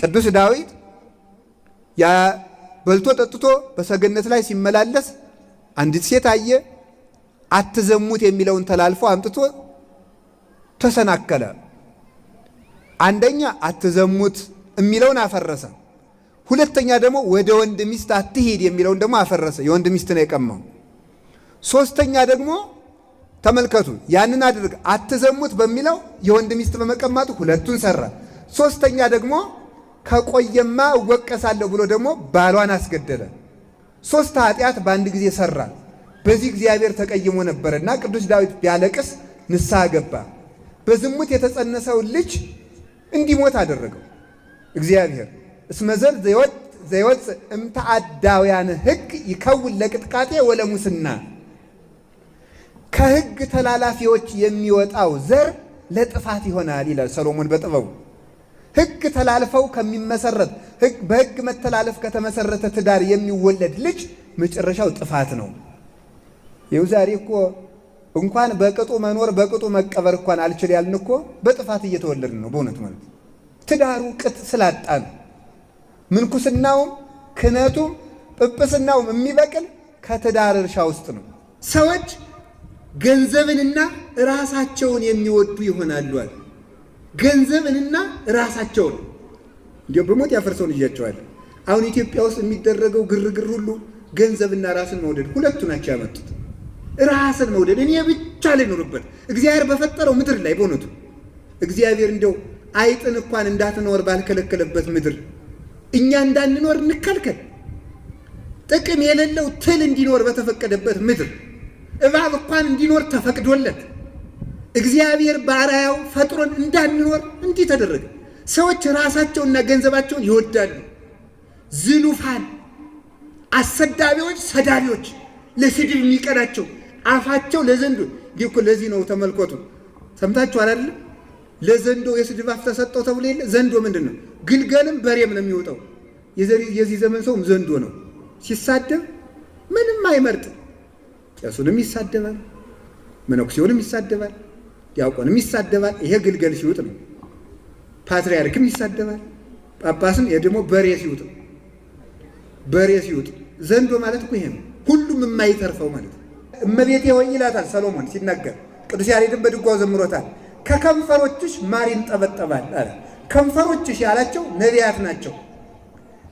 ቅዱስ ዳዊት ያ በልቶ ጠጥቶ በሰገነት ላይ ሲመላለስ አንዲት ሴት አየ። አትዘሙት የሚለውን ተላልፎ አምጥቶ ተሰናከለ። አንደኛ አትዘሙት የሚለውን አፈረሰ። ሁለተኛ ደግሞ ወደ ወንድ ሚስት አትሂድ የሚለውን ደግሞ አፈረሰ። የወንድ ሚስት ነው የቀማው። ሶስተኛ ደግሞ ተመልከቱ፣ ያንን አድርግ አትዘሙት በሚለው የወንድ ሚስት በመቀማቱ ሁለቱን ሰራ። ሶስተኛ ደግሞ ከቆየማ እወቀሳለሁ ብሎ ደግሞ ባሏን አስገደለ። ሶስት ኃጢአት በአንድ ጊዜ ሰራ። በዚህ እግዚአብሔር ተቀይሞ ነበርና ቅዱስ ዳዊት ቢያለቅስ ንስሐ ገባ። በዝሙት የተጸነሰውን ልጅ እንዲሞት አደረገው እግዚአብሔር። እስመ ዘር ዘይወፅእ እምተአዳውያን ሕግ ይከውን ለቅጥቃጤ ወለሙስና። ከሕግ ተላላፊዎች የሚወጣው ዘር ለጥፋት ይሆናል ይላል ሰሎሞን በጥበቡ። ሕግ ተላልፈው ከሚመሰረት በሕግ መተላለፍ ከተመሰረተ ትዳር የሚወለድ ልጅ መጨረሻው ጥፋት ነው። ይኸው ዛሬ እኮ እንኳን በቅጡ መኖር በቅጡ መቀበር እንኳን አልችል ያልን እኮ በጥፋት እየተወለድን ነው። በእውነት ማለት ትዳሩ ቅጥ ስላጣ ነው። ምንኩስናውም ክህነቱም ጵጵስናውም የሚበቅል ከትዳር እርሻ ውስጥ ነው። ሰዎች ገንዘብንና ራሳቸውን የሚወዱ ይሆናሉ። ገንዘብንና ራሳቸውን እንዲያው በሞት ያፈርሰውን እያቸዋል። አሁን ኢትዮጵያ ውስጥ የሚደረገው ግርግር ሁሉ ገንዘብና ራስን መውደድ ሁለቱ ናቸው ያመጡት። ራስን መውደድ እኔ ብቻ ልኖርበት እግዚአብሔር በፈጠረው ምድር ላይ በእውነቱ እግዚአብሔር እንደው አይጥን እንኳን እንዳትኖር ባልከለከለበት ምድር እኛ እንዳንኖር እንከልከል። ጥቅም የሌለው ትል እንዲኖር በተፈቀደበት ምድር እባብ እንኳን እንዲኖር ተፈቅዶለት እግዚአብሔር በአርአያው ፈጥሮን እንዳንኖር እንዲህ ተደረገ። ሰዎች ራሳቸውና ገንዘባቸውን ይወዳሉ። ዝሉፋን፣ አሰዳቢዎች፣ ሰዳቢዎች፣ ለስድብ የሚቀናቸው አፋቸው ለዘንዶ ዲኮ ለዚህ ነው ተመልከቱ። ሰምታችኋል አይደል? ለዘንዶ የስድብ አፍ ተሰጠው ተብሎ የለ። ዘንዶ ምንድን ነው? ግልገልም በሬም ነው የሚወጣው። የዚህ ዘመን ሰውም ዘንዶ ነው። ሲሳደብ ምንም አይመርጥም። ቄሱንም ይሳደባል፣ መነኩሴውንም ይሳደባል፣ ዲያቆንም ይሳደባል። ይሄ ግልገል ሲውጥ ነው። ፓትርያርክም ይሳደባል፣ ጳጳስም ደግሞ በሬ ሲውጥ ነው። በሬ ሲውጥ ዘንዶ ማለት እኮ ይሄ ነው። ሁሉም የማይተርፈው ማለት ነው። እመቤቴ ሆይ ይላታል ሰሎሞን ሲናገር። ቅዱስ ያሬድን በድጓው ዘምሮታል። ከከንፈሮችሽ ማር ይንጠበጠባል አለ። ከንፈሮችሽ ያላቸው ነቢያት ናቸው።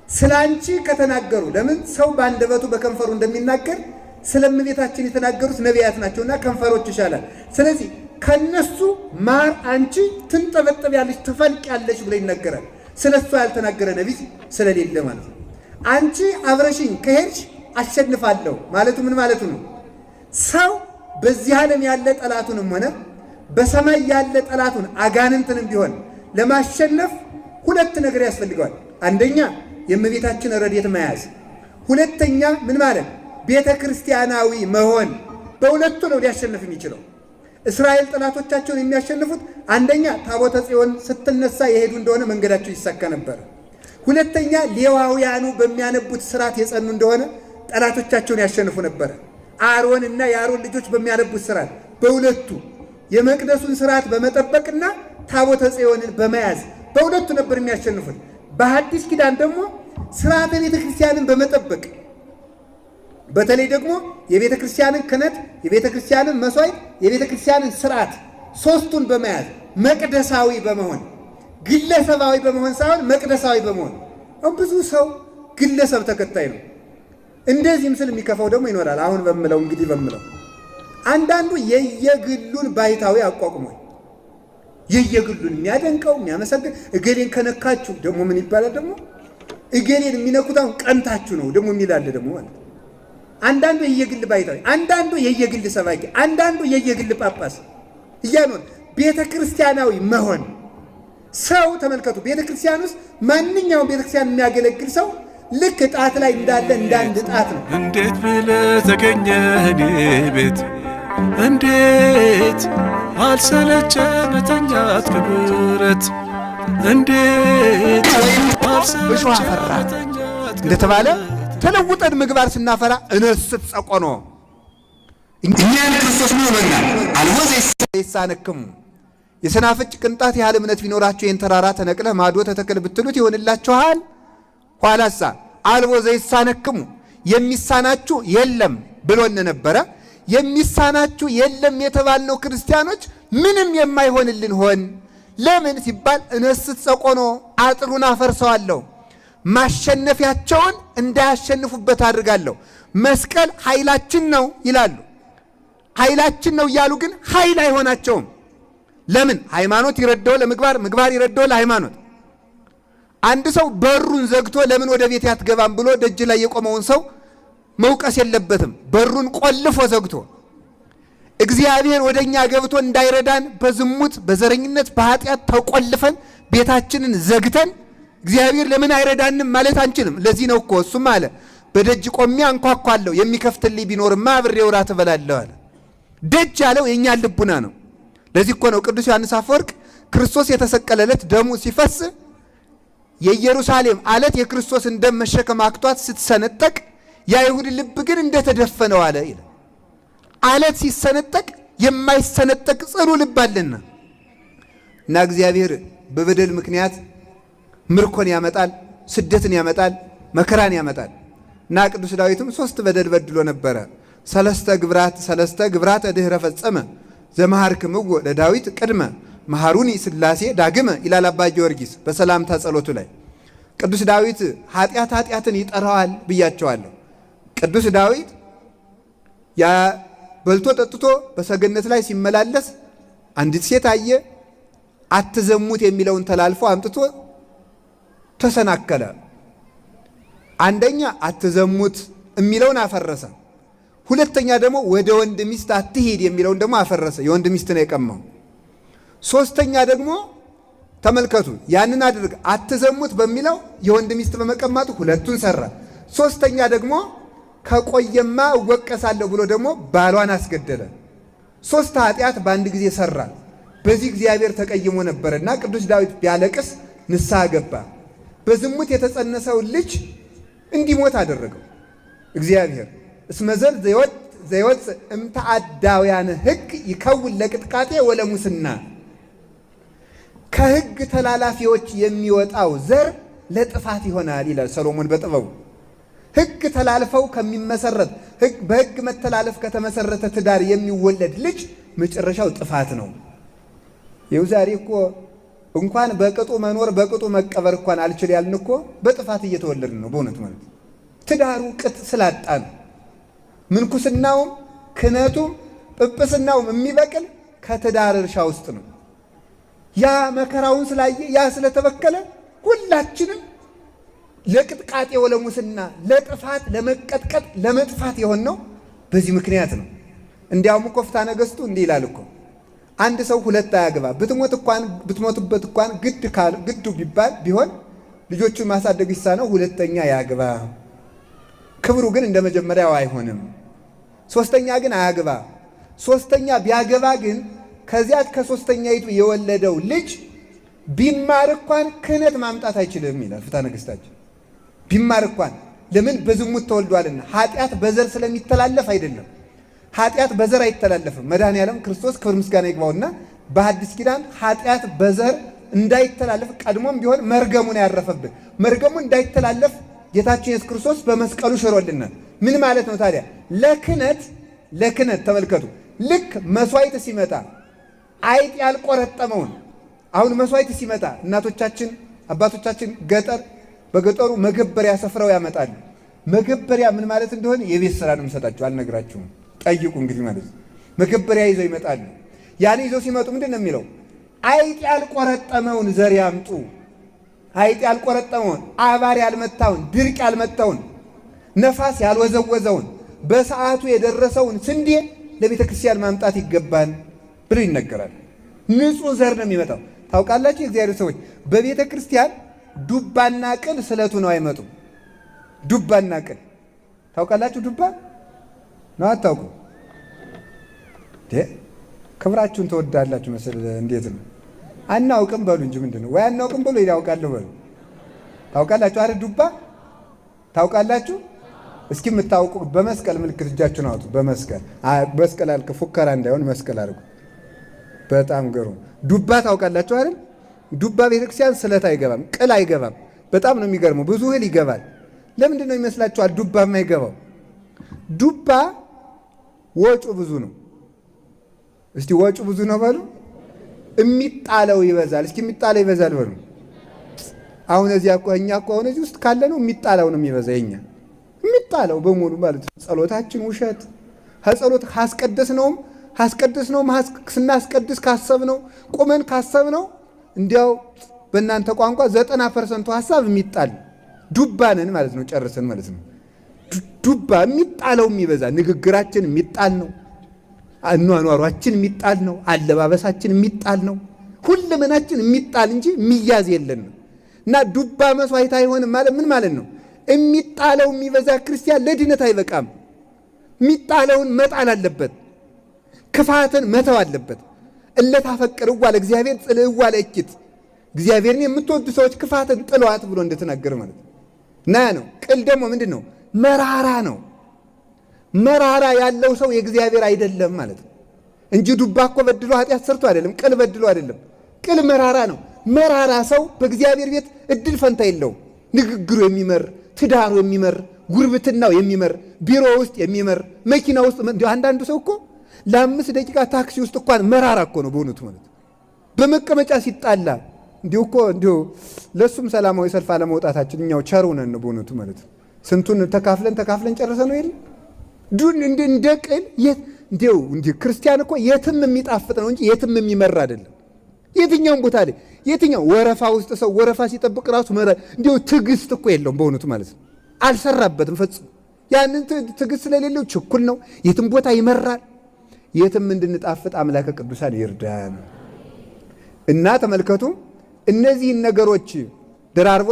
ስለ አንቺ ከተናገሩ ለምን ሰው በአንደበቱ በከንፈሩ እንደሚናገር ስለ እመቤታችን የተናገሩት ነቢያት ናቸውና ከንፈሮችሽ አላል። ስለዚህ ከነሱ ማር አንቺ ትንጠበጠቢያለሽ ትፈልቂያለሽ ብሎ ይናገራል። ስለሱ ያልተናገረ ነቢይ ስለሌለ ማለት ነው። አንቺ አብረሽኝ ከሄድሽ አሸንፋለሁ ማለቱ ምን ማለቱ ነው? ሰው በዚህ ዓለም ያለ ጠላቱንም ሆነ በሰማይ ያለ ጠላቱን አጋንንትንም ቢሆን ለማሸነፍ ሁለት ነገር ያስፈልገዋል። አንደኛ የእመቤታችን ረድኤት መያዝ፣ ሁለተኛ ምን ማለት ቤተ ክርስቲያናዊ መሆን። በሁለቱ ነው ሊያሸንፍ የሚችለው። እስራኤል ጠላቶቻቸውን የሚያሸንፉት አንደኛ ታቦተ ጽዮን ስትነሳ የሄዱ እንደሆነ መንገዳቸው ይሳካ ነበር። ሁለተኛ ሌዋውያኑ በሚያነቡት ስርዓት የጸኑ እንደሆነ ጠላቶቻቸውን ያሸንፉ ነበር። አሮን እና የአሮን ልጆች በሚያነቡት ስርዓት በሁለቱ የመቅደሱን ስርዓት በመጠበቅና ታቦተ ጽዮንን በመያዝ በሁለቱ ነበር የሚያሸንፉት። በሐዲስ ኪዳን ደግሞ ስርዓተ ቤተ ክርስቲያንን በመጠበቅ በተለይ ደግሞ የቤተ ክርስቲያንን ክህነት፣ የቤተ ክርስቲያንን መስዋዕት፣ የቤተ ክርስቲያንን ስርዓት ሶስቱን በመያዝ መቅደሳዊ በመሆን ግለሰባዊ በመሆን ሳይሆን መቅደሳዊ በመሆን። አሁን ብዙ ሰው ግለሰብ ተከታይ ነው። እንደዚህ ምስል የሚከፋው ደግሞ ይኖራል። አሁን በምለው እንግዲህ በምለው አንዳንዱ የየግሉን ባይታዊ አቋቁሟል። የየግሉን የሚያደንቀው የሚያመሰግን እገሌን ከነካችሁ ደግሞ ምን ይባላል? ደግሞ እገሌን የሚነኩት አሁን ቀንታችሁ ነው ደግሞ የሚላለ ደግሞ ማለት አንዳንዱ የየግል ባይታዊ፣ አንዳንዱ የየግል ሰባኪ፣ አንዳንዱ የየግል ጳጳስ እያኖር ቤተ ክርስቲያናዊ መሆን። ሰው ተመልከቱ፣ ቤተ ክርስቲያን ውስጥ ማንኛውም ቤተ ክርስቲያን የሚያገለግል ሰው ልክ ጣት ላይ እንዳለ እንዳንድ ጣት ነው። እንዴት ብለህ ተገኘህ እኔ ቤት እንዴት አልሰለቸ መተኛት ክብረት እንዴት አልሰለቸ እንደተባለ ተለውጠን ምግባር ስናፈራ እነስት ጸቆኖ እኛን ክርስቶስ ነው በእኛ አልወዘ ይሳነክሙ የሰናፍጭ ቅንጣት ያህል እምነት ቢኖራችሁ ይህን ተራራ ተነቅለህ ማዶ ተተከል ብትሉት ይሆንላችኋል። ኋላሳ አልቦ ዘይሳነክሙ የሚሳናችሁ የለም ብሎን ነበረ። የሚሳናችሁ የለም የተባልነው ክርስቲያኖች ምንም የማይሆንልን ሆን። ለምን ሲባል እነስት ጸቆኖ አጥሩን አፈርሰዋለሁ፣ ማሸነፊያቸውን እንዳያሸንፉበት አድርጋለሁ። መስቀል ኃይላችን ነው ይላሉ። ኃይላችን ነው እያሉ ግን ኃይል አይሆናቸውም። ለምን? ሃይማኖት ይረዳው ለምግባር፣ ምግባር ይረዳው ለሃይማኖት። አንድ ሰው በሩን ዘግቶ ለምን ወደ ቤት ያትገባም ብሎ ደጅ ላይ የቆመውን ሰው መውቀስ የለበትም። በሩን ቆልፎ ዘግቶ እግዚአብሔር ወደኛ ገብቶ እንዳይረዳን በዝሙት በዘረኝነት በኃጢአት ተቆልፈን ቤታችንን ዘግተን እግዚአብሔር ለምን አይረዳንም ማለት አንችልም። ለዚህ ነው እኮ እሱም አለ በደጅ ቆሜ አንኳኳለሁ የሚከፍትልኝ ቢኖርማ አብሬው እራት እበላለሁ አለ። ደጅ ያለው የኛ ልቡና ነው። ለዚህ እኮ ነው ቅዱስ ዮሐንስ አፈወርቅ ክርስቶስ የተሰቀለለት ደሙ ሲፈስ የኢየሩሳሌም አለት የክርስቶስን ደም መሸከም አቅቷት ስትሰነጠቅ የአይሁድ ልብ ግን እንደተደፈነው አለ ይላል። አለት ሲሰነጠቅ የማይሰነጠቅ ጽኑ ልብ አለና እና እግዚአብሔር በበደል ምክንያት ምርኮን ያመጣል፣ ስደትን ያመጣል፣ መከራን ያመጣል። እና ቅዱስ ዳዊትም 3 በደል በድሎ ነበረ። ሰለስተ ግብራት ድህረ ፈጸመ ዘመሃርክምዎ ለዳዊት ቅድመ መሃሩኒ ሥላሴ ዳግመ ይላል አባ ጊዮርጊስ በሰላምታ ጸሎቱ ላይ። ቅዱስ ዳዊት ኃጢአትን ይጠራዋል ብያቸዋለሁ። ቅዱስ ዳዊት ያ በልቶ ጠጥቶ በሰገነት ላይ ሲመላለስ አንዲት ሴት አየ። አትዘሙት የሚለውን ተላልፎ አምጥቶ ተሰናከለ። አንደኛ አትዘሙት የሚለውን አፈረሰ። ሁለተኛ ደግሞ ወደ ወንድ ሚስት አትሂድ የሚለውን ደግሞ አፈረሰ። የወንድ ሚስት ነው የቀማው። ሶስተኛ ደግሞ ተመልከቱ፣ ያንን አድርግ አትዘሙት በሚለው የወንድ ሚስት በመቀማቱ ሁለቱን ሰራ። ሶስተኛ ደግሞ ከቆየማ እወቀሳለሁ ብሎ ደግሞ ባሏን አስገደለ። 3 ኃጢአት በአንድ ጊዜ ሰራ። በዚህ እግዚአብሔር ተቀይሞ ነበርና ቅዱስ ዳዊት ቢያለቅስ ንስሐ ገባ። በዝሙት የተጸነሰውን ልጅ እንዲሞት አደረገው እግዚአብሔር። እስመ ዘር ዘይወፅእ እምተአዳውያነ ሕግ ይከውን ለቅጥቃጤ ወለሙስና። ከሕግ ተላላፊዎች የሚወጣው ዘር ለጥፋት ይሆናል ይላል ሰሎሞን በጥበቡ። ሕግ ተላልፈው ከሚመሰረት በሕግ መተላለፍ ከተመሰረተ ትዳር የሚወለድ ልጅ መጨረሻው ጥፋት ነው። ይኸው ዛሬ እኮ እንኳን በቅጡ መኖር በቅጡ መቀበር እንኳን አልችል ያልን እኮ በጥፋት እየተወለድን ነው። በእውነት ማለት ትዳሩ ቅጥ ስላጣ ነው። ምንኩስናውም ክህነቱም ጵጵስናውም የሚበቅል ከትዳር እርሻ ውስጥ ነው። ያ መከራውን ስላየ ያ ስለተበከለ ሁላችንም ለቅጥቃጤ ወለሙስና ለጥፋት ለመቀጥቀጥ ለመጥፋት የሆን ነው በዚህ ምክንያት ነው። እንዲያውም እኮ ፍትሐ ነገሥቱ እንዲህ ይላል እኮ አንድ ሰው 2 አያግባ ብትሞቱበት እንኳን ግዱ ቢሆን ልጆቹን ማሳደግ ይሳነው 2ኛ ያግባ። ክብሩ ግን እንደ መጀመሪያው አይሆንም። 3ኛ ግን አያግባ። 3ኛ ቢያገባ ግን ከዚያች ከ3ኛይቱ የወለደው ልጅ ቢማር እንኳን ክህነት ማምጣት አይችልም ይላል ፍትሐ ነገሥታችን። ቢማር እንኳን ለምን? በዝሙት ተወልዷልና። ኃጢአት በዘር ስለሚተላለፍ አይደለም። ኃጢአት በዘር አይተላለፍም። መድኃኔዓለም ክርስቶስ ክብር ምስጋና ይግባውና በሐዲስ ኪዳን ኃጢአት በዘር እንዳይተላለፍ ቀድሞም ቢሆን መርገሙን ያረፈብን መርገሙ እንዳይተላለፍ ጌታችን ኢየሱስ ክርስቶስ በመስቀሉ ሽሮልናል። ምን ማለት ነው ታዲያ? ለክህነት ተመልከቱ። ልክ መስዋዕት ሲመጣ አይጥ ያልቆረጠመውን አሁን መስዋዕት ሲመጣ እናቶቻችን አባቶቻችን በገጠሩ መገበሪያ ሰፍረው ያመጣሉ። መገበሪያ ምን ማለት እንደሆነ የቤት ስራ ነው የምሰጣችሁ፣ አልነግራችሁም። ጠይቁ እንግዲህ ማለት ነው። መገበሪያ ይዘው ይመጣሉ። ያን ይዘው ሲመጡ ምንድን ነው የሚለው? አይጥ ያልቆረጠመውን ዘር ያምጡ። አይጥ ያልቆረጠመውን፣ አባር ያልመታውን፣ ድርቅ ያልመታውን፣ ነፋስ ያልወዘወዘውን፣ በሰዓቱ የደረሰውን ስንዴ ለቤተ ክርስቲያን ማምጣት ይገባል ብሎ ይነገራል። ንጹሕ ዘር ነው የሚመጣው። ታውቃላችሁ የእግዚአብሔር ሰዎች በቤተ ክርስቲያን ዱባና ቅል ስለቱ ነው አይመጡም። ዱባና ቅል ታውቃላችሁ? ዱባ ነው አታውቁ? ክብራችሁን ተወዳላችሁ መሰል። እንዴት ነው? አናውቅም በሉ እንጂ ምንድን ነው? ወይ አናውቅም በሉ ያውቃለሁ በሉ። ታውቃላችሁ? አረ ዱባ ታውቃላችሁ? እስኪ የምታውቁ በመስቀል ምልክት እጃችሁን አውጡ። በመስቀል አልክ ፉከራ እንዳይሆን መስቀል አድርጉ። በጣም ገሩም። ዱባ ታውቃላችሁ አይደል? ዱባ ቤተክርስቲያን ስለት አይገባም፣ ቅል አይገባም። በጣም ነው የሚገርመው። ብዙ እህል ይገባል። ለምንድን ነው ይመስላችኋል ዱባ የማይገባው? ዱባ ወጩ ብዙ ነው። እስቲ ወጩ ብዙ ነው በሉ። የሚጣለው ይበዛል። እስኪ የሚጣለው ይበዛል በሉ። አሁን እዚያ እኮ እኛ እኮ አሁን እዚህ ውስጥ ካለ ነው የሚጣለው ነው የሚበዛ። የኛ የሚጣለው በሙሉ ማለት ነው። ጸሎታችን ውሸት ከጸሎት ካስቀደስ ነው ስናስቀድስ ካሰብነው ቁመን ካሰብነው እንዲያው በእናንተ ቋንቋ 90% ሐሳብ የሚጣል ዱባንን ማለት ነው። ጨርሰን ማለት ነው። ዱባ የሚጣለው የሚበዛ ንግግራችን የሚጣል ነው። አኗኗሯችን የሚጣል ነው። አለባበሳችን የሚጣል ነው። ሁለመናችን የሚጣል እንጂ የሚያዝ የለን ነው። እና ዱባ መስዋዕት አይሆንም ማለት ምን ማለት ነው? የሚጣለው የሚበዛ ክርስቲያን ለድነት አይበቃም። የሚጣለውን መጣል አለበት። ክፋትን መተው አለበት። እለታፈቅርዋ ለእግዚአብሔር ጽልእዋ ለእኪት፣ እግዚአብሔርን የምትወዱ ሰዎች ክፋትን ጥሏት ብሎ እንደተናገረ ማለት ነው። እና ነው ቅል ደግሞ ምንድን ነው? መራራ ነው። መራራ ያለው ሰው የእግዚአብሔር አይደለም ማለት ነው እንጂ ዱባ እኮ በድሎ ኃጢአት ሰርቶ አይደለም። ቅል በድሎ አይደለም። ቅል መራራ ነው። መራራ ሰው በእግዚአብሔር ቤት እድል ፈንታ የለውም። ንግግሩ የሚመር፣ ትዳሩ የሚመር፣ ጉርብትናው የሚመር፣ ቢሮ ውስጥ የሚመር፣ መኪና ውስጥ አንዳንዱ ሰው እኮ ለ5 ደቂቃ ታክሲ ውስጥ እንኳን መራራ እኮ ነው በእውነቱ ማለት ነው። በመቀመጫ ሲጣላ እንዲሁ ለሱም ሰላማዊ ሰልፍ አለመውጣታችን እኛው ቸሩ ነን በእውነቱ ማለት ነው። ስንቱን ተካፍለን ጨርሰ ነው የለ እንደ ቅል ክርስቲያን እኮ የትም የሚጣፍጥ ነው እንጂ የትም የሚመራ አይደለም። የትኛውም ቦታ ላይ የትኛው ወረፋ ውስጥ ሰው ወረፋ ሲጠብቅ ራሱ ትዕግስት እኮ የለውም በእውነቱ ማለት ነው። አልሰራበትም ፈጽሞ። ያንን ትዕግስት ስለሌለው ችኩል ነው። የትም ቦታ ይመራል። የትም እንድንጣፍጥ አምላከ ቅዱሳን ይርዳን። እና ተመልከቱ እነዚህን ነገሮች ደራርቦ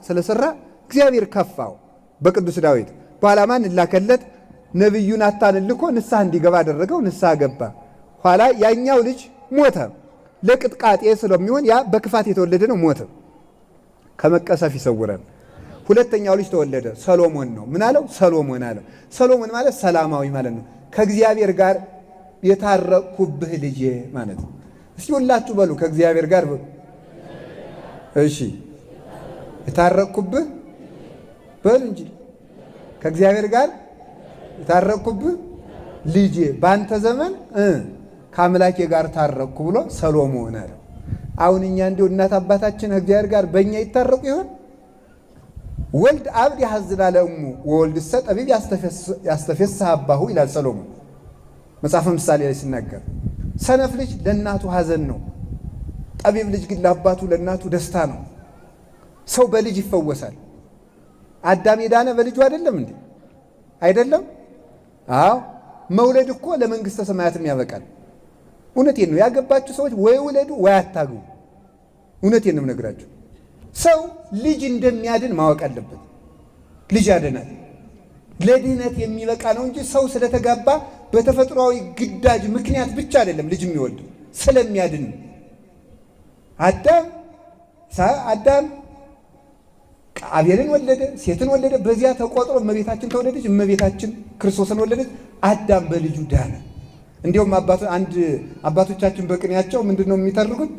ስለሰራ እግዚአብሔር ከፋው በቅዱስ ዳዊት። በኋላ ማን ላከለት? ነቢዩ ናታንን ልኮ ንስሐ እንዲገባ አደረገው። ንስሐ ገባ። ኋላ ያኛው ልጅ ሞተ። ለቅጥቃጤ ስለሚሆን ያ በክፋት የተወለደ ነው፣ ሞተ። ከመቀሰፍ ይሰውረን። ሁለተኛው ልጅ ተወለደ። ሰሎሞን ነው። ምን አለው? ሰሎሞን አለው። ሰሎሞን ማለት ሰላማዊ ማለት ነው። ከእግዚአብሔር ጋር የታረቅኩብህ ልጄ ማለት ነው። እስቲ ሁላችሁ በሉ ከእግዚአብሔር ጋር በሉ። እሺ የታረቅኩብህ በሉ እንጂ ከእግዚአብሔር ጋር የታረቅኩብህ ልጄ በአንተ ዘመን ከአምላኬ ጋር ታረቅኩ ብሎ ሰሎሞን አለ። አሁን እኛ እንዲሁ እናት አባታችን ከእግዚአብሔር ጋር በእኛ ይታረቁ ይሆን? ወልድ አብድ ያሐዝን ለእሙ ወወልድሰ ጠቢብ ያስተፌስሕ አባሁ ይላል ሰሎሞን መጽሐፈ ምሳሌ ላይ ሲናገር። ሰነፍ ልጅ ለእናቱ ሐዘን ነው። ጠቢብ ልጅ ግን ለአባቱ ለእናቱ ደስታ ነው። ሰው በልጅ ይፈወሳል። አዳም የዳነ በልጁ አይደለም እንዴ? አይደለም? አዎ መውለድ እኮ ለመንግሥተ ሰማያትም ያበቃል። እውነቴን ነው። ያገባችሁ ሰዎች ወይ ውለዱ ወይ አታግቡ። እውነቴን ነው የምነግራችሁ። ሰው ልጅ እንደሚያድን ማወቅ አለበት። ልጅ ያድናል። ለድህነት የሚበቃ ነው እንጂ ሰው ስለተጋባ በተፈጥሯዊ ግዳጅ ምክንያት ብቻ አይደለም ልጅ የሚወልድ፣ ስለሚያድን። አዳም አቤልን ወለደ፣ ሴትን ወለደ። በዚያ ተቆጥሮ እመቤታችን ተወለደች፣ እመቤታችን ክርስቶስን ወለደች። አዳም በልጁ ዳነ። እንዲሁም አባቶቻችን በቅኔያቸው ምንድን ነው የሚተርኩት?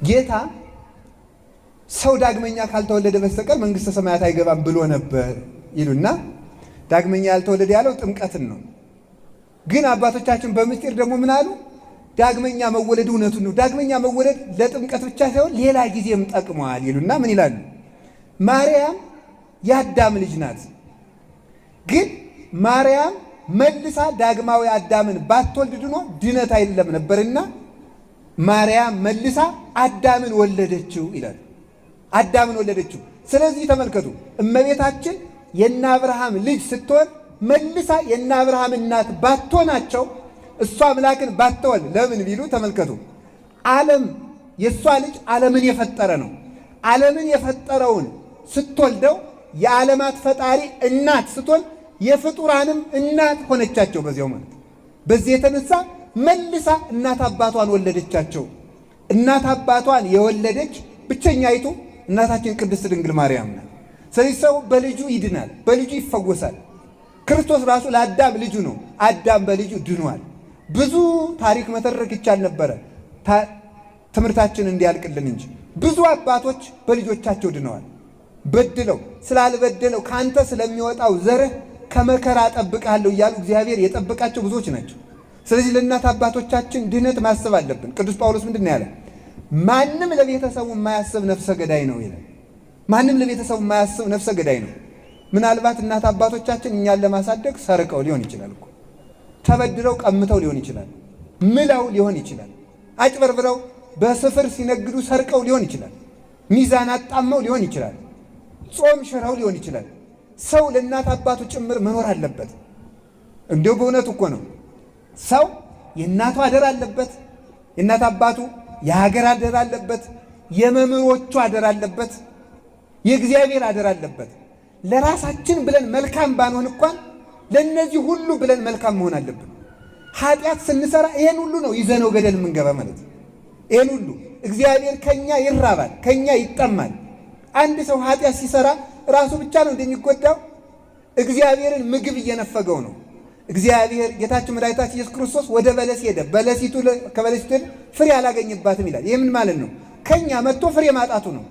ጌታ ሰው ዳግመኛ ካልተወለደ በስተቀር መንግሥተ ሰማያት አይገባም ብሎ ነበር ይሉና ዳግመኛ ያልተወለደ ያለው ጥምቀትን ነው። ግን አባቶቻችን በምስጢር ደግሞ ምን አሉ? ዳግመኛ መወለድ እውነቱን ነው። ዳግመኛ መወለድ ለጥምቀት ብቻ ሳይሆን ሌላ ጊዜም ጠቅመዋል ይሉና ምን ይላሉ? ማርያም የአዳም ልጅ ናት። ግን ማርያም መልሳ ዳግማዊ አዳምን ባትወልድ ድኖ ድነት አይደለም ነበርና ማርያም መልሳ አዳምን ወለደችው ይላል። አዳምን ወለደችው። ስለዚህ ተመልከቱ፣ እመቤታችን የእነ አብርሃም ልጅ ስትሆን መልሳ የእነ አብርሃም እናት ባትሆናቸው እሷ አምላክን ባትወልድ ለምን ቢሉ ተመልከቱ፣ ዓለም የእሷ ልጅ ዓለምን የፈጠረ ነው። ዓለምን የፈጠረውን ስትወልደው የዓለማት ፈጣሪ እናት ስትሆን የፍጡራንም እናት ሆነቻቸው። በዚያው ማለት በዚህ የተነሳ መልሳ እናት አባቷን ወለደቻቸው። እናት አባቷን የወለደች ብቸኛይቱ እናታችን ቅድስት ድንግል ማርያም ናት። ስለዚህ ሰው በልጁ ይድናል፣ በልጁ ይፈወሳል። ክርስቶስ ራሱ ለአዳም ልጁ ነው። አዳም በልጁ ድኗል። ብዙ ታሪክ መተረክ ይቻል ነበረ ትምህርታችን እንዲያልቅልን እንጂ። ብዙ አባቶች በልጆቻቸው ድነዋል። በድለው ስላልበደለው ካንተ ስለሚወጣው ዘርህ ከመከራ እጠብቅሃለሁ እያሉ እግዚአብሔር የጠበቃቸው ብዙዎች ናቸው። ስለዚህ ለእናት አባቶቻችን ድህነት ማሰብ አለብን። ቅዱስ ጳውሎስ ምንድን ነው ያለ? ማንም ለቤተሰቡ የማያስብ ነፍሰ ገዳይ ነው ይላል። ማንም ለቤተሰቡ የማያስብ ነፍሰ ገዳይ ነው። ምናልባት እናት አባቶቻችን እኛን ለማሳደግ ሰርቀው ሊሆን ይችላል እኮ፣ ተበድረው ቀምተው ሊሆን ይችላል፣ ምለው ሊሆን ይችላል፣ አጭበርብረው በስፍር ሲነግዱ ሰርቀው ሊሆን ይችላል፣ ሚዛን አጣመው ሊሆን ይችላል፣ ጾም ሽረው ሊሆን ይችላል። ሰው ለእናት አባቱ ጭምር መኖር አለበት። እንዲሁ በእውነቱ እኮ ነው። ሰው የእናቱ አደራ አለበት፣ የእናት አባቱ የሀገር አደራ አለበት፣ የመምህሮቹ አደራ አለበት፣ የእግዚአብሔር አደራ አለበት። ለራሳችን ብለን መልካም ባንሆን እንኳን ለእነዚህ ሁሉ ብለን መልካም መሆን አለብን። ኃጢአት ስንሰራ ይሄን ሁሉ ነው ይዘነው ገደል የምንገባ ማለት ነው። ይሄን ሁሉ እግዚአብሔር ከኛ ይራባል፣ ከኛ ይጠማል። አንድ ሰው ኃጢአት ሲሰራ ራሱ ብቻ ነው እንደሚጎዳው? እግዚአብሔርን ምግብ እየነፈገው ነው። እግዚአብሔር ጌታችን መድኃኒታችን ኢየሱስ ክርስቶስ ወደ በለስ ሄደ። በለሲቱ ከበለሲቱ ፍሬ አላገኝባትም ይላል። ይህ ምን ማለት ነው? ከኛ መጥቶ ፍሬ ማጣቱ ነው።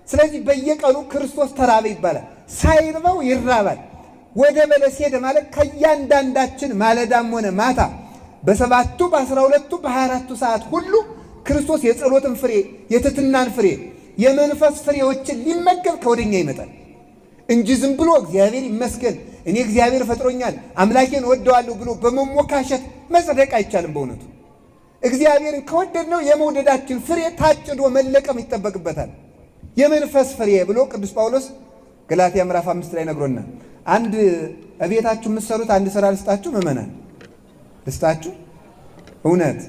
ስለዚህ በየቀኑ ክርስቶስ ተራበ ይባላል። ሳይርበው ይራባል። ወደ በለስ ሄደ ማለት ከእያንዳንዳችን ማለዳም ሆነ ማታ በሰባቱ በ12ቱ በ24ቱ ሰዓት ሁሉ ክርስቶስ የጸሎትን ፍሬ፣ የትሕትናን ፍሬ፣ የመንፈስ ፍሬዎችን ሊመገብ ከወደኛ ይመጣል እንጂ ዝም ብሎ እግዚአብሔር ይመስገን እኔ እግዚአብሔር ፈጥሮኛል አምላኬን ወደዋለሁ ብሎ በመሞካሸት መጽደቅ አይቻልም። በእውነቱ እግዚአብሔርን ከወደድነው የመውደዳችን ፍሬ ታጭዶ መለቀም ይጠበቅበታል። የመንፈስ ፍሬ ብሎ ቅዱስ ጳውሎስ ገላትያ ምዕራፍ 5 ላይ ነግሮናል። አንድ እቤታችሁ የምትሰሩት አንድ ስራ ልስጣችሁ፣ ምእመናን ልስጣችሁ፣ እውነት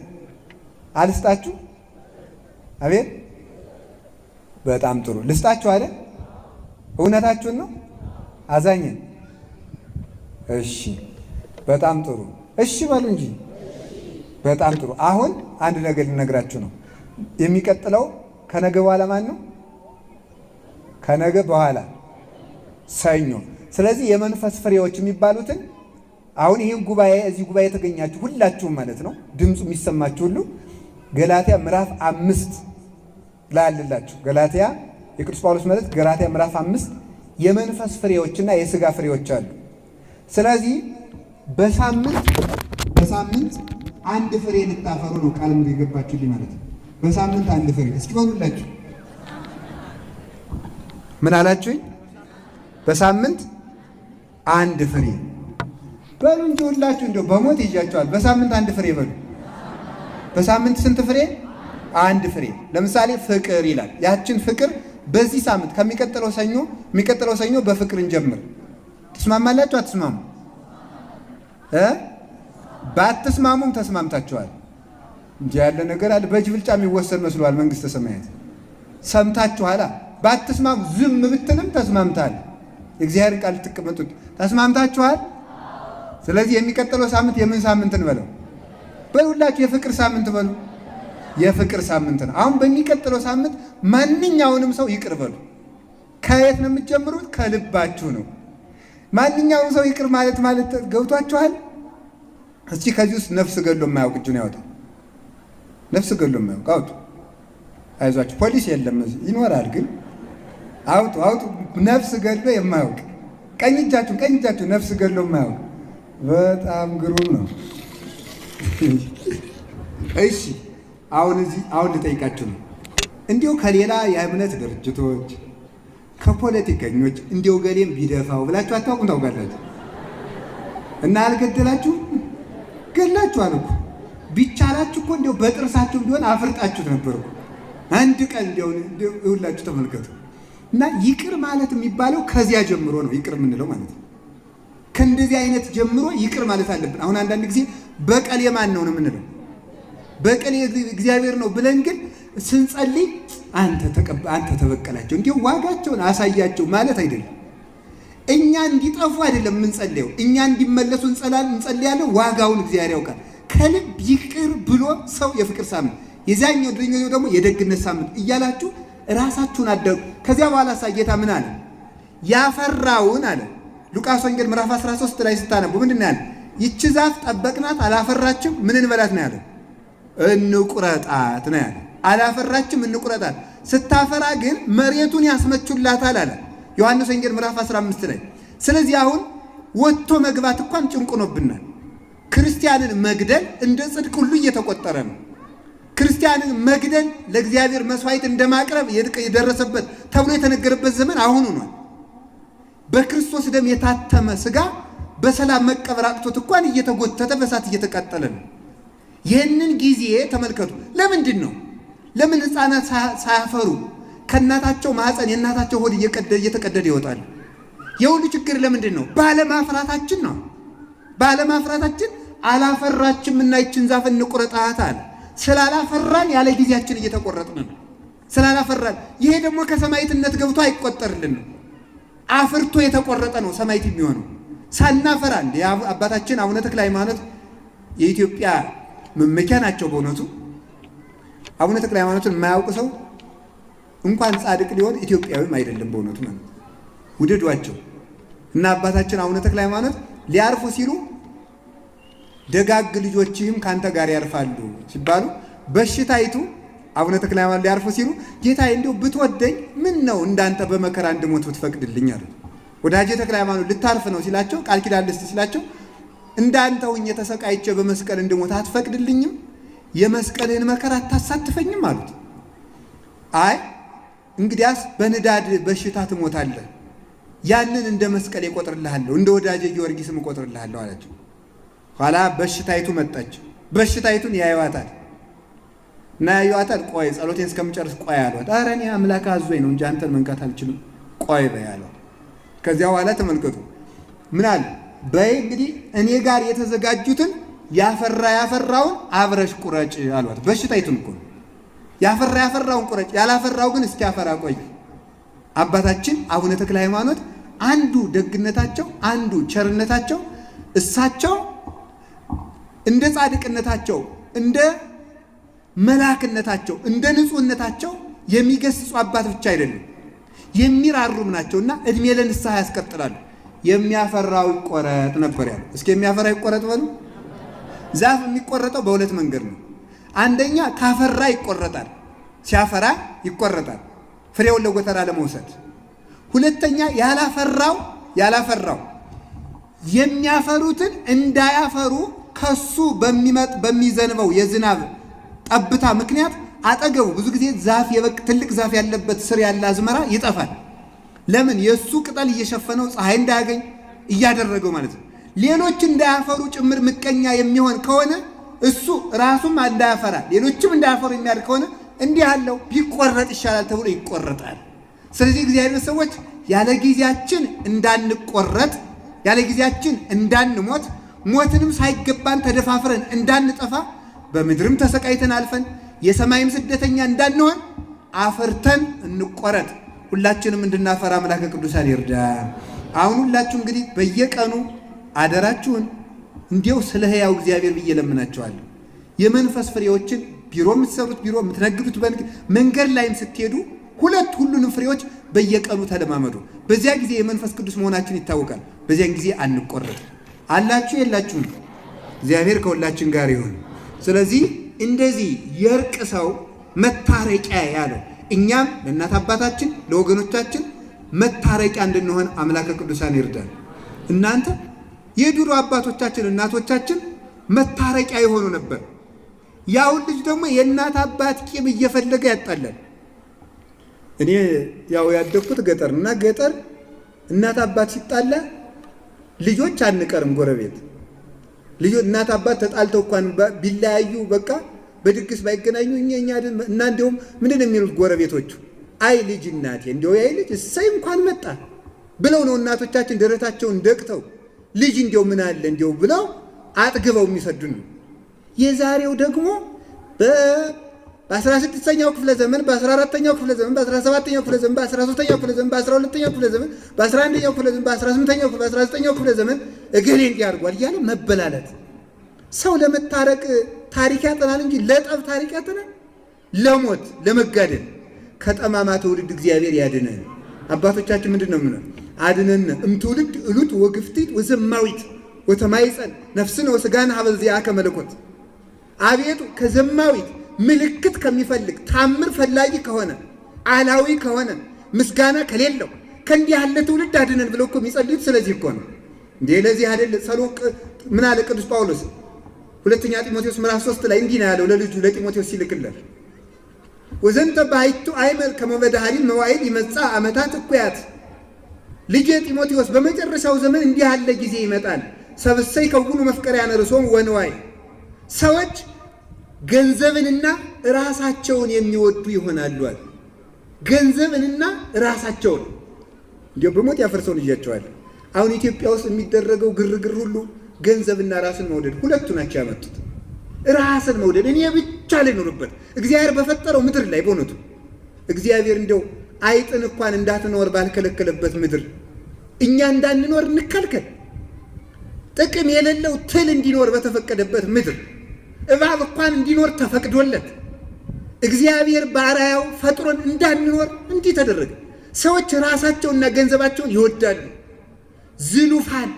አልስጣችሁ? አቤት በጣም ጥሩ ልስጣችሁ አለ። እውነታችሁን ነው? አዛኝን? እሺ በጣም ጥሩ እሺ በሉ እንጂ። በጣም ጥሩ። አሁን አንድ ነገር ልነግራችሁ ነው። የሚቀጥለው ከነገ በኋላ ማን ነው? ከነገ በኋላ ሰኞ። ስለዚህ የመንፈስ ፍሬዎች የሚባሉትን አሁን ይህን ጉባኤ እዚህ ጉባኤ የተገኛችሁ ሁላችሁም ማለት ነው ድምፁ የሚሰማችሁ ሁሉ ገላትያ ምዕራፍ 5 ላይ አለላችሁ። ገላትያ የቅዱስ ጳውሎስ መልእክት ገላትያ ምዕራፍ 5 የመንፈስ ፍሬዎችና የሥጋ ፍሬዎች አሉ። ስለዚህ በሳምንት አንድ ፍሬ ልታፈሩ ነው ቃል የገባችሁልኝ ማለት ነው። በሳምንት አንድ ፍሬ እስኪ በሉላችሁ። ምን አላችሁኝ? በሳምንት አንድ ፍሬ በሉ እንጂ ሁላችሁ እንደው በሞት ይዣችኋል። በሳምንት አንድ ፍሬ በሉ። በሳምንት ስንት ፍሬ? አንድ ፍሬ። ለምሳሌ ፍቅር ይላል። ያችን ፍቅር በዚህ ሳምንት የሚቀጥለው ሰኞ በፍቅር እንጀምር። ትስማማላችሁ? አትስማሙ? ባትስማሙም ተስማምታችኋል እንጂ ያለ ነገር አለ። በእጅ ብልጫ የሚወሰድ መስሏል መንግሥተ ሰማያት። ሰምታችኋላ። ባትስማሙ ዝም ብትልም ተስማምታል። የእግዚአብሔር ቃል ትቀመጡት ተስማምታችኋል። ስለዚህ የሚቀጥለው ሳምንት የምን ሳምንት እንበለው? በሁላችሁ የፍቅር ሳምንት በሉ። የፍቅር ሳምንት ነው። አሁን በሚቀጥለው ሳምንት ማንኛውንም ሰው ይቅር በሉ። ከየት ነው የምትጀምሩት? ከልባችሁ ነው። ማንኛውንም ሰው ይቅር ማለት ገብቷችኋል? እስኪ ከዚህ ውስጥ ነፍስ ገሎ የማያውቅ እጁን ያወጣል። ነፍስ ገሎ የማያውቅ አውጡ። አይዟችሁ፣ ፖሊስ የለም ይኖራል፣ ግን አውጡ። ነፍስ ገሎ የማያውቅ ቀኝ እጃችሁ ነፍስ ገሎ የማያውቅ በጣም ግሩም ነው። እሺ አሁን ልጠይቃችሁ ነው። እንዲሁ ከሌላ የእምነት ድርጅቶች ከፖለቲከኞች እንዲሁ ገሌም ቢደፋው ብላችሁ አታውቁም? ታውቃላችሁ? እና አልገደላችሁም? ገላችኋል እኮ። ቢቻላችሁ እኮ እንዲሁ በጥርሳችሁ ቢሆን አፍርጣችሁት ነበር እኮ። አንድ ቀን እንዲሁ ሁላችሁ ተመልከቱ። እና ይቅር ማለት የሚባለው ከዚያ ጀምሮ ነው ይቅር የምንለው ማለት ነው። ከእንደዚህ አይነት ጀምሮ ይቅር ማለት አለብን። አሁን አንዳንድ ጊዜ በቀል የማን ነው የምንለው? በቀል እግዚአብሔር ነው ብለን ግን ስንጸልይ አንተ ተበቀላቸው እንዲሁ ዋጋቸውን አሳያቸው ማለት አይደለም። እኛ እንዲጠፉ አይደለም የምንጸልየው፣ እኛ እንዲመለሱ እንጸልያለን። ዋጋውን እግዚአብሔር ያውቃል። ከልብ ይቅር ብሎ ሰው የፍቅር ሳምንት፣ የዛኛው ደግሞ የደግነት ሳምንት እያላችሁ ራሳችሁን አደጉ። ከዚያ በኋላ ጌታ ምን አለ? ያፈራውን አለ ሉቃስ ወንጌል ምዕራፍ 13 ላይ ስታነቡ ምንድን ያለ? ይቺ ዛፍ ጠበቅናት አላፈራችም፣ ምን እንበላት ነው ያለው? እንቁረጣት ነው ያለው። አላፈራችም እንቁረጣት። ስታፈራ ግን መሬቱን ያስመቹላታል አለ ዮሐንስ ወንጌል ምዕራፍ 15 ላይ። ስለዚህ አሁን ወጥቶ መግባት እንኳን ጭንቁኖብናል። ክርስቲያንን መግደል እንደ ጽድቅ ሁሉ እየተቆጠረ ነው። ክርስቲያንን መግደል ለእግዚአብሔር መስዋዕት እንደማቅረብ የደረሰበት ተብሎ የተነገረበት ዘመን አሁን ሆኗል። በክርስቶስ ደም የታተመ ሥጋ በሰላም መቀበር አቅቶት እንኳን እየተጎተተ በሳት እየተቃጠለ ነው። ይህንን ጊዜ ተመልከቱ። ለምንድን ነው? ለምን ሕፃናት ሳያፈሩ ከእናታቸው ማኅፀን የእናታቸው ሆድ እየተቀደደ ይወጣሉ? የሁሉ ችግር ለምንድን ነው? ባለማፍራታችን ነው። ባለማፍራታችን አላፈራችም እና ይችን ዛፍ እንቁረጣት አለ። ስላላፈራን ያለ ጊዜያችን እየተቆረጥን ነው። ስላላፈራን። ይሄ ደግሞ ከሰማዕትነት ገብቶ አይቆጠርልንም። አፍርቶ የተቆረጠ ነው ሰማዕት የሚሆነው። ሳናፈራ እንደ አባታችን አቡነ ተክለ ሃይማኖት የኢትዮጵያ መመኪያ ናቸው። በእውነቱ አቡነ ተክለ ሃይማኖትን የማያውቅ ሰው እንኳን ጻድቅ ሊሆን ኢትዮጵያዊም አይደለም። በእውነቱ ማለት ውደዷቸው እና አባታችን አቡነ ተክለ ሃይማኖት ሊያርፉ ሲሉ ደጋግ ልጆችህም ካንተ ጋር ያርፋሉ ሲባሉ በሽታይቱ አቡነ ተክለ ሃይማኖት ሊያርፉ ሲሉ ጌታዬ እንዲሁ ብትወደኝ ምን ነው እንዳንተ በመከራ እንድሞት ብትፈቅድልኝ አሉ። ወዳጄ ተክለ ሃይማኖት ልታርፍ ነው ሲላቸው፣ ቃል ኪዳን ልስጥ ሲላቸው እንዳንተ ሆኜ ተሰቃይቼ በመስቀል እንድሞት አትፈቅድልኝም? የመስቀልህን መከራ አታሳትፈኝም አሉት። አይ እንግዲያስ በንዳድ በሽታ ትሞታለህ፣ ያንን እንደ መስቀል እቆጥርልሃለሁ፣ እንደ ወዳጄ ጊዮርጊስም እቆጥርልሃለሁ አላቸው። ኋላ በሽታይቱ መጣች። በሽታይቱን ያዩዋታል እና ያዩዋታል። ቆይ ጸሎቴን እስከምጨርስ ቆይ አሏት። ኧረ እኔ አምላክ አዞኝ ነው እንጂ አንተን መንካት አልችልም፣ ቆይ በይ አሏት። ከዚያ በኋላ ተመልከቱ ምን አለ? በይ እንግዲህ እኔ ጋር የተዘጋጁትን ያፈራውን አብረሽ ቁረጭ አሏት። በሽታይቱን እኮ ያፈራውን ቁረጭ፣ ያላፈራው ግን እስኪያፈራ ቆይ። አባታችን አቡነ ተክለ ሃይማኖት አንዱ ደግነታቸው፣ አንዱ ቸርነታቸው እሳቸው እንደ ጻድቅነታቸው፣ እንደ መላክነታቸው፣ እንደ ንጹህነታቸው የሚገስጹ አባት ብቻ አይደሉም፣ የሚራሩም ናቸውና እድሜ ለንስሐ ያስቀጥላሉ። የሚያፈራው ይቆረጥ ነበር ያለው። እስኪ የሚያፈራው ይቆረጥ በሉ። ዛፍ የሚቆረጠው በሁለት መንገድ ነው። አንደኛ ካፈራ ይቆረጣል፣ ሲያፈራ ይቆረጣል ፍሬውን ለጎተራ ለመውሰድ። ሁለተኛ ያላፈራው የሚያፈሩትን እንዳያፈሩ ከሱ በሚዘንበው የዝናብ ጠብታ ምክንያት አጠገቡ ብዙ ጊዜ ትልቅ ዛፍ ያለበት ስር ያለ አዝመራ ይጠፋል። ለምን? የሱ ቅጠል እየሸፈነው ፀሐይ እንዳያገኝ እያደረገው ማለት ነው። ሌሎች እንዳያፈሩ ጭምር ምቀኛ የሚሆን ከሆነ እሱ ራሱም እንዳያፈራ ሌሎችም እንዳያፈሩ የሚያደርግ ከሆነ እንዲህ ያለው ቢቆረጥ ይሻላል ተብሎ ይቆረጣል። ስለዚህ እግዚአብሔር ሰዎች ያለ ጊዜያችን እንዳንቆረጥ፣ ያለ ጊዜያችን እንዳንሞት፣ ሞትንም ሳይገባን ተደፋፍረን እንዳንጠፋ፣ በምድርም ተሰቃይተን አልፈን የሰማይም ስደተኛ እንዳንሆን አፈርተን እንቆረጥ። ሁላችንም እንድናፈራ አምላከ ቅዱሳን ይርዳን። አሁን ሁላችሁ እንግዲህ በየቀኑ አደራችሁን እንዲያው ስለ ሕያው እግዚአብሔር ብዬ ለምናቸዋለሁ። የመንፈስ ፍሬዎችን ቢሮ የምትሰሩት ቢሮ የምትነግዱት መንገድ ላይም ስትሄዱ ሁሉንም ፍሬዎች በየቀኑ ተለማመዱ። በዚያ ጊዜ የመንፈስ ቅዱስ መሆናችን ይታወቃል። በዚያን ጊዜ አንቆረጥ። አላችሁ የላችሁም? እግዚአብሔር ከሁላችን ጋር ይሁን። ስለዚህ እንደዚህ የእርቅ ሰው መታረቂያ ያለው እኛም ለእናት አባታችን ለወገኖቻችን መታረቂያ እንድንሆን አምላከ ቅዱሳን ይርዳል። እናንተ የድሮ አባቶቻችን እናቶቻችን መታረቂያ የሆኑ ነበር። ያውን ልጅ ደግሞ የእናት አባት ቂም እየፈለገ ያጣላል። እኔ ያው ያደግኩት ገጠር እና ገጠር እናት አባት ሲጣላ ልጆች አንቀርም ጎረቤት እናት አባት ተጣልተው እንኳን ቢለያዩ በቃ በድግስ ባይገናኙ እኛ እና እንደውም ምንድን የሚሉት ጎረቤቶቹ አይ ልጅ እናቴ እንደው ያይ ልጅ እሰይ እንኳን መጣ ብለው ነው እናቶቻችን ደረታቸውን ደቅተው ልጅ እንደው ምን አለ እንደው ብለው አጥግበው የሚሰዱን። የዛሬው ደግሞ በ16ኛው ክፍለ ዘመን፣ በ14ኛው ክፍለ ዘመን፣ በ17ኛው ክፍለ ዘመን፣ በ13ኛው ክፍለ ዘመን፣ በ12ኛው ክፍለ ዘመን፣ በ11ኛው ክፍለ ዘመን፣ በ18ኛው ክፍለ 19ኛው ክፍለ ዘመን እገሌ እንዲያርጓል እያለ መበላለት። ሰው ለመታረቅ ታሪክ ያጠናል እንጂ ለጠብ ታሪክ ያጠናል? ለሞት ለመጋደል። ከጠማማ ትውልድ እግዚአብሔር ያድነን። አባቶቻችን ምንድን ነው ምነው? አድነን እምትውልድ እሉት ወግፍቲት ወዘማዊት ወተማይፀን ነፍስን ወስጋን ሀበ ዚአከ መለኮት። አቤቱ ከዘማዊት ምልክት ከሚፈልግ ታምር ፈላጊ ከሆነ አላዊ ከሆነ ምስጋና ከሌለው ከእንዲህ ያለ ትውልድ አድነን ብለው እኮ የሚጸልዩት ስለዚህ እኮ ነው እንዴ። ለዚህ አይደል ጸሎት ምን አለ ቅዱስ ጳውሎስ ሁለተኛ ጢሞቴዎስ ምዕራፍ 3 ላይ እንዲህ ነው ያለው ለልጁ ለጢሞቴዎስ ሲልክለት ወዘንተ ባይቱ አይመል ከመበዳሃሪ መዋዕል ይመጻ ዓመታት እኩያት። ልጄ ጢሞቴዎስ በመጨረሻው ዘመን እንዲህ ያለ ጊዜ ይመጣል። ሰብሰይ ከውኑ መፍቀሪያነ ርሶም ወንዋይ ሰዎች ገንዘብንና ራሳቸውን የሚወዱ ይሆናሉ። ገንዘብንና ራሳቸውን እንዲያው በሞት ያፈርሰው ልጃቸዋል። አሁን ኢትዮጵያ ውስጥ የሚደረገው ግርግር ሁሉ ገንዘብና ራስን መውደድ ሁለቱ ናቸው ያመጡት። ራስን መውደድ እኔ ብቻ ልኖርበት እግዚአብሔር በፈጠረው ምድር ላይ በእውነቱ እግዚአብሔር እንደው አይጥን እንኳን እንዳትኖር ባልከለከለበት ምድር እኛ እንዳንኖር እንከልከል? ጥቅም የሌለው ትል እንዲኖር በተፈቀደበት ምድር እባብ እንኳን እንዲኖር ተፈቅዶለት እግዚአብሔር ባሪያው ፈጥሮን እንዳንኖር እንዲህ ተደረገ። ሰዎች ራሳቸውና ገንዘባቸውን ይወዳሉ። ዝሉፋን፣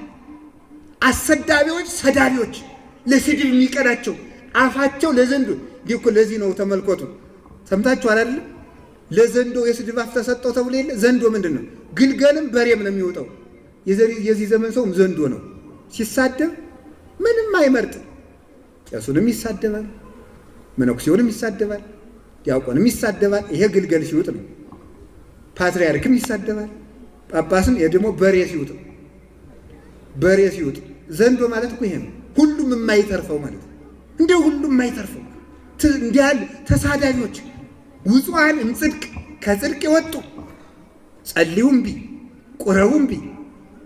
አሰዳቢዎች፣ ሰዳቢዎች፣ ለስድብ የሚቀናቸው አፋቸው ለዘንዶ ዲኮ ለዚህ ነው ተመልከቱ። ሰምታችኋል አይደል? ለዘንዶ የስድብ አፍ ተሰጠው ተብሎ የለ። ዘንዶ ምንድን ነው? ግልገልም በሬም ነው የሚወጣው። የዚህ ዘመን ሰውም ዘንዶ ነው። ሲሳደብ ምንም አይመርጥ። ቄሱንም ይሳደባል፣ መነኩሴውንም ይሳደባል፣ ዲያቆንም ይሳደባል። ይሄ ግልገል ሲውጥ ነው። ፓትርያርክም ይሳደባል፣ ጳጳስም ደግሞ በሬ ሲውጥ በሬ ሲውጥ። ዘንዶ ማለት እኮ ይሄ ነው። ሁሉም የማይተርፈው ማለት እንደው ሁሉም የማይተርፈው እንዲያል ተሳዳቢዎች ውጹዋን እምጽድቅ ከጽድቅ የወጡ ጸልዩ እምቢ፣ ቁረቡ እምቢ፣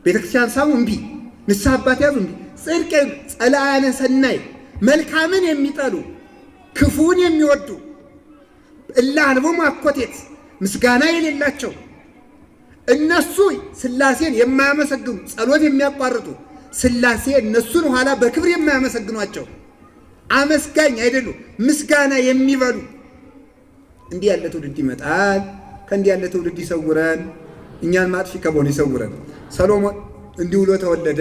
ቤተክርስቲያን ሳሙ እምቢ፣ ንስሐ አባት ያዙ እምቢ፣ ጽድቅ ጸላያነ ሰናይ መልካምን የሚጠሉ ክፉን የሚወዱ እለ አንቦሙ አኮቴት ምስጋና የሌላቸው እነሱ ሥላሴን የማያመሰግኑ ጸሎት የሚያቋርጡ ሥላሴ እነሱን ኋላ በክብር የማያመሰግኗቸው አመስጋኝ አይደሉ፣ ምስጋና የሚበሉ እንዲህ ያለ ትውልድ ይመጣል። ከእንዲህ ያለ ትውልድ ይሰውረን፣ እኛን ማጥፊ ከመሆኑ ይሰውረን። ሰሎሞን እንዲህ ብሎ ተወለደ።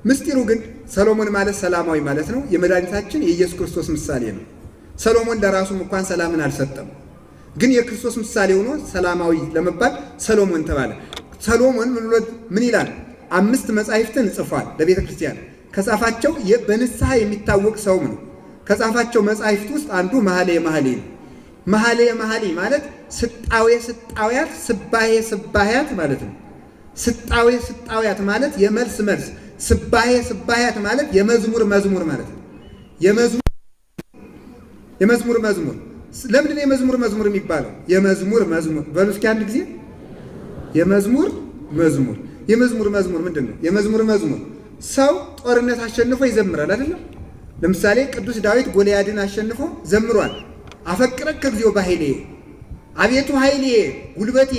ምስጢሩ ግን ሰሎሞን ማለት ሰላማዊ ማለት ነው። የመድኃኒታችን የኢየሱስ ክርስቶስ ምሳሌ ነው። ሰሎሞን ለራሱም እንኳን ሰላምን አልሰጠም፣ ግን የክርስቶስ ምሳሌ ሆኖ ሰላማዊ ለመባል ሰሎሞን ተባለ። ሰሎሞን ምን ይላል? 5 መጻሕፍትን ጽፏል ለቤተ ክርስቲያን። ከጻፋቸው በንስሐ የሚታወቅ ሰውም ነው። ከጻፋቸው መጻሕፍት ውስጥ አንዱ መኃልየ መኃልይ ነው። መኃልየ መኃልይ ማለት ስጣዌ ስጣውያት፣ ስባሄ ስባሄያት ማለት ነው። ስጣዌ ስጣውያት ማለት የመልስ መልስ፣ ስባሄ ስባሄያት ማለት የመዝሙር መዝሙር ማለት ነው። የመዝሙር መዝሙር ለምንድን ነው የመዝሙር መዝሙር የሚባለው? የመዝሙር መዝሙር በሉ እስኪ አንድ ጊዜ። የመዝሙር መዝሙር የመዝሙር መዝሙር ምንድን ነው? የመዝሙር መዝሙር ሰው ጦርነት አሸንፎ ይዘምራል አይደለም? ለምሳሌ ቅዱስ ዳዊት ጎልያድን አሸንፎ ዘምሯል። አፈቅረከ እግዚኦ በኃይልየ፣ አቤቱ ኃይልየ ጉልበቴ፣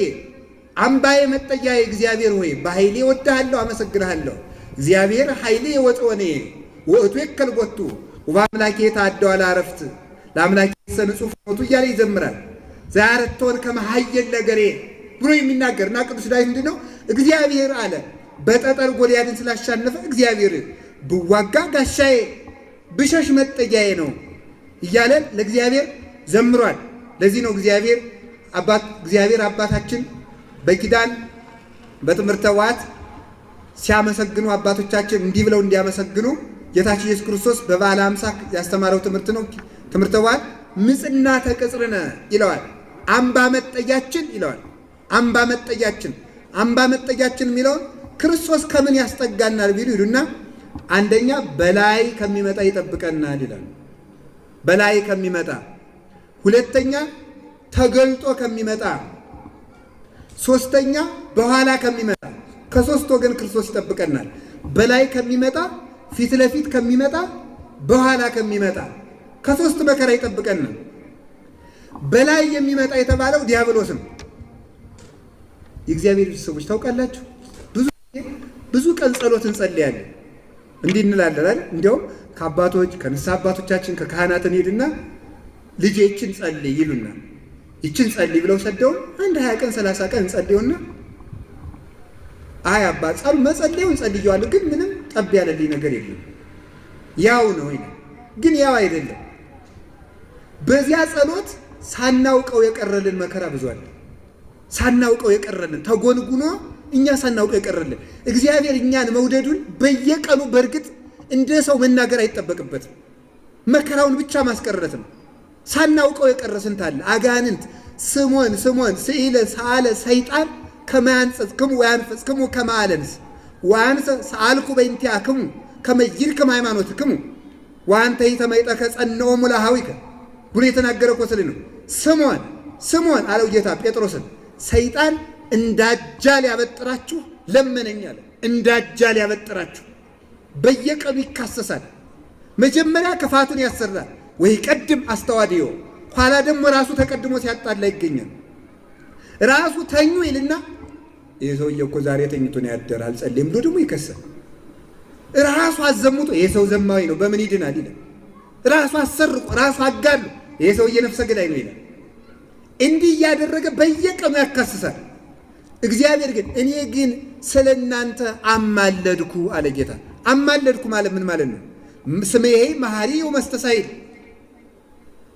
አምባዬ መጠጊያዬ እግዚአብሔር ሆይ በኃይሌ እወድሃለሁ አመሰግንሃለሁ። እግዚአብሔር ኃይልየ ወጽወንየ ወእቱ የከልቦቱ ወበአምላኬ ተአደው አላረፍት ለአምላኬ ንጹሕ ሞቱ እያለ ይዘምራል። ዛያረቶን ከመሃየል ነገሬ ብሎ የሚናገር እና ቅዱስ ዳዊት ምንድን ነው? እግዚአብሔር አለ በጠጠር ጎልያድን ስላሻነፈ እግዚአብሔር ብዋጋ ጋሻዬ ብሸሽ መጠጊያዬ ነው እያለ ለእግዚአብሔር ዘምሯል። ለዚህ ነው እግዚአብሔር አባታችን በኪዳን በትምህርተ ዋት ሲያመሰግኑ አባቶቻችን እንዲህ ብለው እንዲያመሰግኑ ጌታችን ኢየሱስ ክርስቶስ በበዓለ ሃምሳ ያስተማረው ትምህርት ነው። ትምህርተ ዋት ምጽና ተቅጽርነ ይለዋል። አምባ መጠጊያችን ይለዋል። አምባ መጠጊያችን አምባ መጠጊያችን የሚለውን ክርስቶስ ከምን ያስጠጋናል ቢሉ ይሉና አንደኛ በላይ ከሚመጣ ይጠብቀናል ይላል። በላይ ከሚመጣ፣ ሁለተኛ ተገልጦ ከሚመጣ፣ ሶስተኛ በኋላ ከሚመጣ። ከሶስት ወገን ክርስቶስ ይጠብቀናል። በላይ ከሚመጣ፣ ፊት ለፊት ከሚመጣ፣ በኋላ ከሚመጣ ከሶስት መከራ ይጠብቀናል። በላይ የሚመጣ የተባለው ዲያብሎስም የእግዚአብሔር ሰዎች ታውቃላችሁ፣ ብዙ ቀን ጸሎት እንጸልያለን። እንዲህ እንላለን። እንዲያውም ከአባቶች ከንስሐ አባቶቻችን ከካህናት እንሄድና ልጄ ይችን ጸልይ ይሉና ይችን ጸልይ ብለው ሰደውን አንድ 20 ቀን 30 ቀን እንጸልየውና አይ አባ መጸለዩን ጸልየዋለሁ ግን ምንም ጠብ ያለልኝ ነገር የለም ያው ነው ይላል። ግን ያው አይደለም። በዚያ ጸሎት ሳናውቀው የቀረልን መከራ ብዙ አለ። ሳናውቀው የቀረልን ተጎንጉኖ እኛ ሳናውቀው የቀረልን እግዚአብሔር እኛን መውደዱን በየቀኑ በእርግጥ እንደ ሰው መናገር አይጠበቅበትም። መከራውን ብቻ ማስቀረት ነው። ሳናውቀው የቀረ ስንት አለ። አጋንንት ስሞን ስኢለ ሰአለ ሰይጣን ከማያንጸጽክሙ ወያንፈጽክሙ ከማአለንስ ወአንሰ ሰአልኩ በእንቲአክሙ ከመይርክም ሃይማኖትክሙ ወአንተ ይተመይጠከ ጸንዖሙ ለኀዊከ ብሎ የተናገረ እኮ ስለ ነው። ስሞን አለው ጌታ ጴጥሮስን ሰይጣን እንዳጃል ያበጥራችሁ ለመነኝ አለ። እንዳጃል ያበጥራችሁ በየቀኑ ይካሰሳል። መጀመሪያ ክፋቱን ያሰራል ወይ ቀድም አስተዋድዮ ኋላ ደግሞ ራሱ ተቀድሞ ሲያጣላ ይገኛል። ራሱ ተኙ ይልና ይሄ ሰውዬ እኮ ዛሬ ተኝቶ ነው ያደረ አልጸልይም ብሎ ደግሞ ይከሳል። ራሱ አዘሙቶ ይሄ ሰው ዘማዊ ነው በምን ይድናል ይላል። ራሱ አሰርቆ ራሱ አጋሉ ይሄ ሰውዬ ነፍሰ ገዳይ ነው ይላል። እንዲህ እያደረገ በየቀኑ ያካስሳል። እግዚአብሔር ግን እኔ ግን ስለ እናንተ አማለድኩ አለ ጌታ። አማለድኩ ማለት ምን ማለት ነው? ስሜሄ መሐሪ ወመስተሳይል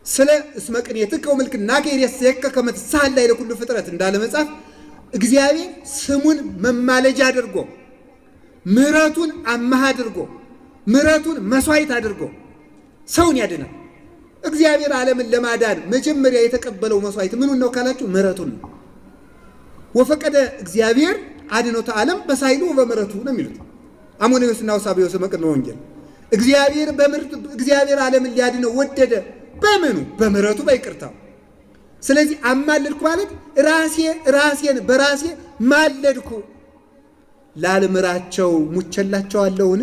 ስለ እስመ ቅኔትከ ወምልክናከ ይሬስየከ ከመ ትሳሃላይ ለኩሉ ፍጥረት እንዳለ መጽሐፍ እግዚአብሔር ስሙን መማለጃ አድርጎ ምሕረቱን አማህ አድርጎ ምሕረቱን መስዋዕት አድርጎ ሰውን ያድናል። እግዚአብሔር ዓለምን ለማዳን መጀመሪያ የተቀበለው መስዋዕት ምኑን ነው ካላችሁ ምሕረቱን ነው። ወፈቀደ እግዚአብሔር አድኖተ ዓለም በሳይሉ በምሕረቱ ነው የሚሉት አሞኒዮስና ወሳብዮስ መቅድመ ወንጌል። እግዚአብሔር ዓለምን ሊያድነው ወደደ በምኑ? በምሕረቱ በይቅርታው። ስለዚህ አማለድኩ ማለት ራሴን በራሴ ማለድኩ። ላልምራቸው ሙቸላቸዋለሁን?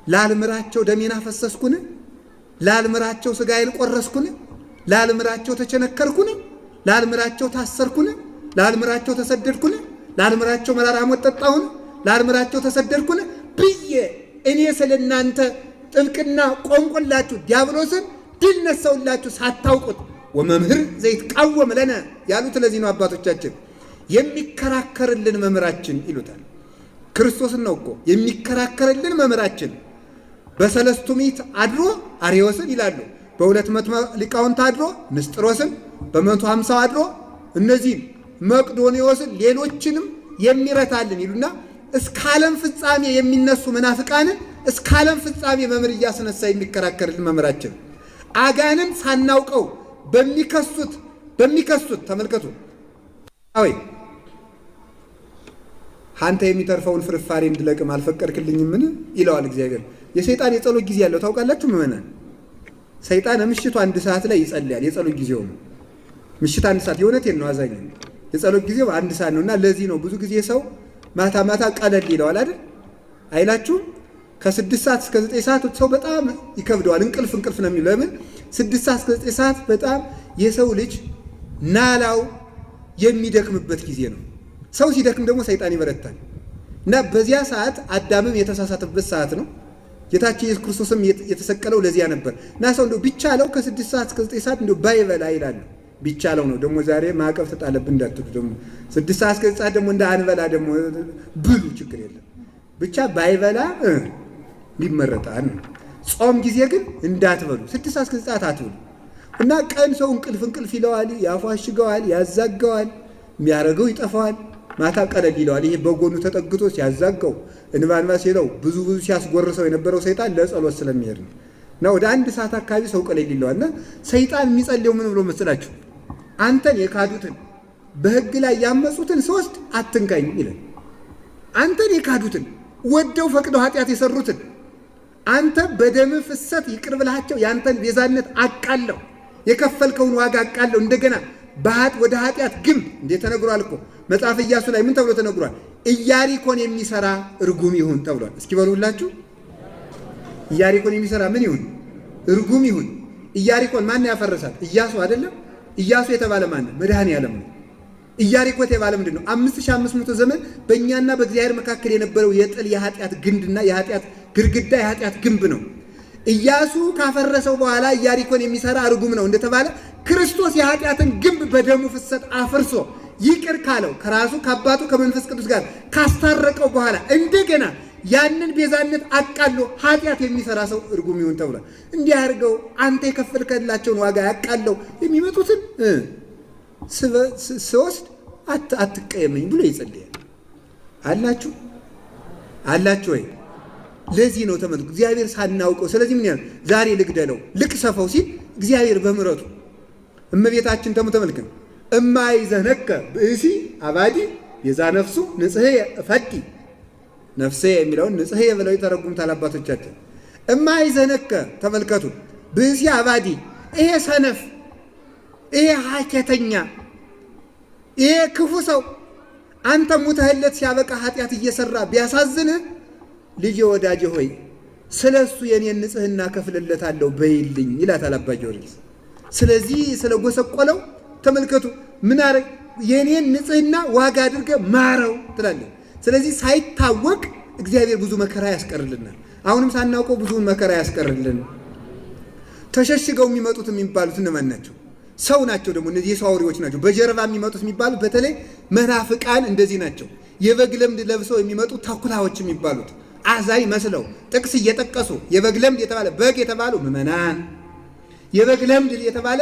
ላልምራቸው ደሜን አፈሰስኩን? ላልምራቸው ሥጋዬን ቆረስኩን? ላልምራቸው ተቸነከርኩን? ላልምራቸው ታሰርኩን? ላልምራቸው ተሰደድኩን? ላልምራቸው መራራ ሞት ጠጣሁን? ላልምራቸው ተሰደድኩን ብዬ እኔ ስለ እናንተ ጥብቅና ቆምቆላችሁ ዲያብሎስን ድል ነሳውላችሁ ሳታውቁት ወመምህር ዘይትቃወም ለነ ያሉት ለዚህ ነው አባቶቻችን። የሚከራከርልን መምህራችን ይሉታል። ክርስቶስን ነው እኮ የሚከራከርልን መምህራችን። በሰለስቱ ምዕት አድሮ አርዮስን ይላሉ። በ200 ሊቃውንት አድሮ ንስጥሮስን፣ በ150 አድሮ እነዚህን መቅዶኒዎስን ሌሎችንም የሚረታልን ይሉና እስከ ዓለም ፍጻሜ የሚነሱ መናፍቃንን እስከ ዓለም ፍጻሜ መምህር እያስነሳ የሚከራከርልን መምህራችን። አጋንን ሳናውቀው በሚከሱት ተመልከቱ። አይ አንተ የሚተርፈውን ፍርፋሪ እንድለቅም አልፈቀድክልኝምን ይለዋል እግዚአብሔር። የሰይጣን የጸሎት ጊዜ ያለው ታውቃላችሁ ምዕመናን። ሰይጣን ምሽቱ 1 ሰዓት ላይ ይጸልያል። የጸሎት ጊዜው ነው ምሽት 1 ሰዓት። የእውነቴን ነው አዛኝ የጸሎት ጊዜው 1 ሰዓት ነውና ለዚህ ነው ብዙ ጊዜ ሰው ማታ ቀለል ይለዋል አይደል አይላችሁ? ከ6 ሰዓት እስከ 9 ሰዓት ሰው በጣም ይከብደዋል። እንቅልፍ ነው የሚለው። ለምን 6 ሰዓት እስከ 9 ሰዓት በጣም የሰው ልጅ ናላው የሚደክምበት ጊዜ ነው። ሰው ሲደክም ደግሞ ሰይጣን ይበረታል እና በዚያ ሰዓት አዳምም የተሳሳተበት ሰዓት ነው። ጌታችን ኢየሱስ ክርስቶስም የተሰቀለው ለዚያ ነበር እና ሰው እንደው ቢቻለው ከ6 ሰዓት እስከ 9 ሰዓት እንደው ባይበላ ይላል። ቢቻለው ነው ደግሞ ዛሬ ማዕቀብ ተጣለብን እንዳትሉ ደግሞ 6 ሰዓት እስከ 9 ሰዓት ደግሞ እንዳንበላ ደግሞ ብሉ ችግር የለም ብቻ ባይበላ ይመረጣል። ጾም ጊዜ ግን እንዳትበሉ 6 ሰዓት እስከ 9 ሰዓት አትበሉ እና ቀን ሰው እንቅልፍ ይለዋል፣ ያፏሽገዋል፣ ያዛጋዋል፣ የሚያረገው ይጠፋዋል። ማታ ቀለል ይለዋል። ይሄ በጎኑ ተጠግቶ ሲያዛጋው እንባንባ ሲለው ብዙ ሲያስጎርሰው የነበረው ሰይጣን ለጸሎት ስለሚሄድ ነው እና ወደ 1 ሰዓት አካባቢ ሰው ቀለል ይለዋል። እና ሰይጣን የሚጸልየው ምን ብሎ መስላችሁ? አንተን የካዱትን በሕግ ላይ ያመጹትን ሶስት አትንካኝ ይላል። አንተን የካዱትን ወደው ፈቅደው ኃጢአት የሰሩትን አንተ በደም ፍሰት ይቅር ብላቸው ያንተን ቤዛነት አቃለው የከፈልከውን ዋጋ አቃለው እንደገና ወደ ኃጢአት ግንብ እንዴ ተነግሯል እኮ መጽሐፍ ኢያሱ ላይ ምን ተብሎ ተነግሯል? ኢያሪኮን የሚሰራ እርጉም ይሁን ተብሏል። እስኪ በሉላችሁ ኢያሪኮን የሚሰራ ምን ይሁን? እርጉም ይሁን። ኢያሪኮን ማን ያፈረሳት? ኢያሱ አይደለም? ኢያሱ የተባለ ማን ነው? መድኃኔዓለም ነው። ኢያሪኮ የተባለ ምንድነው? 5500 ዘመን በእኛና በእግዚአብሔር መካከል የነበረው የጥል የኃጢአት ግንድና የኃጢአት ግድግዳ የኃጢአት ግንብ ነው። ኢያሱ ካፈረሰው በኋላ ኢያሪኮን የሚሰራ እርጉም ነው እንደተባለ ክርስቶስ የኃጢአትን ግንብ በደሙ ፍሰት አፍርሶ ይቅር ካለው ከራሱ ከአባቱ ከመንፈስ ቅዱስ ጋር ካስታረቀው በኋላ እንደገና ያንን ቤዛነት አቃሎ ኃጢአት የሚሰራ ሰው እርጉም ይሁን ተብሏል። እንዲህ አድርገው አንተ የከፈልከላቸውን ዋጋ ያቃለው የሚመጡትን ስወስድ አትቀየመኝ ብሎ ይጸልያል። አላችሁ ወይ? ለዚህ ነው ተመልኩ እግዚአብሔር ሳናውቀው። ስለዚህ ምን ያህል ዛሬ ልግደለው ልቅሰፈው ሲል እግዚአብሔር በምሕረቱ እመቤታችን ተመልከን እማይዘነከ ብእሲ አባዲ የዛ ነፍሱ ንጽሕየ ፈቲ ነፍሴ የሚለውን ንጽሕየ ብለው የተረጉሙታል አባቶቻችን። እማይዘነከ ተመልከቱ ብእሲ አባዲ፣ ይሄ ሰነፍ፣ ይሄ ሀኬተኛ፣ ይሄ ክፉ ሰው አንተ ሙተህለት ሲያበቃ ኃጢአት እየሰራ ቢያሳዝንህ ልጄ ወዳጄ ሆይ ስለ እሱ የኔን ንጽሕና ከፍልለታለሁ በይልኝ ይላታል አባ ጊዮርጊስ። ስለዚህ ስለ ጎሰቆለው ተመልከቱ ምን አረግ የኔን ንጽሕና ዋጋ አድርገ ማረው ትላለህ። ስለዚህ ሳይታወቅ እግዚአብሔር ብዙ መከራ ያስቀርልናል። አሁንም ሳናውቀው ብዙ መከራ ያስቀርልን። ተሸሽገው የሚመጡት የሚባሉት እነማን ናቸው? ሰው ናቸው። ደግሞ እነዚህ የሰው አውሬዎች ናቸው። በጀርባ የሚመጡት የሚባሉት በተለይ መናፍቃን እንደዚህ ናቸው። የበግ ለምድ ለብሰው የሚመጡ ተኩላዎች የሚባሉት አዛኝ መስለው ጥቅስ እየጠቀሱ የበግ ለምድ የተባለ በግ የተባሉ ምዕመናን፣ የበግ ለምድ የተባለ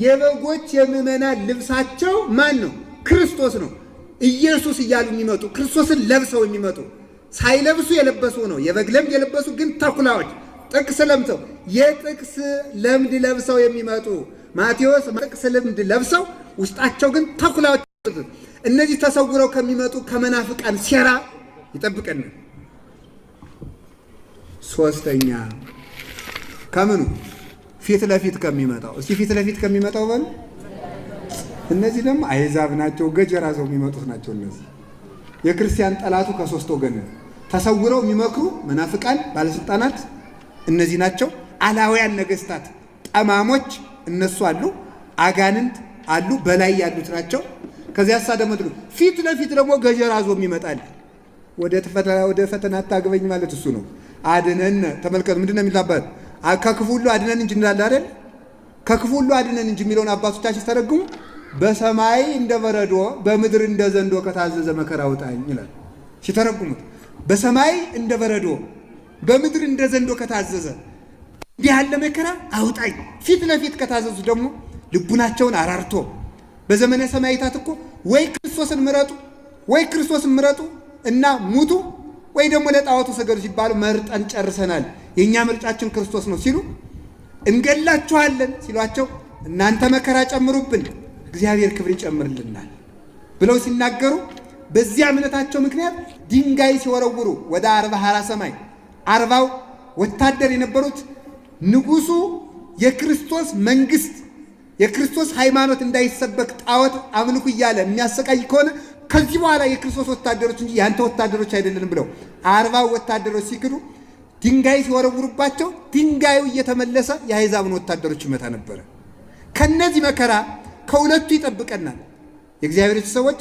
የበጎች የምዕመናን ልብሳቸው ማን ነው? ክርስቶስ ነው። ኢየሱስ እያሉ የሚመጡ ክርስቶስን ለብሰው የሚመጡ ሳይለብሱ የለበሱ ነው። የበግ ለምድ የለበሱ ግን ተኩላዎች ጥቅስ ለምሰው የጥቅስ ለምድ ለብሰው የሚመጡ ማቴዎስ ጥቅስ ለምድ ለብሰው ውስጣቸው ግን ተኩላዎች። እነዚህ ተሰውረው ከሚመጡ ከመናፍቃን ሴራ ይጠብቀን። ሶስተኛ ከምኑ ፊት ለፊት ከሚመጣው እስቲ ፊት ለፊት ከሚመጣው በሉ። እነዚህ ደግሞ አሕዛብ ናቸው። ገጀራ ሰው የሚመጡት ናቸው። እነዚህ የክርስቲያን ጠላቱ ከሶስት ወገን ተሰውረው የሚመክሩ መናፍቃን ባለስልጣናት እነዚህ ናቸው። አላውያን ነገስታት ጠማሞች እነሱ አሉ። አጋንንት አሉ በላይ ያሉት ናቸው። ከዚያ ደግሞ ፊት ለፊት ደግሞ ገጀራ ዞ የሚመጣል። ወደ ፈተና አታግበኝ ማለት እሱ ነው። አድነን ተመልከቱ። ምንድነው የሚላባት ከክፉ ሁሉ አድነን እንጂ እንዳለ አይደል? ከክፉ ሁሉ አድነን እንጂ የሚለውን አባቶቻችን ተረጉሙ። በሰማይ እንደ በረዶ በምድር እንደ ዘንዶ ከታዘዘ መከራ አውጣኝ ይላል ሲተረጉሙት። በሰማይ እንደ በረዶ በምድር እንደ ዘንዶ ከታዘዘ እንዲህ ያለ መከራ አውጣኝ። ፊት ለፊት ከታዘዙ ደግሞ ልቡናቸውን አራርቶ በዘመነ ሰማዕታት እኮ ወይ ክርስቶስን ምረጡ እና ሙቱ ወይ ደግሞ ለጣዖቱ ሰገዱ ሲባሉ መርጠን ጨርሰናል፣ የእኛ ምርጫችን ክርስቶስ ነው ሲሉ እንገላችኋለን ሲሏቸው እናንተ መከራ ጨምሩብን እግዚአብሔር ክብር ይጨምርልናል ብለው ሲናገሩ በዚያ እምነታቸው ምክንያት ድንጋይ ሲወረውሩ ወደ 40 ሰማይ 40 ወታደር የነበሩት ንጉሱ የክርስቶስ መንግስት የክርስቶስ ሃይማኖት እንዳይሰበክ ጣዖት አምልኩ እያለ የሚያሰቃይ ከሆነ ከዚህ በኋላ የክርስቶስ ወታደሮች እንጂ ያንተ ወታደሮች አይደለንም ብለው 40 ወታደሮች ሲክዱ ድንጋይ ሲወረውሩባቸው ድንጋዩ እየተመለሰ የአሕዛብን ወታደሮች ይመታ ነበረ። ከነዚህ መከራ ከሁለቱ ይጠብቀናል። የእግዚአብሔር ሰዎች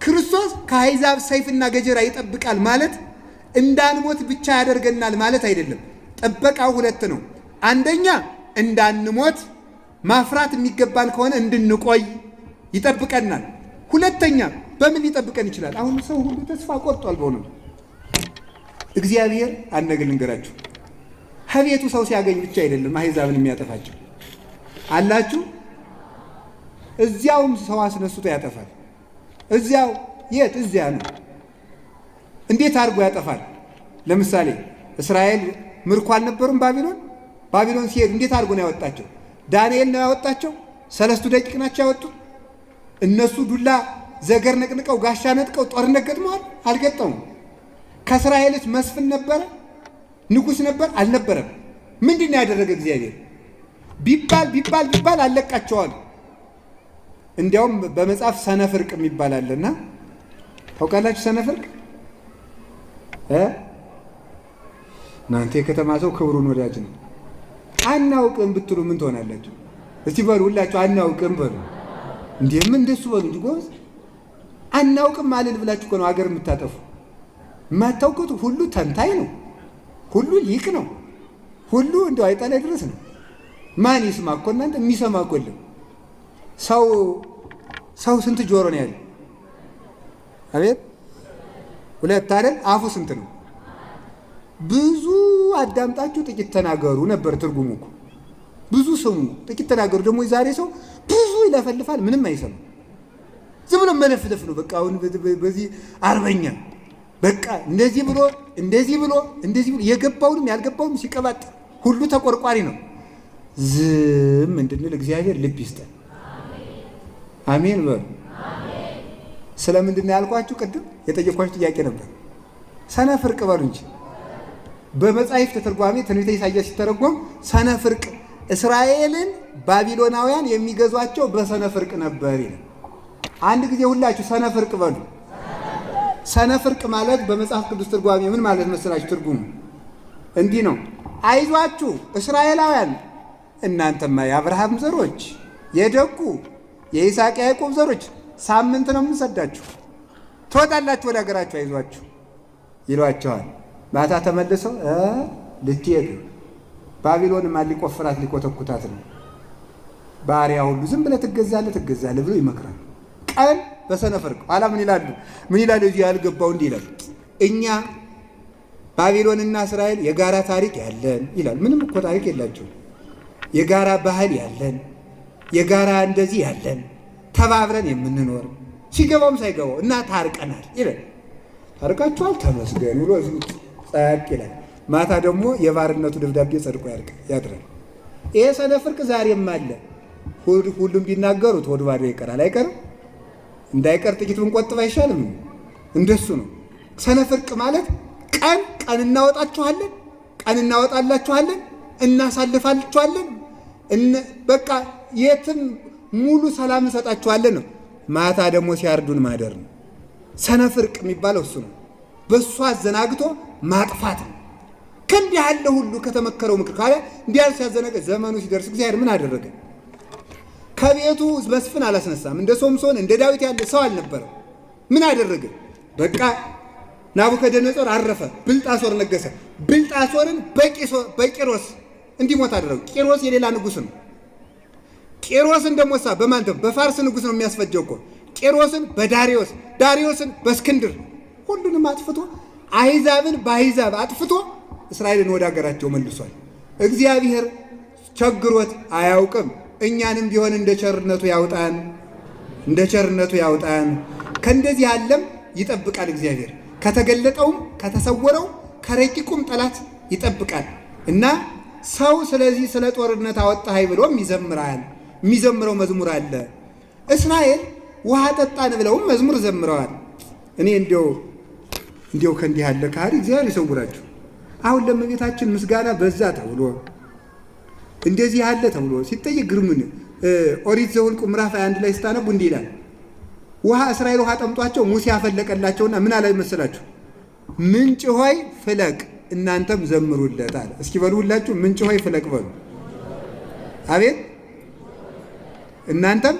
ክርስቶስ ከአሕዛብ ሰይፍና ገጀራ ይጠብቃል ማለት እንዳንሞት ብቻ ያደርገናል ማለት አይደለም። ጥበቃው ሁለት ነው። አንደኛ እንዳንሞት ማፍራት የሚገባን ከሆነ እንድንቆይ ይጠብቀናል። ሁለተኛ በምን ሊጠብቀን ይችላል? አሁን ሰው ሁሉ ተስፋ ቆርጧል። በእውነቱ እግዚአብሔር አንድ ልንገራችሁ፣ ከቤቱ ሰው ሲያገኝ ብቻ አይደለም አሕዛብን የሚያጠፋቸው አላችሁ። እዚያውም ሰው አስነስቶ ያጠፋል። እዚያው የት? እዚያ ነው። እንዴት አድርጎ ያጠፋል? ለምሳሌ እስራኤል ምርኮ አልነበሩም? ባቢሎን ሲሄዱ እንዴት አድርጎ ነው ያወጣቸው? ዳንኤል ነው ያወጣቸው። 3 ደቂቅ ናቸው ያወጡት። እነሱ ዱላ ዘገር ነቅንቀው ጋሻ ነጥቀው ጦርነት ገጥመዋል? አልገጠሙም። ከእስራኤልስ መስፍን ነበረ? ንጉሥ ነበር? አልነበረም። ምንድን ነው ያደረገ እግዚአብሔር? ቢባል አለቃቸዋል። እንዲያውም በመጽሐፍ ሰነፍርቅ የሚባል አለና ታውቃላችሁ? ሰነፍርቅ እናንተ የከተማ ሰው ክብሩን ወዳጅ ነው። አናውቅም ብትሉ ምን ትሆናላችሁ? እስቲ በሉ ሁላችሁ አናውቅም በሉ። እንዴም እንደሱ በሉ እንጂ ጎበዝ። አናውቅም አልል ብላችሁ እኮ ነው አገር የምታጠፉ። የማታውቁት ሁሉ ተንታኝ ነው፣ ሁሉ ሊቅ ነው፣ ሁሉ እንደው አይጣላይ ድረስ ነው። ማን ይስማ እኮ እናንተ? የሚሰማ እኮ የለም። ሰው ስንት ጆሮ ነው ያለው? አቤት 2 አይደል? አፉ ስንት ነው? ብዙ አዳምጣችሁ ጥቂት ተናገሩ ነበር ትርጉሙ እኮ። ብዙ ስሙ ጥቂት ተናገሩ። ደግሞ የዛሬ ሰው ብዙ ይለፈልፋል፣ ምንም አይሰማም። ዝም ብሎ መለፍለፍ ነው በቃ። አሁን በዚህ አርበኛ በቃ እንደዚህ ብሎ የገባውንም ያልገባውንም ሲቀባጥ ሁሉ ተቆርቋሪ ነው። ዝም እንድንል እግዚአብሔር ልብ ይስጠን። አሜን በሉ። ስለምንድን ነው ያልኳችሁ? ቅድም የጠየኳችሁ ጥያቄ ነበር። ሰነፍርቅ በሉ እንጂ በመጻሕፍት ትርጓሜ ትንቢተ ኢሳይያስ ሲተረጎም ሰነፍርቅ እስራኤልን ባቢሎናውያን የሚገዟቸው በሰነፍርቅ ነበር ይላል። አንድ ጊዜ ሁላችሁ ሰነፍርቅ በሉ። ሰነፍርቅ ማለት በመጽሐፍ ቅዱስ ትርጓሜ ምን ማለት መስላችሁ? ትርጉሙ እንዲህ ነው። አይዟችሁ እስራኤላውያን፣ እናንተማ የአብርሃም ዘሮች የደጉ የይስሐቅ ያዕቆብ ዘሮች፣ ሳምንት ነው የምንሰዳችሁ፣ ትወጣላችሁ ወደ ሀገራችሁ፣ አይዟችሁ ይሏቸዋል። ማታ ተመልሰው ልትሄዱ ባቢሎንማ ሊቆፍራት ሊኮተኩታት ነው፣ ባሪያ ሁሉ ዝም ብለህ ትገዛለህ ብሎ ይመክራል። ቀን በሰነፍርቅ ኋላ ምን ይላሉ? እዚህ ያልገባው እንዲህ ይላል፣ እኛ ባቢሎንና እስራኤል የጋራ ታሪክ ያለን ይላል። ምንም እኮ ታሪክ የላቸውም። የጋራ ባህል ያለን፣ የጋራ እንደዚህ ያለን፣ ተባብረን የምንኖር ሲገባውም ሳይገባው እና ታርቀናል ይላል። ታርቃችኋል ተመስገን ብሎ ጸጥ ይላል። ማታ ደግሞ የባርነቱ ደብዳቤ ጸድቆ ያድራል። ይሄ ሰነፍርቅ ዛሬም አለ። ሁሉም ቢናገሩት ሆድ ባዶ ይቀራል። አይቀርም? እንዳይቀር ጥቂት ብንቆጥብ አይሻልም? እንደሱ ነው። ሰነፍርቅ ማለት ቀን እናወጣችኋለን፣ ቀን እናወጣላችኋለን፣ እናሳልፋችኋለን፣ በቃ የትም ሙሉ ሰላም እንሰጣችኋለን ነው። ማታ ደግሞ ሲያርዱን ማደር ነው። ሰነፍርቅ የሚባለው እሱ ነው። በእሱ አዘናግቶ ማጥፋት ነው። ከእንዲህ ያለ ሁሉ ከተመከረው ምክር ካለ እንዲህ ያለ ሲያዘነገ ዘመኑ ሲደርስ እግዚአብሔር ምን አደረገ? ከቤቱ መስፍን አላስነሳም። እንደ ሶምሶን እንደ ዳዊት ያለ ሰው አልነበረም። ምን አደረገ? በቃ ናቡከደነጾር አረፈ፣ ብልጣሶር ነገሰ። ብልጣሶርን በቂሮስ እንዲሞት አደረገ። ቂሮስ የሌላ ንጉሥ ነው። ቂሮስን ደሞሳ በማን በፋርስ ንጉሥ ነው የሚያስፈጀው እኮ። ቂሮስን በዳሪዮስ፣ ዳሪዮስን በእስክንድር፣ ሁሉንም አጥፍቶ አሕዛብን በአሕዛብ አጥፍቶ እስራኤልን ወደ ሀገራቸው መልሷል። እግዚአብሔር ቸግሮት አያውቅም። እኛንም ቢሆን እንደ ቸርነቱ ያውጣን፣ ከእንደዚህ ዓለም ይጠብቃል እግዚአብሔር። ከተገለጠውም ከተሰወረው ከረቂቁም ጠላት ይጠብቃል። እና ሰው ስለዚህ ስለ ጦርነት አወጣኸኝ ብሎም ይዘምራል። የሚዘምረው መዝሙር አለ። እስራኤል ውሃ ጠጣን ብለውም መዝሙር ዘምረዋል። እኔ እንዲያው ከእንዲህ ያለ ካህሪ እግዚአብሔር ይሰውራችሁ። አሁን ለእመቤታችን ምስጋና በዛ ተብሎ እንደዚህ ያለ ተብሎ ሲጠይቅ ግርምን ኦሪት ዘኍልቍ ምዕራፍ 21 ላይ ስታነቡ እንዲህ ይላል። እስራኤል ውሃ ጠምጧቸው ሙሴ ያፈለቀላቸውና ምን አለ መሰላችሁ? ምንጭ ሆይ ፍለቅ እናንተም ዘምሩለት አለ። እስኪ በሉ ሁላችሁ ምንጭ ሆይ ፍለቅ በሉ። አቤት እናንተም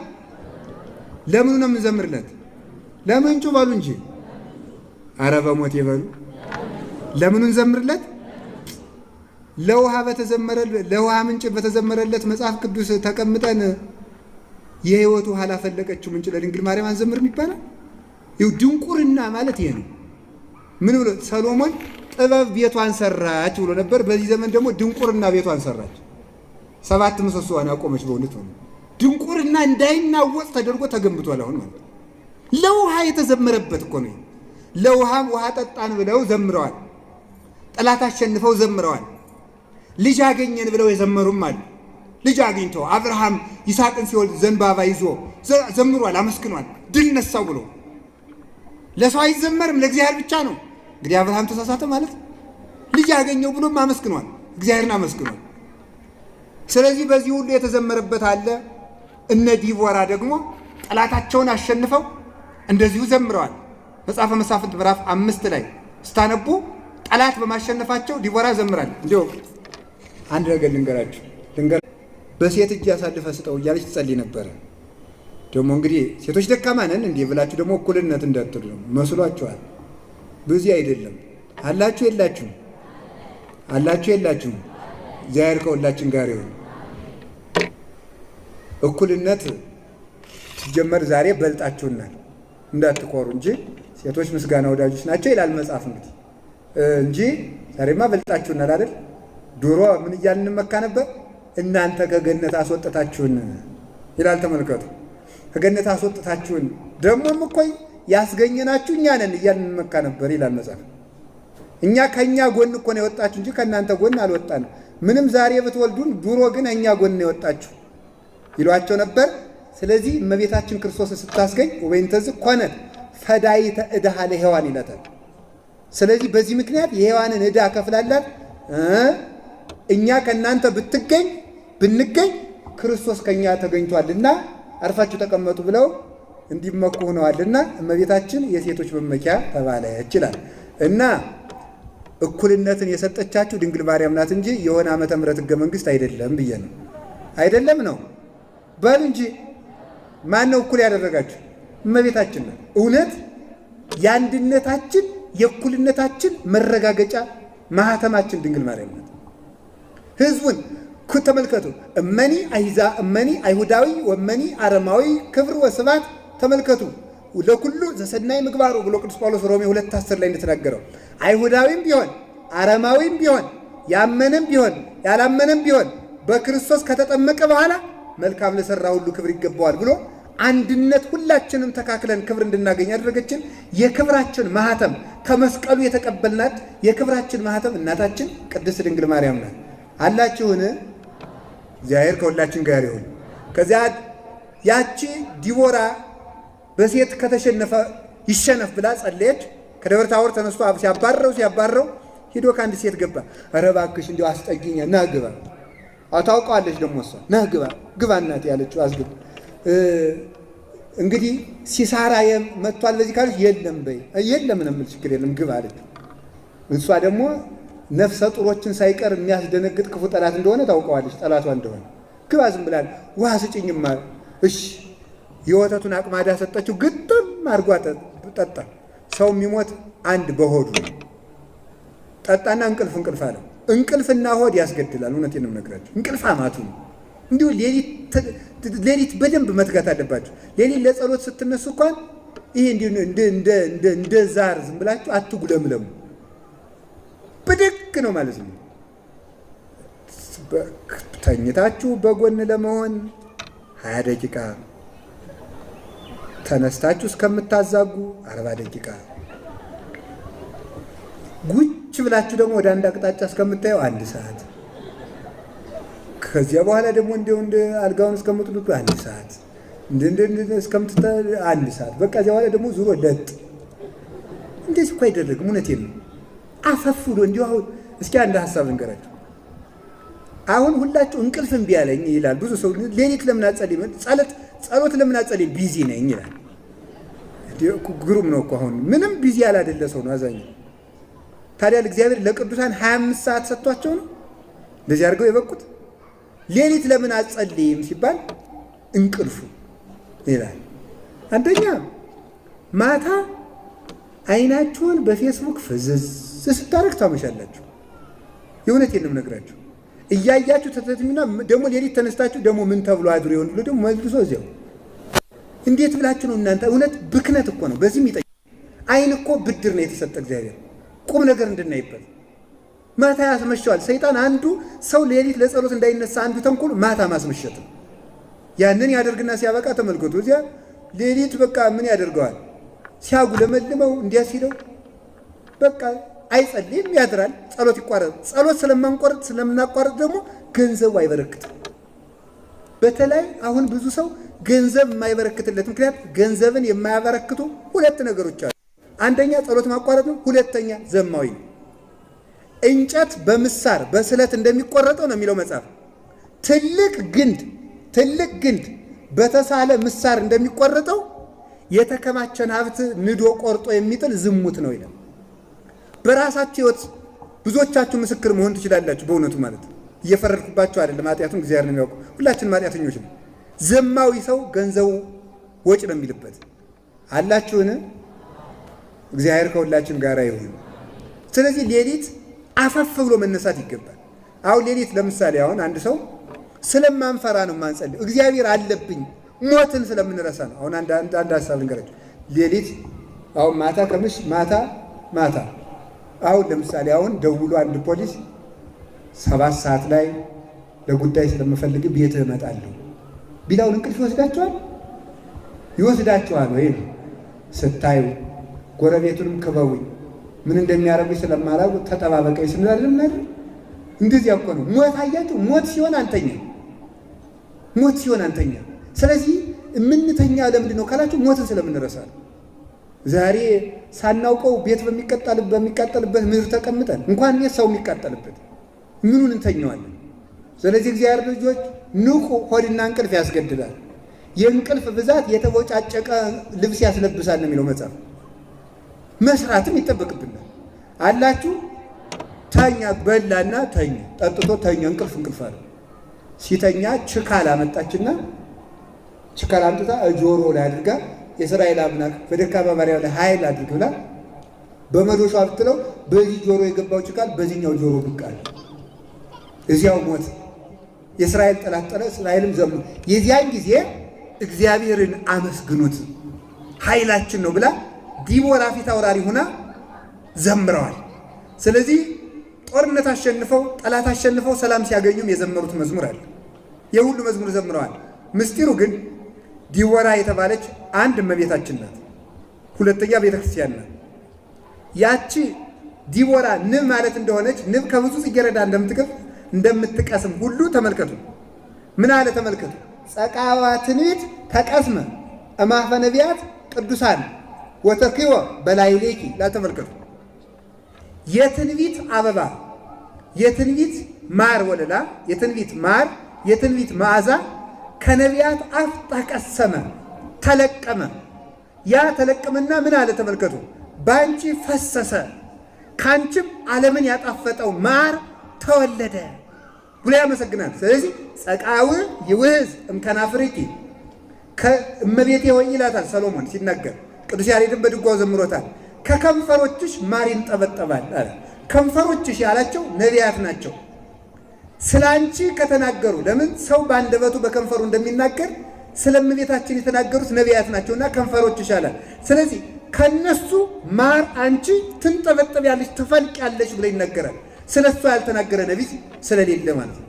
ለምኑ ነው የምንዘምርለት? ለምንጩ በሉ እንጂ። ኧረ በሞት ይበሉ። ለምኑ እንዘምርለት? ለውሃ ምንጭ በተዘመረለት መጽሐፍ ቅዱስ ተቀምጠን የሕይወት ውሃ ላፈለቀችው ምንጭ ለድንግል ማርያም አንዘምርም ይባላል? ይኸው ድንቁርና ማለት ይሄ ነው። ምን ብሎ ሰሎሞን ጥበብ ቤቷን ሰራች ብሎ ነበር። በዚህ ዘመን ደግሞ ድንቁርና ቤቷን ሰራች። 7 ምሰሶዋን ያቆመች በእውነት ነው። ድንቁርና እንዳይናወጽ ተደርጎ ተገንብቷል። አሁን ማለት ለውሃ የተዘመረበት እኮ ነው። ለውሃም ውሃ ጠጣን ብለው ዘምረዋል። ጠላት አሸንፈው ዘምረዋል። ልጅ አገኘን ብለው የዘመሩም አሉ። ልጅ አግኝተው አብርሃም ይስሐቅን ሲወልድ ዘንባባ ይዞ ዘምሯል፣ አመስግኗል። ድል ነሳው ብሎ ለሰው አይዘመርም፣ ለእግዚአብሔር ብቻ ነው። እንግዲህ አብርሃም ተሳሳተ ማለት ልጅ አገኘው ብሎም አመስግኗል፣ እግዚአብሔርን አመስግኗል። ስለዚህ በዚህ ሁሉ የተዘመረበት አለ። እነ ዲቦራ ደግሞ ጠላታቸውን አሸንፈው እንደዚሁ ዘምረዋል። መጽሐፈ መሳፍንት ምዕራፍ 5 ላይ ስታነቡ ጠላት በማሸነፋቸው ዲቦራ ዘምራል። እንዲሁ አንድ ነገር ልንገራችሁ። በሴት እጅ አሳልፈ ስጠው እያለች ትጸልይ ነበረ። ደግሞ እንግዲህ ሴቶች ደካማ ነን እንዲህ ብላችሁ ደግሞ እኩልነት እንዳትሉ ነው መስሏችኋል። በዚህ አይደለም። አላችሁ የላችሁም? አላችሁ የላችሁም? እግዚአብሔር ከሁላችን ጋር ይሁን። እኩልነት ሲጀመር ዛሬ በልጣችሁናል እንዳትኮሩ እንጂ ሴቶች ምስጋና ወዳጆች ናቸው ይላል መጽሐፍ። እንግዲህ እንጂ ዛሬማ በልጣችሁናል አይደል? ድሮ ምን እያልን እንመካ ነበር? እናንተ ከገነት አስወጥታችሁን ይላል። ተመልከቱ፣ ከገነት አስወጥታችሁን ደግሞም እኮ ያስገኘናችሁ እኛ ነን እያልን እንመካ ነበር ይላል መጽሐፍ። እኛ ከእኛ ጎን እኮ ነው የወጣችሁ እንጂ ከእናንተ ጎን አልወጣንም። ምንም ዛሬ ብትወልዱን ድሮ ግን እኛ ጎን ነው የወጣችሁ ይሏቸው ነበር። ስለዚህ እመቤታችን ክርስቶስ ስታስገኝ ወይንተዝ ኮነት ፈዳይተ ዕዳሃ ለሔዋን ይላታል። ስለዚህ በዚህ ምክንያት የሔዋንን ዕዳ ከፍላላት እኛ ከእናንተ ብንገኝ ክርስቶስ ከኛ ተገኝቷልና አርፋችሁ ተቀመጡ ብለው እንዲመኩ ሆነዋልና እመቤታችን የሴቶች መመኪያ ተባለች ይላል። እና እኩልነትን የሰጠቻችሁ ድንግል ማርያም ናት እንጂ የሆነ ዓመተ ምሕረት ሕገ መንግሥት አይደለም ብዬ ነው። አይደለም ነው በል እንጂ ማን ነው እኩል ያደረጋችሁ? እመቤታችን ናት። እውነት የአንድነታችን የእኩልነታችን መረጋገጫ ማህተማችን ድንግል ማርያም ናት። ህዝቡን ተመልከቱ። እመኒ አይሁዳዊ ወመኒ አረማዊ ክብር ወስባት ተመልከቱ ለኩሉ ዘሰናይ ምግባሩ ብሎ ቅዱስ ጳውሎስ ሮሜ 2:10 ላይ እንደተናገረው አይሁዳዊም ቢሆን አረማዊም ቢሆን ያመነም ቢሆን ያላመነም ቢሆን በክርስቶስ ከተጠመቀ በኋላ መልካም ለሰራ ሁሉ ክብር ይገባዋል ብሎ አንድነት ሁላችንም ተካክለን ክብር እንድናገኝ ያደረገችን የክብራችን ማህተም ከመስቀሉ የተቀበልናት የክብራችን ማህተም እናታችን ቅድስት ድንግል ማርያም ናት። አላችሁን? እግዚአብሔር ከሁላችን ጋር ይሁን። ከዚያ ያቺ ዲቦራ በሴት ከተሸነፈ ይሸነፍ ብላ ጸለየች። ከደብረ ታቦር ተነስቶ ሲያባረው ሂዶ ከአንድ ሴት ገባ። ኧረ እባክሽ እንዲያው አስጠጊኝ ና ግባ። ታውቀዋለች ደግሞ እሷ ና ግባ እናቴ ያለችው አስገባ። እንግዲህ ሲሳራ መጥቷል በዚህ ካለች የለም በይ የለም ምንም ችግር የለም ግባ አለች። እሷ ደግሞ ነፍሰ ጡሮችን ሳይቀር የሚያስደነግጥ ክፉ ጠላት እንደሆነ ታውቀዋለች። ጠላቷ እንደሆነ ግባ ዝም ብላ ውሃ ስጭኝማ። እሺ የወተቱን አቅማዳ ሰጠችው። ግጥም አድርጓ ጠጣ። ሰው የሚሞት አንድ በሆዱ ጠጣና እንቅልፍ አለው። እንቅልፍና ሆድ ያስገድላል። እውነቴን ነው የምነግራቸው። እንቅልፍ አማቱ ነው። እንዲሁ ሌሊት በደንብ መትጋት አለባቸው። ሌሊት ለጸሎት ስትነሱ እንኳን ይሄ እንደ ዛር ዝም ብላችሁ አትጉለምለሙ። ብድግ ነው ማለት ነው። ተኝታችሁ በጎን ለመሆን 20 ደቂቃ፣ ተነስታችሁ እስከምታዛጉ 40 ደቂቃ፣ ጉጭ ብላችሁ ደግሞ ወደ አንድ አቅጣጫ እስከምታየው 1 ሰዓት፣ ከዚያ በኋላ ደግሞ እንደ አልጋውን እስከምትሉት 1 ሰዓት፣ እስከምትታ 1 ሰዓት፣ በቃ እዚያ በኋላ ደግሞ ዙሮ ለጥ። እንደዚህ እኮ አይደረግም። እውነቴን ነው። አፈፍ ብሎ እንዲሁ አሁን እስኪ አንድ ሀሳብ ልንገራችሁ። አሁን ሁላችሁ እንቅልፍ እምቢ አለኝ ይላል ብዙ ሰው። ሌሊት ለምን አትጸልይም? ጸሎት ለምን አትጸልይም? ቢዚ ነኝ ይላል። ግሩም ነው እኮ አሁን ምንም ቢዚ ያላደለ ሰው ነው አዛኝ። ታዲያ እግዚአብሔር ለቅዱሳን 25 ሰዓት ሰጥቷቸው ነው እንደዚህ አድርገው የበቁት። ሌሊት ለምን አትጸልይም ሲባል እንቅልፉ ይላል። አንደኛ ማታ አይናችሁን በፌስቡክ ፍዝዝ ስታረግ ታመሻላችሁ። የእውነቴን ነው የምነግራችሁ። እያያችሁ ተተትሚና ደግሞ ሌሊት ተነስታችሁ ደግሞ ምን ተብሎ አድሮ ይሆን ብሎ ደግሞ መልሶ እዚያው እንዴት ብላችሁ ነው እናንተ? እውነት ብክነት እኮ ነው። በዚህም ይጠይቅ። አይን እኮ ብድር ነው የተሰጠ እግዚአብሔር ቁም ነገር እንድናይበት። ማታ ያስመሸዋል ሰይጣን። አንዱ ሰው ሌሊት ለጸሎት እንዳይነሳ አንዱ ተንኮሉ ማታ ማስመሸት ነው። ያንን ያደርግና ሲያበቃ ተመልከቱ። እዚያ ሌሊት በቃ ምን ያደርገዋል? ሲያጉለመልመው እንዲያ ሲለው በቃ አይጸልይም፣ ያድራል። ጸሎት ይቋረጥ። ጸሎት ስለምናቋረጥ ደግሞ ገንዘቡ አይበረክትም። በተለይ አሁን ብዙ ሰው ገንዘብ የማይበረክትለት ምክንያት ገንዘብን የማያበረክቱ 2 ነገሮች አሉ። አንደኛ ጸሎት ማቋረጥ ነው። ሁለተኛ ዘማዊ ነው። እንጨት በምሳር በስለት እንደሚቆረጠው ነው የሚለው መጽሐፍ። ትልቅ ግንድ በተሳለ ምሳር እንደሚቆረጠው የተከማቸን ሀብት ንዶ ቆርጦ የሚጥል ዝሙት ነው ይላል። በራሳችሁ ሕይወት ብዙዎቻችሁ ምስክር መሆን ትችላላችሁ። በእውነቱ ማለት እየፈረድኩባችሁ አይደለም። ኃጢአቱን እግዚአብሔር ነው የሚያውቀው። ሁላችንም ኃጢአተኞች ነው። ዘማዊ ሰው ገንዘቡ ወጭ ነው የሚልበት አላችሁን? እግዚአብሔር ከሁላችን ጋር ይሁን። ስለዚህ ሌሊት አፈፍ ብሎ መነሳት ይገባል። አሁን ሌሊት ለምሳሌ አሁን አንድ ሰው ስለማንፈራ ነው የማንጸልየው። እግዚአብሔር አለብኝ ሞትን ስለምንረሳ ነው። አሁን አንድ ሀሳብ ልንገራችሁ። ሌሊት አሁን ማታ አሁን ለምሳሌ አሁን ደውሎ አንድ ፖሊስ 7 ሰዓት ላይ ለጉዳይ ስለምፈልግ ቤትህ እመጣለሁ ቢላውን እንቅልፍ ይወስዳቸዋል? ይወስዳቸዋል ወይ ነው? ስታዩ ጎረቤቱንም ክበቡኝ ምን እንደሚያረጉኝ ስለማላውቅ ተጠባበቀኝ ስንል አይደለም አይደል? እንደዚህ እኮ ነው ሞት። አያችሁ ሞት ሲሆን አንተኛ፣ ሞት ሲሆን አንተኛ። ስለዚህ የምንተኛ ለምንድን ነው ካላችሁ ሞትን ስለምንረሳ ነው። ዛሬ ሳናውቀው ቤት በሚቃጠልበት ምድር ተቀምጠን እንኳን ቤት ሰው የሚቃጠልበት ምኑን እንተኛዋለን? ስለዚህ እግዚአብሔር ልጆች ንቁ። ሆድና እንቅልፍ ያስገድላል። የእንቅልፍ ብዛት የተቦጫጨቀ ልብስ ያስለብሳል ነው የሚለው መጽሐፍ። መስራትም ይጠበቅብናል። አላችሁ ተኛ፣ በላና ተኛ፣ ጠጥቶ ተኛ፣ እንቅልፍ አለ። ሲተኛ ችካል አመጣችና ችካል አምጥታ ጆሮ ላይ አድርጋ የእስራኤል አምላክ በደካማ ባሪያው ላይ ኃይል አድርግ ብላ በመዶሻ ብትለው በዚህ ጆሮ የገባው ችካል በዚህኛው ጆሮ ብቅ አለ። እዚያው ሞት። የእስራኤል ጠላት ጠረ፣ እስራኤልም ዘምሩ። የዚያን ጊዜ እግዚአብሔርን አመስግኑት ኃይላችን ነው ብላ ዲቦራ ፊት አውራሪ ሆና ዘምረዋል። ስለዚህ ጦርነት አሸንፈው ጠላት አሸንፈው ሰላም ሲያገኙም የዘመሩት መዝሙር አለ። የሁሉ መዝሙር ዘምረዋል። ምስጢሩ ግን ዲቦራ የተባለች አንድ እመቤታችን ናት፣ ሁለተኛ ቤተክርስቲያን ናት። ያቺ ዲቦራ ንብ ማለት እንደሆነች ንብ ከብዙ ጽጌረዳ እንደምትቀስም ሁሉ ተመልከቱ። ምን አለ ተመልከቱ። ጸቃዋ ትንቢት ተቀስመ እማፈ ነቢያት ቅዱሳን ወተኪወ በላዕሌኪ ላተመልከቱ። የትንቢት አበባ፣ የትንቢት ማር ወለላ፣ የትንቢት ማር፣ የትንቢት መዓዛ ከነቢያት አፍ ተቀሰመ ተለቀመ። ያ ተለቀመና ምን አለ ተመልከቱ። በአንቺ ፈሰሰ፣ ካንቺም ዓለምን ያጣፈጠው ማር ተወለደ ብሎ ያመሰግናል። ስለዚህ ጸቃው ይውህዝ እምከናፍርኪ ከእመቤቴ ሆይ ይላታል ሰሎሞን ሲናገር። ቅዱስ ያሬድን በድጓው ዘምሮታል። ከከንፈሮችሽ ማር ይንጠበጠባል አለ። ከንፈሮችሽ ያላቸው ነቢያት ናቸው። ስለ አንቺ ከተናገሩ ለምን ሰው በአንደበቱ በከንፈሩ እንደሚናገር ስለ እመቤታችን የተናገሩት ነቢያት ናቸውና ከንፈሮችሽ አለ። ስለዚህ ከነሱ ማር አንቺ ትንጠበጠቢያለሽ ትፈልቂያለሽ ብሎ ይነገራል። ስለ እሷ ያልተናገረ ነቢይ ስለሌለ ማለት ነው።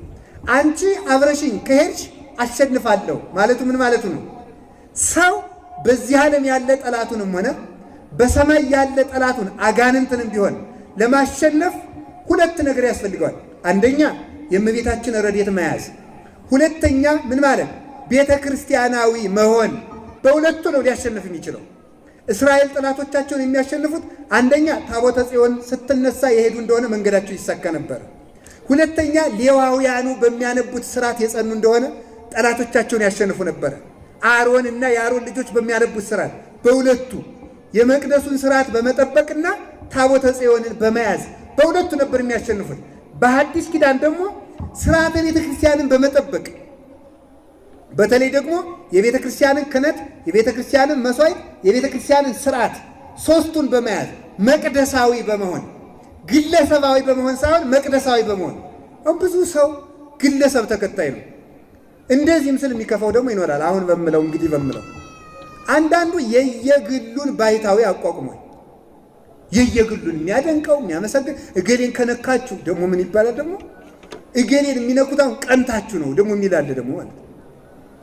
አንቺ አብረሽኝ ከሄድሽ አሸንፋለሁ ማለቱ ምን ማለቱ ነው? ሰው በዚህ ዓለም ያለ ጠላቱንም ሆነ በሰማይ ያለ ጠላቱን አጋንንትንም ቢሆን ለማሸነፍ ሁለት ነገር ያስፈልገዋል። አንደኛ የእመቤታችን ረድኤት መያዝ፣ ሁለተኛ ምን ማለት ቤተ ክርስቲያናዊ መሆን። በሁለቱ ነው ሊያሸንፍ የሚችለው። እስራኤል ጠላቶቻቸውን የሚያሸንፉት አንደኛ ታቦተ ጽዮን ስትነሳ የሄዱ እንደሆነ መንገዳቸው ይሳካ ነበር። ሁለተኛ ሌዋውያኑ በሚያነቡት ስርዓት የጸኑ እንደሆነ ጠላቶቻቸውን ያሸንፉ ነበር። አሮን እና የአሮን ልጆች በሚያነቡት ስርዓት፣ በሁለቱ የመቅደሱን ስርዓት በመጠበቅና ታቦተ ጽዮንን በመያዝ በሁለቱ ነበር የሚያሸንፉት። በሐዲስ ኪዳን ደግሞ ስርዓተ ቤተ ክርስቲያንን በመጠበቅ በተለይ ደግሞ የቤተ ክርስቲያንን ክህነት፣ የቤተ ክርስቲያንን መስዋዕት፣ የቤተ ክርስቲያንን ስርዓት ሶስቱን በመያዝ መቅደሳዊ በመሆን ግለሰባዊ በመሆን ሳይሆን መቅደሳዊ በመሆን አሁን ብዙ ሰው ግለሰብ ተከታይ ነው። እንደዚህም ስል የሚከፋው ደግሞ ይኖራል። አሁን በምለው እንግዲህ በምለው አንዳንዱ የየግሉን ባይታዊ አቋቁሟል። የየግሉን የሚያደንቀው የሚያመሰግን እገሌን ከነካችሁ ደግሞ ምን ይባላል? ደግሞ እገሌን የሚነኩት አሁን ቀንታችሁ ነው ደግሞ የሚላለ ደግሞ ማለት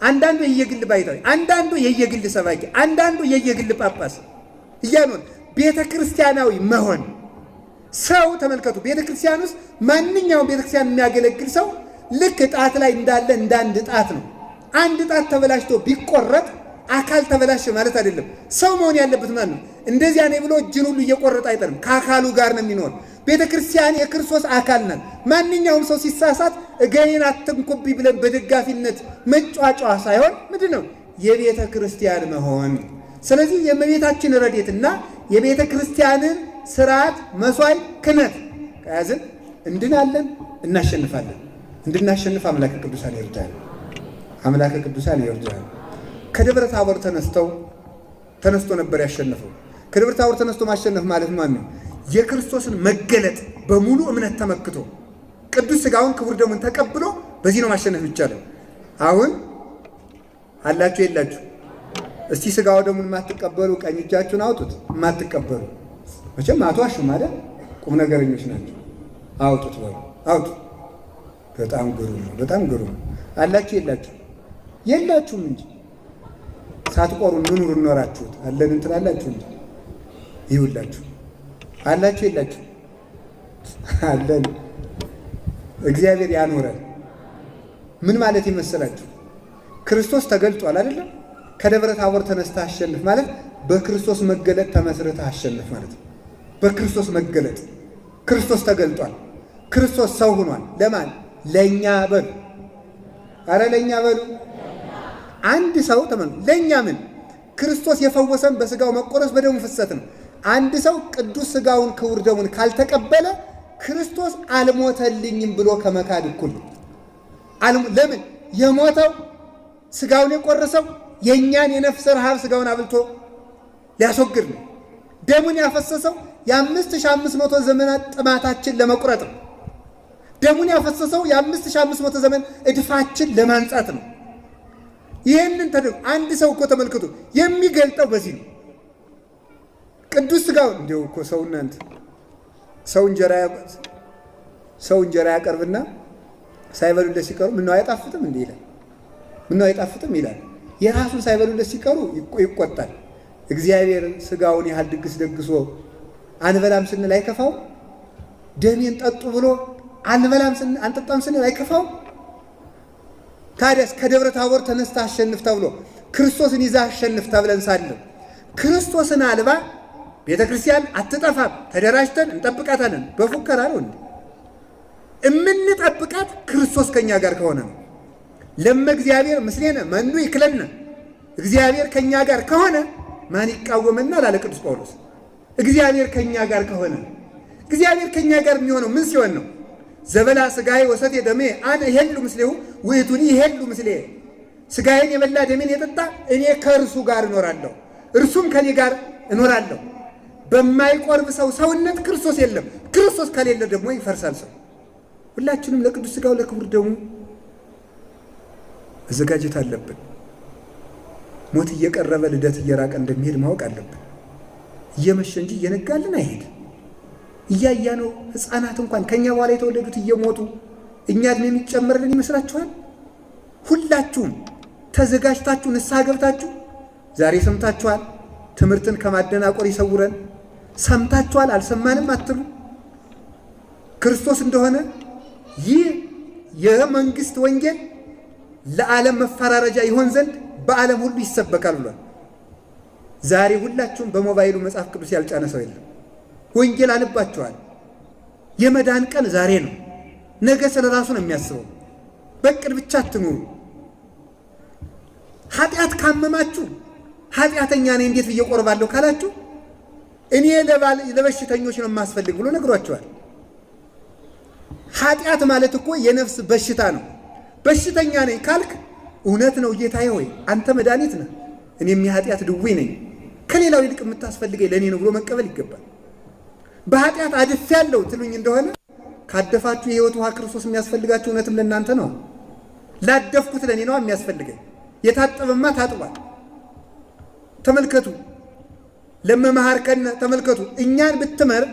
አንዳንዱ የየግል ባይታዊ፣ አንዳንዱ የየግል ሰባኪ፣ አንዳንዱ የየግል ጳጳስ እያኖር ቤተ ክርስቲያናዊ መሆን ሰው ተመልከቱ። ቤተ ክርስቲያን ውስጥ ማንኛውም ቤተ ክርስቲያን የሚያገለግል ሰው ልክ ጣት ላይ እንዳለ እንዳንድ ጣት ነው። አንድ ጣት ተበላሽቶ ቢቆረጥ አካል ተበላሸ ማለት አይደለም። ሰው መሆን ያለበት ማለት ነው። እንደዚያ ነው ብሎ እጅን ሁሉ እየቆረጠ አይጠርም። ከአካሉ ጋር ነው የሚኖር። ቤተ ክርስቲያን የክርስቶስ አካል ናት። ማንኛውም ሰው ሲሳሳት እገሌን አትንኩብኝ ብለን በደጋፊነት መጫጫዋ ሳይሆን ምንድን ነው የቤተ ክርስቲያን መሆን። ስለዚህ የእመቤታችን ረድኤትና የቤተ ክርስቲያንን ስርዓት፣ መስዋዕት፣ ክህነት ከያዝን እንድናለን፣ እናሸንፋለን። እንድናሸንፍ አምላከ ቅዱሳን ይርዳል። አምላከ ቅዱሳን ይርዳል። ከደብረ ታቦር ተነስቶ ነበር ያሸነፈው። ከደብረ ታቦር ተነስቶ ማሸነፍ ማለት ማን ነው? የክርስቶስን መገለጥ በሙሉ እምነት ተመክቶ ቅዱስ ሥጋውን ክቡር ደሙን ተቀብሎ በዚህ ነው ማሸነፍ ይቻላል። አሁን አላችሁ የላችሁ? እስቲ ሥጋው ደሙን የማትቀበሉ ቀኝ እጃችሁን አውጡት። የማትቀበሉ መቼም አትዋሹም አይደል? ቁም ነገረኞች ናቸው። አውጡት በሉ አውጡ። በጣም ግሩም ነው። በጣም ግሩም ነው። አላችሁ የላችሁ? የላችሁም እንጂ ሳትቆሩ ኑሩ እኖራችሁት አለን እንትላላችሁ እንጂ ይውላችሁ። አላችሁ የላችሁ? አለን። እግዚአብሔር ያኖረን። ምን ማለት ይመስላችሁ? ክርስቶስ ተገልጧል አይደለም? ከደብረ ታቦር ተነስተህ አሸንፍ ማለት በክርስቶስ መገለጥ ተመስርተህ አሸንፍ ማለት ነው። በክርስቶስ መገለጥ ክርስቶስ ተገልጧል። ክርስቶስ ሰው ሆኗል። ለማን? ለእኛ በሉ። አረ ለእኛ በሉ። አንድ ሰው ተመኑ። ለእኛ ምን? ክርስቶስ የፈወሰን በስጋው መቆረስ በደሙ ፍሰት ነው። አንድ ሰው ቅዱስ ስጋውን ክቡር ደሙን ካልተቀበለ ክርስቶስ አልሞተልኝም ብሎ ከመካድ እኩል ነው። ለምን? የሞተው ስጋውን የቆረሰው የእኛን የነፍስ ረሃብ ስጋውን አብልቶ ሊያስወግድ ነው። ደሙን ያፈሰሰው የ5500 ዘመናት ጥማታችን ለመቁረጥ ነው። ደሙን ያፈሰሰው የ5500 ዘመን እድፋችን ለማንጻት ነው። ይህንን አንድ ሰው እኮ ተመልክቶ የሚገልጠው በዚህ ነው። ቅዱስ ስጋውን እንዲሁ እኮ ሰው እናንተ ሰው እንጀራ ያቀርብና ሳይበሉለት ሲቀሩ ምነው አይጣፍጥም እንዲህ ይላል። ምነው አይጣፍጥም ይላል። የራሱን ሳይበሉለት ሲቀሩ ይቆጣል። እግዚአብሔር ስጋውን ያህል ድግስ ደግሶ አንበላም ስንል አይከፋው? ደሜን ጠጡ ብሎ አንጠጣም ስንል አይከፋው? ታዲያስ ከደብረ ታቦር ተነስተ አሸንፍ ተብሎ ክርስቶስን ይዛ አሸንፍ ተብለን ሳለን ክርስቶስን አልባ ቤተ ክርስቲያን አትጠፋም፣ ተደራጅተን እንጠብቃታለን። በፉከራ ነው እንዴ? እምንጠብቃት ክርስቶስ ከኛ ጋር ከሆነ ነው። ለመ እግዚአብሔር ምስሌነ መኑ ይክለነ፣ እግዚአብሔር ከኛ ጋር ከሆነ ማን ይቃወመናል አለ ቅዱስ ጳውሎስ። እግዚአብሔር ከኛ ጋር ከሆነ እግዚአብሔር ከኛ ጋር የሚሆነው ምን ሲሆን ነው? ዘበላ ስጋዬ ወሰቴ ደሜ አነ ይሄሉ ምስሌሁ ውእቱኒ ይሄሉ ምስሌ። ስጋዬን የበላ ደሜን የጠጣ እኔ ከእርሱ ጋር እኖራለሁ፣ እርሱም ከኔ ጋር እኖራለሁ። በማይቆርብ ሰው ሰውነት ክርስቶስ የለም። ክርስቶስ ከሌለ ደግሞ ይፈርሳል ሰው። ሁላችንም ለቅዱስ ስጋው ለክቡር ደሙ መዘጋጀት አለብን። ሞት እየቀረበ ልደት እየራቀ እንደሚሄድ ማወቅ አለብን። እየመሸ እንጂ እየነጋልን አይሄድ። እያያ ነው ሕፃናት እንኳን ከኛ በኋላ የተወለዱት እየሞቱ እኛ እድሜ የሚጨመርልን ይመስላችኋል? ሁላችሁም ተዘጋጅታችሁ ንስሐ ገብታችሁ ዛሬ ሰምታችኋል። ትምህርትን ከማደናቆር ይሰውረን። ሰምታችኋል፣ አልሰማንም አትሉ። ክርስቶስ እንደሆነ ይህ የመንግስት ወንጌል ለዓለም መፈራረጃ ይሆን ዘንድ በዓለም ሁሉ ይሰበካል ብሏል። ዛሬ ሁላችሁም በሞባይሉ መጽሐፍ ቅዱስ ያልጫነ ሰው የለም። ወንጌል አልባችኋል። የመዳን ቀን ዛሬ ነው። ነገ ስለ ራሱ ነው የሚያስበው። በቅድ ብቻ አትኑሩ። ኃጢአት ካመማችሁ ኃጢአተኛ ነኝ እንዴት ብዬ ቆርባለሁ ካላችሁ እኔ ለበሽተኞች ነው የማስፈልግ ብሎ ነግሯቸዋል። ኃጢአት ማለት እኮ የነፍስ በሽታ ነው። በሽተኛ ነኝ ካልክ እውነት ነው ጌታዬ ሆይ አንተ መድኃኒት ነህ፣ እኔም የኃጢአት ድዌ ነኝ፣ ከሌላው ይልቅ የምታስፈልገኝ ለእኔ ነው ብሎ መቀበል ይገባል። በኃጢአት አድፌያለሁ ትሉኝ እንደሆነ ካደፋችሁ የሕይወት ውሃ ክርስቶስ የሚያስፈልጋችሁ እውነትም ለእናንተ ነው። ላደፍኩት ለእኔ ነው የሚያስፈልገኝ። የታጠበማ ታጥቧል። ተመልከቱ። ለመመሃር ከነ ተመልከቱ። እኛን ብትመር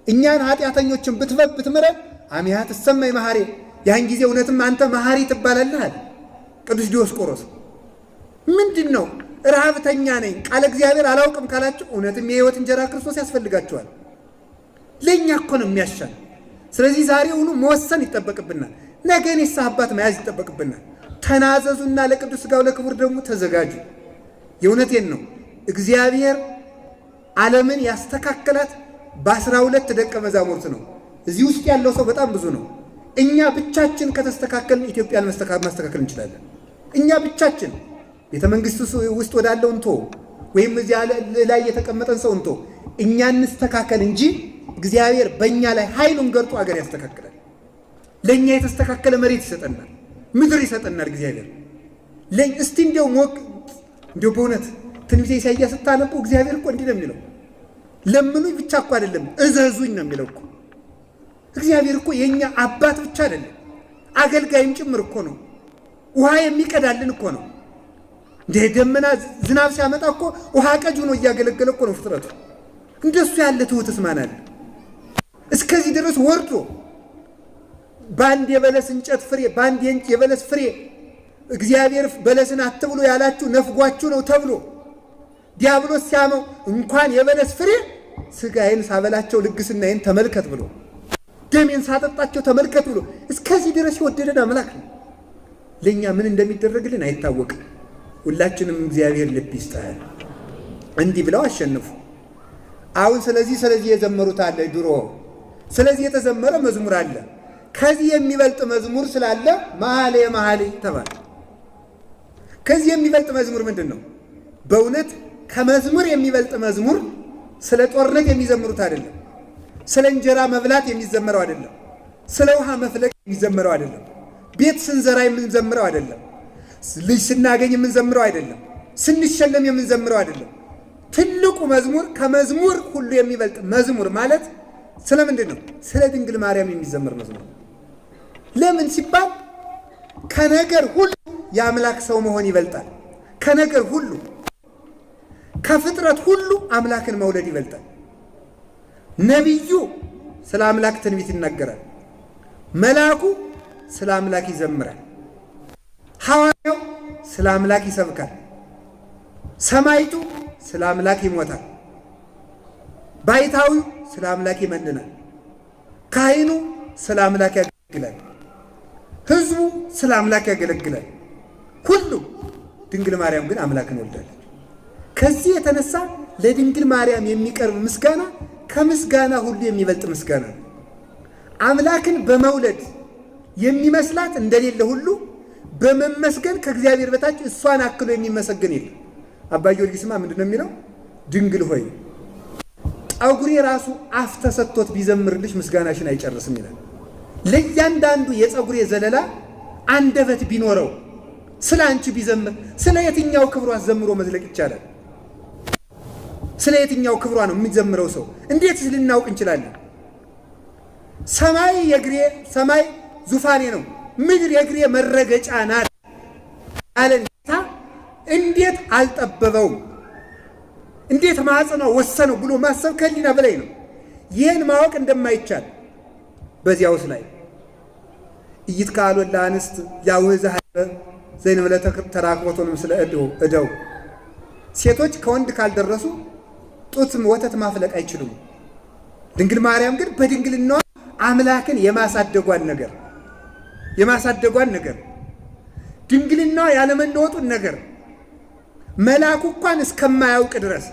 እኛን ኃጢአተኞችን ብትምረን አሚሃ ትሰማይ መሐሬ፣ ያን ጊዜ እውነትም አንተ መሐሪ ትባላለህ አለ ቅዱስ ዲዮስቆሮስ። ምንድን ነው ረሃብተኛ ነኝ ቃለ እግዚአብሔር አላውቅም ካላችሁ እውነትም የሕይወት እንጀራ ክርስቶስ ያስፈልጋችኋል። ለእኛ እኮ ነው የሚያሻል። ስለዚህ ዛሬውኑ መወሰን ይጠበቅብናል። ነገ ንስሐ አባት መያዝ ይጠበቅብናል። ተናዘዙና ለቅዱስ ሥጋው ለክቡር ደሙ ተዘጋጁ። የእውነቴን ነው። እግዚአብሔር ዓለምን ያስተካከላት በ12 ደቀ መዛሙርት ነው። እዚህ ውስጥ ያለው ሰው በጣም ብዙ ነው። እኛ ብቻችን ከተስተካከልን ኢትዮጵያን ማስተካከል እንችላለን። እኛ ብቻችን ቤተ መንግስት ውስጥ ወዳለው እንቶ ወይም እዚያ ላይ የተቀመጠን ሰው እንቶ እኛ እንስተካከል እንጂ እግዚአብሔር በእኛ ላይ ኃይሉን ገርጦ አገር ያስተካክላል። ለእኛ የተስተካከለ መሬት ይሰጠናል፣ ምድር ይሰጠናል እግዚአብሔር። እስቲ እንዲያው እንዲያው በእውነት ትንቢተ ኢሳይያስ ስታነቡ እግዚአብሔር እኮ እንዲህ ነው የሚለው፣ ለምኑኝ ብቻ እኮ አይደለም እዘዙኝ ነው የሚለው እኮ። እግዚአብሔር እኮ የእኛ አባት ብቻ አይደለም አገልጋይም ጭምር እኮ ነው። ውሃ የሚቀዳልን እኮ ነው። እንደ ደመና ዝናብ ሲያመጣ እኮ ውሃ ቀጅ ሆኖ እያገለገለ እኮ ነው ፍጥረቱ። እንደሱ ያለ ትሑትስ ማን አለ? እስከዚህ ድረስ ወርዶ በአንድ የበለስ እንጨት ፍሬ በአንድ የበለስ ፍሬ እግዚአብሔር በለስን አትብሉ ያላችሁ ነፍጓችሁ ነው ተብሎ ዲያብሎስ ሲያመው እንኳን የበለስ ፍሬ ሥጋዬን ሳበላቸው ልግስናዬን ተመልከት ብሎ ደሜን ሳጠጣቸው ተመልከት ብሎ እስከዚህ ድረስ የወደደን አምላክ ነው። ለእኛ ምን እንደሚደረግልን አይታወቅም። ሁላችንም እግዚአብሔር ልብ ይስጠን። እንዲህ ብለው አሸንፉ። አሁን ስለዚህ የዘመሩት አለ ድሮ። ስለዚህ የተዘመረ መዝሙር አለ። ከዚህ የሚበልጥ መዝሙር ስላለ መኃልየ መኃልይ ተባለ። ከዚህ የሚበልጥ መዝሙር ምንድን ነው? በእውነት ከመዝሙር የሚበልጥ መዝሙር ስለ ጦርነት የሚዘምሩት አይደለም። ስለ እንጀራ መብላት የሚዘመረው አይደለም። ስለ ውሃ መፍለቅ የሚዘመረው አይደለም። ቤት ስንዘራ የምንዘምረው አይደለም። ልጅ ስናገኝ የምንዘምረው አይደለም። ስንሸለም የምንዘምረው አይደለም። ትልቁ መዝሙር ከመዝሙር ሁሉ የሚበልጥ መዝሙር ማለት ስለምንድን ነው? ስለ ድንግል ማርያም የሚዘመር መዝሙር። ለምን ሲባል ከነገር ሁሉ የአምላክ ሰው መሆን ይበልጣል። ከነገር ሁሉ ከፍጥረት ሁሉ አምላክን መውለድ ይበልጣል። ነቢዩ ስለ አምላክ ትንቢት ይናገራል። መልአኩ ስለ አምላክ ይዘምራል። ሐዋርያው ስለ አምላክ ይሰብካል። ሰማዕቱ ስለ አምላክ ይሞታል። ባይታዊው ስለ አምላክ ይመንናል። ካህኑ ስለ አምላክ ያገለግላል። ሕዝቡ ስለ አምላክ ያገለግላል። ሁሉም። ድንግል ማርያም ግን አምላክን ወልዳለች። ከዚህ የተነሳ ለድንግል ማርያም የሚቀርብ ምስጋና ከምስጋና ሁሉ የሚበልጥ ምስጋና ነው። አምላክን በመውለድ የሚመስላት እንደሌለ ሁሉ በመመስገን ከእግዚአብሔር በታች እሷን አክሎ የሚመሰገን የለም። አባ ጊዮርጊስማ ምንድን ነው የሚለው? ድንግል ሆይ ጠጉሬ ራሱ አፍ ተሰጥቶት ቢዘምርልሽ ምስጋናሽን አይጨርስም ይላል። ለእያንዳንዱ የፀጉሬ ዘለላ አንደበት ቢኖረው ስለ አንቺ ቢዘምር ስለ የትኛው ክብሯ ዘምሮ መዝለቅ ይቻላል? ስለ የትኛው ክብሯ ነው የሚዘምረው ሰው? እንዴት ልናውቅ እንችላለን? ሰማይ ዙፋኔ ነው፣ ምድር የእግሬ መረገጫ ናት ያለን ጌታ እንዴት አልጠበበውም? እንዴት ማዕፀኗ ወሰነው ብሎ ማሰብ ከሊና በላይ ነው። ይህን ማወቅ እንደማይቻል በዚያውስ ላይ ኢይትከሀሎ ለአንስት ያውህዝ ሀይበ ዘእንበለ ተራክቦቶን ምስለ እደው ሴቶች ከወንድ ካልደረሱ ጡት ወተት ማፍለቅ አይችሉም። ድንግል ማርያም ግን በድንግልናዋ አምላክን የማሳደጓን ነገር ድንግልናዋ ያለመለወጡን ነገር መልአኩ እንኳን እስከማያውቅ ድረስ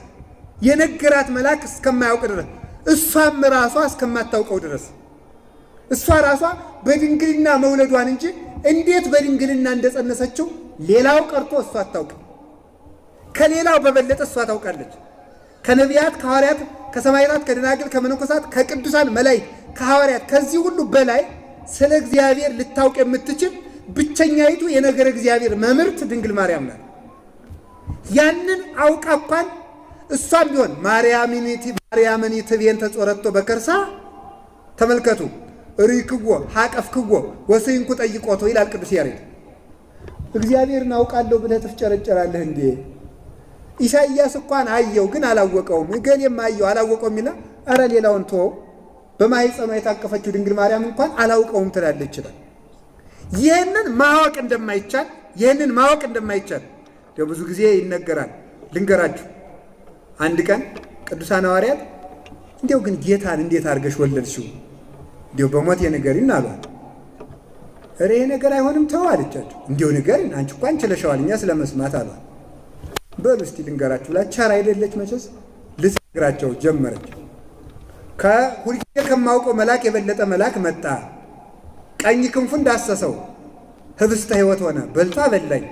የነገራት መልአክ እስከማያውቅ ድረስ እሷም ራሷ እስከማታውቀው ድረስ እሷ ራሷ በድንግልና መውለዷን እንጂ እንዴት በድንግልና እንደጸነሰችው ሌላው ቀርቶ እሷ አታውቅም። ከሌላው በበለጠ እሷ ታውቃለች። ከነቢያት፣ ከሐዋርያት፣ ከሰማዕታት፣ ከደናግል፣ ከመነኮሳት፣ ከቅዱሳን መላእክት፣ ከሐዋርያት ከዚህ ሁሉ በላይ ስለ እግዚአብሔር ልታውቅ የምትችል ብቸኛይቱ የነገረ እግዚአብሔር መምህርት ድንግል ማርያም ናት። ያንን አውቃ እንኳን እሷም ቢሆን ማርያምን ትቤን ተጾረቶ በከርሳ ተመልከቱ ሪክዎ ሀቀፍክዎ ወስንኩ ጠይቆቶ ይላል ቅዱስ ያሬድ። እግዚአብሔርን አውቃለሁ ብለህ ትፍጨረጨራለህ እንዴ? ኢሳይያስ እንኳን አየው ግን አላወቀውም፣ እገሌም አየው አላወቀውም ይላል። አረ ሌላውን ተወው፣ በማኅፀኗ የታቀፈችው ድንግል ማርያም እንኳን አላውቀውም ትላለች ይችላል። ይህንን ማወቅ እንደማይቻል ብዙ ጊዜ ይነገራል። ልንገራችሁ። አንድ ቀን ቅዱሳን ሐዋርያት እንዲያው ግን ጌታን እንዴት አድርገሽ ወለድሽው? እንዲያው በሞቴ ንገሪን አሏት። እረ ይሄ ነገር አይሆንም ተው አለቻቸው። እንዲያው ንገሪን፣ አንቺ እንኳን ችለሻዋል፣ እኛ ስለመስማት አሏት። በሉ እስቲ ልንገራችሁ ብላ ቸር አይደለች መቼስ ልትነግራቸው ጀመረች። ከሁልጊዜ ከማውቀው መልአክ የበለጠ መልአክ መጣ። ቀኝ ክንፉን ዳሰሰው፣ ህብስተ ሕይወት ሆነ፣ በልቶ አበላኝ።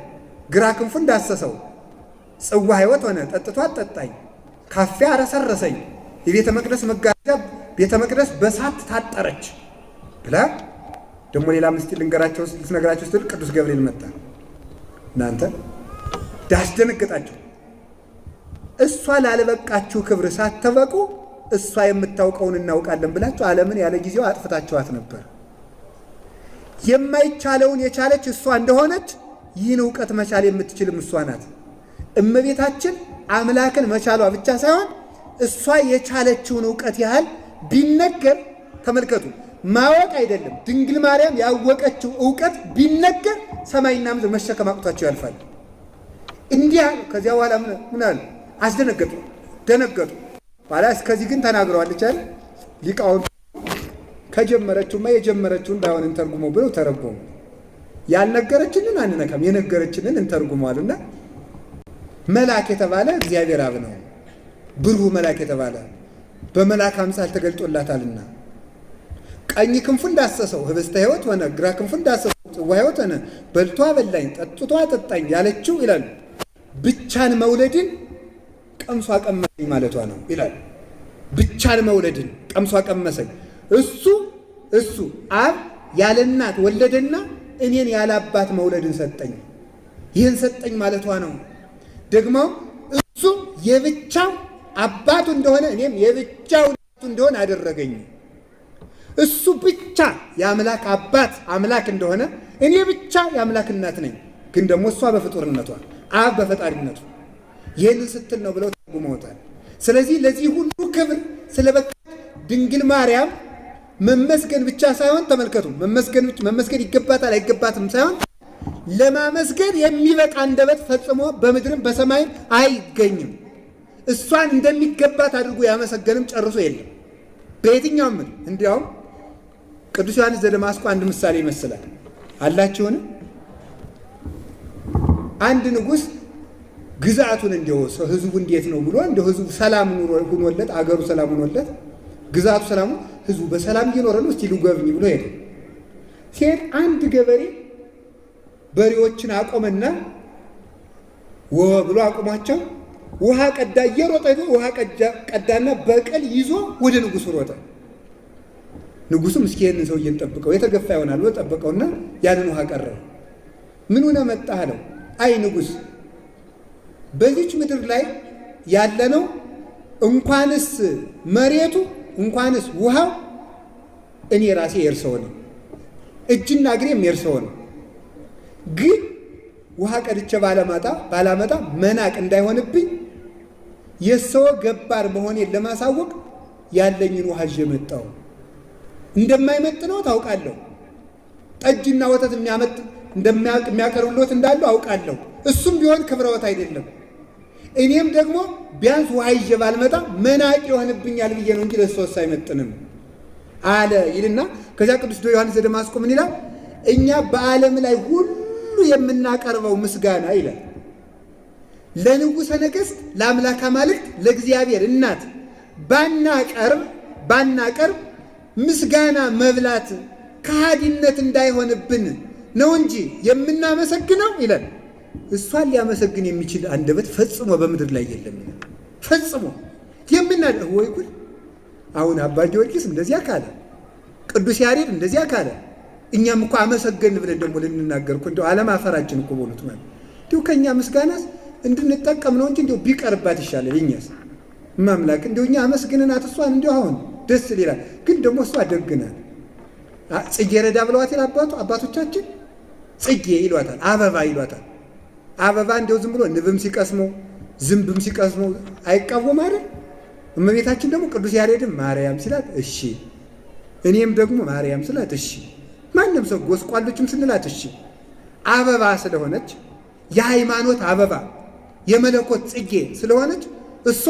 ግራ ክንፉን ዳሰሰው፣ ጽዋ ሕይወት ሆነ፣ ጠጥቶ አጠጣኝ። ካፊያ አረሰረሰኝ። የቤተ መቅደስ መጋረጃ ቤተ መቅደስ በሳት ታጠረች ብላ ደግሞ ሌላ ምስጢር ልትነግራቸው ስትል ቅዱስ ገብርኤል መጣ። እናንተ ዳስደነገጣቸው። እሷ ላለበቃችሁ ክብር ሳትበቁ እሷ የምታውቀውን እናውቃለን ብላችሁ ዓለምን ያለ ጊዜው አጥፍታችኋት ነበር። የማይቻለውን የቻለች እሷ እንደሆነች ይህን እውቀት መቻል የምትችልም እሷ ናት። እመቤታችን አምላክን መቻሏ ብቻ ሳይሆን እሷ የቻለችውን እውቀት ያህል ቢነገር ተመልከቱ፣ ማወቅ አይደለም። ድንግል ማርያም ያወቀችው ዕውቀት ቢነገር ሰማይና ምድር መሸከም አቅቷቸው ያልፋል። እንዲህ ከዚያ በኋላ ምን አሉ? አስደነገጡ፣ ደነገጡ። ኋላ እስከዚህ ግን ተናግረዋለች አይደል? ሊቃውንት ከጀመረችውማ የጀመረችውን ባይሆን እንተርጉመው ብለው ተረጎሙ። ያልነገረችንን አንነካም፣ የነገረችንን እንተርጉመዋልና መልአክ የተባለ እግዚአብሔር አብ ነው። ብሩህ መልአክ የተባለ በመልአክ አምሳል ተገልጦላታልና ቀኝ ክንፉ እንዳሰሰው ህብስተ ሕይወት ሆነ፣ ግራ ክንፉ እንዳሰሰው ጽዋ ሕይወት ሆነ፣ በልቶ አበላኝ ጠጥቶ አጠጣኝ ያለችው ይላሉ ብቻን መውለድን ቀምሷ ቀመሰኝ ማለቷ ነው ይላል። ብቻን መውለድን ቀምሷ ቀመሰኝ። እሱ አብ ያለ እናት ወለደና እኔን ያለ አባት መውለድን ሰጠኝ። ይህን ሰጠኝ ማለቷ ነው። ደግሞ እሱ የብቻው አባቱ እንደሆነ እኔም የብቻው እናቱ እንደሆነ አደረገኝ። እሱ ብቻ የአምላክ አባት አምላክ እንደሆነ እኔ ብቻ የአምላክ እናት ነኝ። ግን ደግሞ እሷ በፍጡርነቷ አብ በፈጣሪነቱ ይህንን ስትል ነው ብለው ተርጉመውታል። ስለዚህ ለዚህ ሁሉ ክብር ስለበቃ ድንግል ማርያም መመስገን ብቻ ሳይሆን ተመልከቱ፣ መመስገን ይገባታል አይገባትም ሳይሆን ለማመስገን የሚበቃ አንደበት ፈጽሞ በምድርም በሰማይም አይገኝም። እሷን እንደሚገባት አድርጎ ያመሰገንም ጨርሶ የለም በየትኛውም ምድር። እንዲያውም ቅዱስ ዮሐንስ ዘደማስቆ አንድ ምሳሌ ይመስላል አላችሁን? አንድ ንጉሥ ግዛቱን እንዲወሰው ህዝቡ እንዴት ነው ብሎ እንደ ህዝቡ ሰላም ሆኖለት አገሩ ሰላም ሆኖለት ግዛቱ ሰላሙ ህዝቡ በሰላም እየኖረ ነው እስቲ ልጎብኝ ብሎ ሄደ። ሲሄድ አንድ ገበሬ በሬዎችን አቆመና ብሎ አቆማቸው። ውሃ ቀዳ፣ እየሮጠ ውሃ ቀዳና በቀል ይዞ ወደ ንጉሱ ሮጠ። ንጉሱም እስኪ ይሄንን ሰው እየጠብቀው የተገፋ ይሆናል ብሎ ጠበቀውና ያንን ውሃ ቀረበ። ምን ሆነ መጣህ አለው። አይ ንጉስ፣ በዚች ምድር ላይ ያለነው እንኳንስ መሬቱ እንኳንስ ውሃው እኔ ራሴ የእርሰው ነኝ፣ እጅና እግሬም የእርሰው ነው። ግን ውሃ ቀድቼ ባላመጣ መናቅ እንዳይሆንብኝ የሰው ገባር መሆኔን ለማሳወቅ ያለኝን ውሃ ይዤ መጣሁ። እንደማይመጥነው ታውቃለሁ። ጠጅና ወተት የሚያቀርብሎት እንዳለው አውቃለሁ። እሱም ቢሆን ክብረወት አይደለም። እኔም ደግሞ ቢያንስ ውሃ ይዤ ባልመጣ መናቅ ይሆንብኛል ብዬ ነው እንጂ ለሰውስ አይመጥንም አለ ይልና ከዚያ ቅዱስ ዮሐንስ ዘደማስቆ ምን ይላል? እኛ በዓለም ላይ ሁሉ የምናቀርበው ምስጋና ይላል ለንጉሠ ነገሥት ለአምላክ አማልክት ለእግዚአብሔር እናት ባናቀርብ ምስጋና መብላት ከሃዲነት እንዳይሆንብን ነው እንጂ የምናመሰግነው ይላል። እሷን ሊያመሰግን የሚችል አንደበት ፈጽሞ በምድር ላይ የለም። ፈጽሞ ወይ ጉድ! አሁን አባ ጊዮርጊስ እንደዚያ ካለ፣ ቅዱስ ያሬድ እንደዚያ ካለ፣ እኛም እኮ አመሰገን ብለን ደግሞ ልንናገር እኮ እንደው ዓለም አፈራችን እኮ በሉት ማለት እንዲሁ ከእኛ ምስጋናስ እንድንጠቀም ነው እንጂ እንዲሁ ቢቀርባት ይሻላል። እኛስ ማምላክ እንዲሁ እኛ አመስግንናት እሷን እንዲሁ አሁን ደስ ይላል። ግን ደግሞ እሷ ደግናት። ጽጌረዳ ብለዋት አባቶቻችን ጽጌ ይሏታል፣ አበባ ይሏታል። አበባ እንዲሁ ዝም ብሎ ንብም ሲቀስመው ዝንብም ሲቀስመው አይቃወም አይደል? እመቤታችን ደግሞ ቅዱስ ያሬድም ማርያም ሲላት እሺ፣ እኔም ደግሞ ማርያም ስላት እሺ፣ ማንም ሰው ጎስቋሎችም ስንላት እሺ። አበባ ስለሆነች የሃይማኖት አበባ የመለኮት ጽጌ ስለሆነች እሷ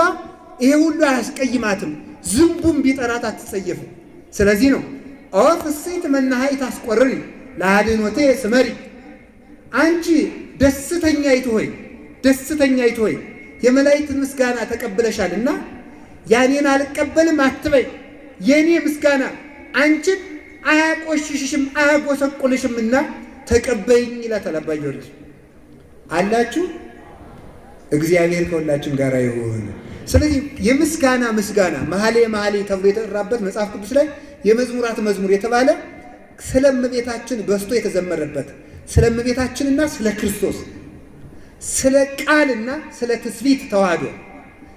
ይሄ ሁሉ አያስቀይማትም። ዝንቡም ቢጠራት አትጸየፍም። ስለዚህ ነው ኦ ፍሥሕት መናሃይ ታስቆርሪ ለአድኅኖቴ ስመሪ፣ አንቺ ደስተኛይቱ ሆይ የመላእክትን ምስጋና ተቀብለሻልና ያኔን አልቀበልም አትበይ። የኔ ምስጋና አንቺን አያቆሽሽሽም አያጎሰቁልሽምና ተቀበይኝ ይላታል አባ ጊዮርጊስ። አላችሁ እግዚአብሔር ከሁላችን ጋር ይሁን። ስለዚህ የምስጋና መኃልየ ተብሎ የተጠራበት መጽሐፍ ቅዱስ ላይ የመዝሙራት መዝሙር የተባለ ስለ እመቤታችን በስቶ የተዘመረበት ስለ እመቤታችንና ስለ ክርስቶስ ስለ ቃልና ስለ ትስብእት ተዋህዶ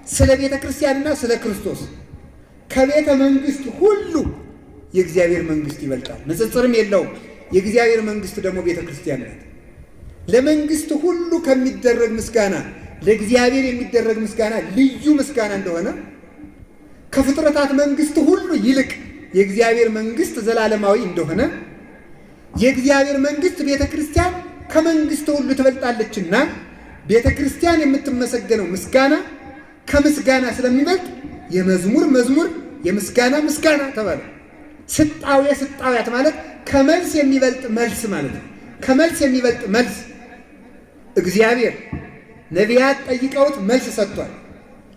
ስለ ቤተ ክርስቲያንና ስለ ክርስቶስ ከቤተ መንግስት ሁሉ የእግዚአብሔር መንግስት ይበልጣል፣ ንጽጽርም የለውም። የእግዚአብሔር መንግስት ደግሞ ቤተ ክርስቲያን ናት። ለመንግስት ሁሉ ከሚደረግ ምስጋና ለእግዚአብሔር የሚደረግ ምስጋና ልዩ ምስጋና እንደሆነ ከፍጥረታት መንግስት ሁሉ ይልቅ የእግዚአብሔር መንግሥት ዘላለማዊ እንደሆነ የእግዚአብሔር መንግሥት ቤተ ክርስቲያን ከመንግሥት ሁሉ ትበልጣለችና ቤተ ክርስቲያን የምትመሰገነው ምስጋና ከምስጋና ስለሚበልጥ የመዝሙር መዝሙር የምስጋና ምስጋና ተባለ። ስጣዌ ስጣውያት ማለት ከመልስ የሚበልጥ መልስ ማለት ነው። ከመልስ የሚበልጥ መልስ እግዚአብሔር ነቢያት ጠይቀውት መልስ ሰጥቷል።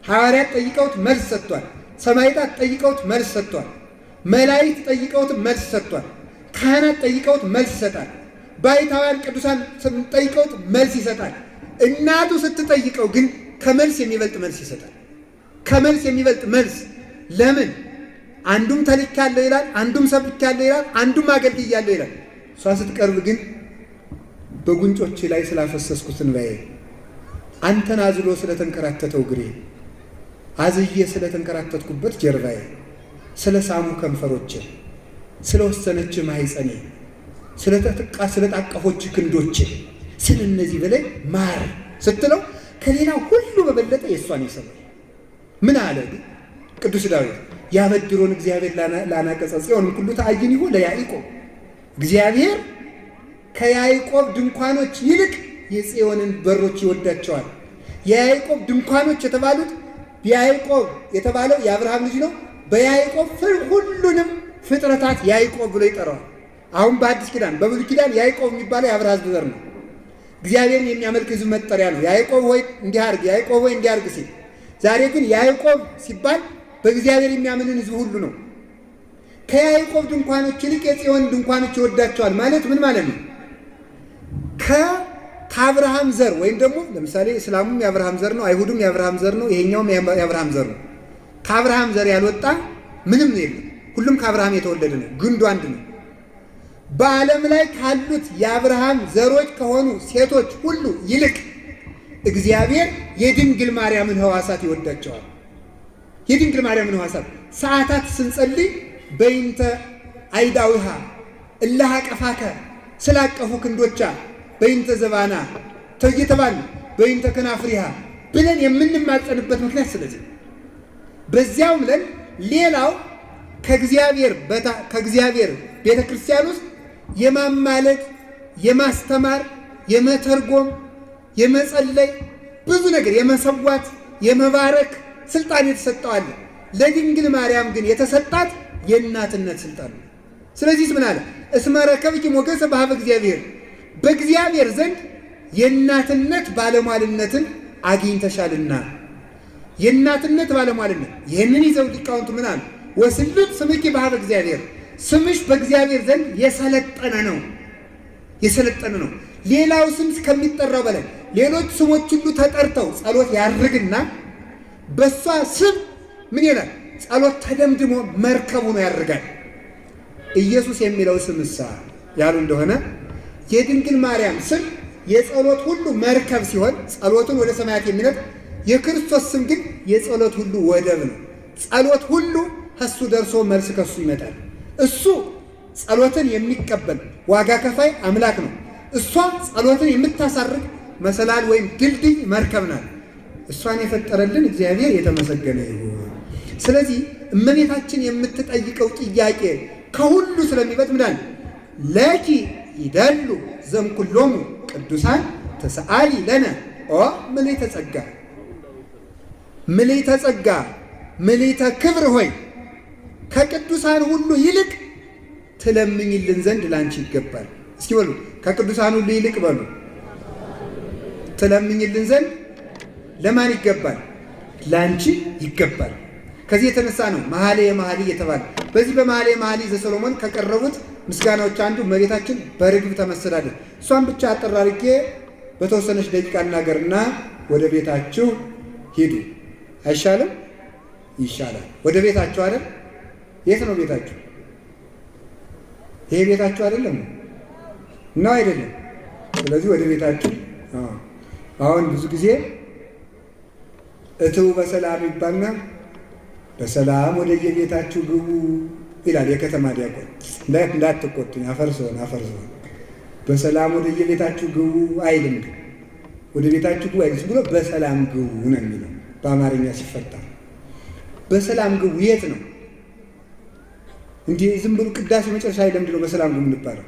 ሐዋርያት ጠይቀውት መልስ ሰጥቷል። ሰማዕታት ጠይቀውት መልስ ሰጥቷል። መላእክት ጠይቀውት መልስ ሰጥቷል። ካህናት ጠይቀውት መልስ ይሰጣል። ባሕታውያን ቅዱሳን ጠይቀውት መልስ ይሰጣል። እናቱ ስትጠይቀው ግን ከመልስ የሚበልጥ መልስ ይሰጣል። ከመልስ የሚበልጥ መልስ ለምን? አንዱም ተልኬአለሁ ይላል፣ አንዱም ሰብኬአለሁ ይላል፣ አንዱም አገልግያለሁ ይላል። እሷ ስትቀርብ ግን በጉንጮች ላይ ስላፈሰስኩት እንባዬ፣ አንተን አዝሎ ስለተንከራተተው እግሬ፣ አዝዬ ስለተንከራተትኩበት ጀርባዬ፣ ስለ ሳሙ ከንፈሮቼ፣ ስለወሰነች ማኅፀኔ፣ ስለታቀፎች ክንዶቼ፣ ስለ እነዚህ በላይ ማር ስትለው ከሌላው ሁሉ በበለጠ የእሷን ይሰማል። ምን አለ ቅዱስ ዳዊት? ያበድሮን እግዚአብሔር ላናቀጸ ጽዮን ሁሉ ተአይኒሁ ለያዕቆብ። እግዚአብሔር ከያዕቆብ ድንኳኖች ይልቅ የጽዮንን በሮች ይወዳቸዋል። የያዕቆብ ድንኳኖች የተባሉት ያዕቆብ የተባለው የአብርሃም ልጅ ነው። በያዕቆብ ሁሉንም ፍጥረታት ያዕቆብ ብሎ ይጠራዋል። አሁን በአዲስ ኪዳን፣ በብሉይ ኪዳን ያዕቆብ የሚባለው የአብርሃም ዘር ነው። እግዚአብሔርን የሚያመልክ ሕዝብ መጠሪያ ነው። ያዕቆብ ሆይ እንዲህ አድርግ፣ ያዕቆብ ሆይ እንዲህ አድርግ ሲል፣ ዛሬ ግን ያዕቆብ ሲባል በእግዚአብሔር የሚያምንን ሕዝብ ሁሉ ነው። ከያዕቆብ ድንኳኖች ይልቅ የጽዮን ድንኳኖች ይወዳቸዋል ማለት ምን ማለት ነው? ከአብርሃም ዘር ወይም ደግሞ ለምሳሌ እስላሙም የአብርሃም ዘር ነው፣ አይሁድም የአብርሃም ዘር ነው፣ ይሄኛውም የአብርሃም ዘር ነው። ከአብርሃም ዘር ያልወጣ ምንም የለም። ሁሉም ከአብርሃም የተወለደ ነው። ግንዱ አንድ ነው። በዓለም ላይ ካሉት የአብርሃም ዘሮች ከሆኑ ሴቶች ሁሉ ይልቅ እግዚአብሔር የድንግል ማርያምን ሕዋሳት ይወዳቸዋል። የድንግል ማርያምን ሕዋሳት ሰዓታት ስንጸልይ በይንተ አይዳዊሃ እላሃ ቀፋከ ስላቀፉ ክንዶቻ በይንተ ዘባና ተይተባል በይንተ ከናፍሪሃ ብለን የምንማጸንበት ምክንያት ስለዚህ በዚያውም ላይ ሌላው ከእግዚአብሔር ቤተ ክርስቲያን ውስጥ የማማለድ የማስተማር የመተርጎም የመጸለይ ብዙ ነገር የመሰዋት የመባረክ ስልጣን የተሰጠው አለ። ለድንግል ማርያም ግን የተሰጣት የእናትነት ስልጣን ነው። ስለዚህ ምን አለ? እስመ ረከብኪ ሞገሰ በኀበ እግዚአብሔር፣ በእግዚአብሔር ዘንድ የእናትነት ባለሟልነትን አግኝተሻልና። የእናትነት ባለሟልነት ይህንን ይዘው ሊቃውንቱ ምን አሉ? ወስሉት ስምኪ በኀበ እግዚአብሔር፣ ስምሽ በእግዚአብሔር ዘንድ የሰለጠነ ነው። የሰለጠነ ነው። ሌላው ስም ከሚጠራው በላይ ሌሎች ስሞች ሁሉ ተጠርተው ጸሎት ያርግና በሷ ስም ምን ይላል? ጸሎት ተደምድሞ መርከቡ ነው ያርጋል። ኢየሱስ የሚለው ስም እሳ ያሉ እንደሆነ የድንግል ማርያም ስም የጸሎት ሁሉ መርከብ ሲሆን ጸሎቱን ወደ ሰማያት የሚነጥ፣ የክርስቶስ ስም ግን የጸሎት ሁሉ ወደብ ነው። ጸሎት ሁሉ ከሱ ደርሶ መልስ ከሱ ይመጣል። እሱ ጸሎትን የሚቀበል ዋጋ ከፋይ አምላክ ነው። እሷ ጸሎትን የምታሳርግ መሰላል ወይም ድልድይ መርከብ ናት። እሷን የፈጠረልን እግዚአብሔር የተመሰገነ ይሁን። ስለዚህ እመቤታችን የምትጠይቀው ጥያቄ ከሁሉ ስለሚበልጥ ምዳል ለኪ ይደሉ ዘምኩሎሙ ቅዱሳን ተሰአሊ ለነ ኦ ምልዕተ ጸጋ፣ ምልዕተ ጸጋ፣ ምልዕተ ክብር ሆይ ከቅዱሳን ሁሉ ይልቅ ትለምኝልን ዘንድ ላንቺ ይገባል። እስኪ በሉ ከቅዱሳን ሁሉ ይልቅ በሉ። ትለምኝልን ዘንድ ለማን ይገባል? ላንቺ ይገባል። ከዚህ የተነሳ ነው መኃልየ መኃልይ የተባለ። በዚህ በመኃልየ መኃልይ ዘሰሎሞን ከቀረቡት ምስጋናዎች አንዱ እመቤታችን በርግብ ተመስላለች። እሷን ብቻ አጠር አድርጌ በተወሰነች ደቂቃ እናገርና ወደ ቤታችሁ ሂዱ። አይሻልም? ይሻላል። ወደ ቤታችሁ አይደል? የት ነው ቤታችሁ? ይሄ ቤታችሁ አይደለም ነው? አይደለም። ስለዚህ ወደ ቤታችሁ። አሁን ብዙ ጊዜ እትው በሰላም ይባልና በሰላም ወደ የቤታችሁ ግቡ ይላል የከተማ ዲያቆን። እንዳትቆጡኝ፣ አፈርሰውን። በሰላም ወደ የቤታችሁ ግቡ አይልም። ወደ ቤታችሁ ግቡ አይልም ብሎ በሰላም ግቡ ነው የሚለው በአማርኛ ሲፈታ። በሰላም ግቡ የት ነው? እንዲህ ዝም ብሎ ቅዳሴ መጨረሻ ላይ ለምንድን ነው በሰላም ጉም እንባለው?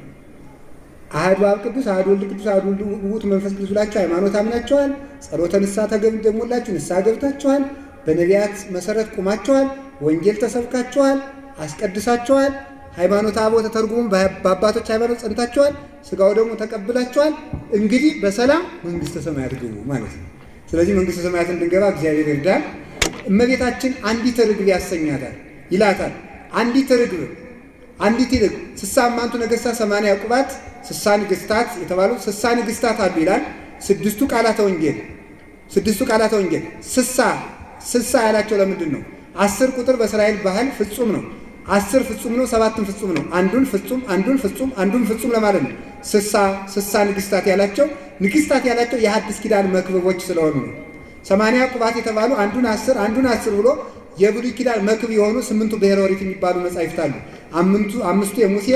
አሐዱ አብ ቅዱስ፣ አሐዱ ወልድ ቅዱስ፣ አሐዱ ውእቱ መንፈስ ቅዱስ ብላችሁ ሃይማኖት አምናችኋል። ጸሎተ ንስሐ ተገደሙላችሁ፣ ንስሐ ገብታችኋል። በነቢያት መሰረት ቁማችኋል። ወንጌል ተሰብካችኋል፣ አስቀድሳችኋል። ሃይማኖተ አበው ተተርጉሞ በአባቶች ሃይማኖት ጸንታችኋል። ሥጋው ደግሞ ተቀብላችኋል። እንግዲህ በሰላም መንግሥተ ሰማያት ግቡ ማለት ነው። ስለዚህ መንግሥተ ሰማያት እንድንገባ እግዚአብሔር ይርዳል። እመቤታችን አንዲት ርግብ ያሰኛታል ይላታል። አንዲት ርግብ ስሳ እማንቱ ነገሥታት 80 ቁባት ስሳ ንግሥታት የተባሉ ስሳ ንግሥታት አሉ ይላል። ስድስቱ ቃላተ ወንጌል ስሳ ያላቸው ለምንድን ነው? 10 ቁጥር በእስራኤል ባህል ፍጹም ነው። 10 ፍጹም ነው፣ 7 ፍጹም ነው። አንዱን ፍጹም ለማለት ነው። ስሳ ንግሥታት ያላቸው የሐዲስ ኪዳን መክብቦች ስለሆኑ ነው። 80 ቁባት የተባሉ አንዱን 10 ብሎ የብሉይ ኪዳን መክብ የሆኑ 8ቱ ብሔረ ኦሪት የሚባሉ መጻሕፍት አሉ። አምስቱ የሙሴ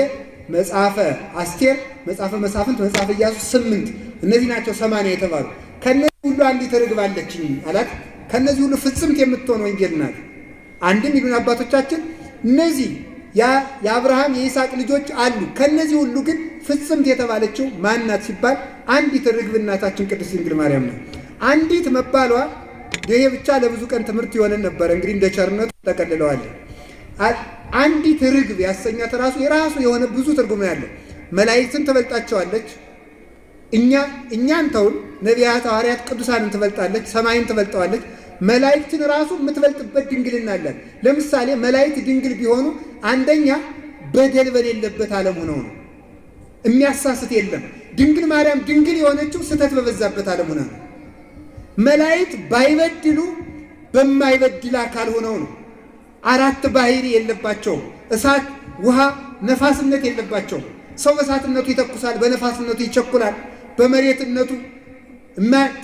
መጽሐፈ አስቴር፣ መጽሐፈ መሳፍንት፣ መጽሐፈ ኢያሱ 8 እነዚህ ናቸው 80 የተባሉ። ከነዚህ ሁሉ አንዲት ርግብ አለችኝ አላት። ከነዚህ ሁሉ ፍጽምት የምትሆን ወንጌል ናት። አንድም ይሉን አባቶቻችን እነዚህ የአብርሃም የይስሐቅ ልጆች አሉ። ከነዚህ ሁሉ ግን ፍጽምት የተባለችው ማናት ሲባል አንዲት ርግብ እናታችን ቅድስት ድንግል ማርያም ነው። አንዲት መባሏ ይሄ ብቻ ለብዙ ቀን ትምህርት የሆነን ነበረ። እንግዲህ እንደ ቸርነቱ ተቀልለዋለን። አንዲት ርግብ ያሰኛት የራሱ የሆነ ብዙ ትርጉም ያለው። መላእክትን ትበልጣቸዋለች። እኛን ተውን፣ ነቢያት፣ ሐዋርያት፣ ቅዱሳንን ትበልጣለች። ሰማይን ትበልጠዋለች። መላእክትን ራሱ የምትበልጥበት ድንግልና አላት። ለምሳሌ መላእክት ድንግል ቢሆኑ አንደኛ በደል በሌለበት ዓለም ሆነው ነው፣ የሚያሳስት የለም። ድንግል ማርያም ድንግል የሆነችው ስህተት በበዛበት ዓለም ሆና ነው። መላእክት ባይበድሉ በማይበድል አካል ሆነው ነው። 4 ባህሪ የለባቸውም። እሳት፣ ውሃ፣ ነፋስነት የለባቸውም። ሰው በእሳትነቱ ይተኩሳል፣ በነፋስነቱ ይቸኩላል፣ በመሬትነቱ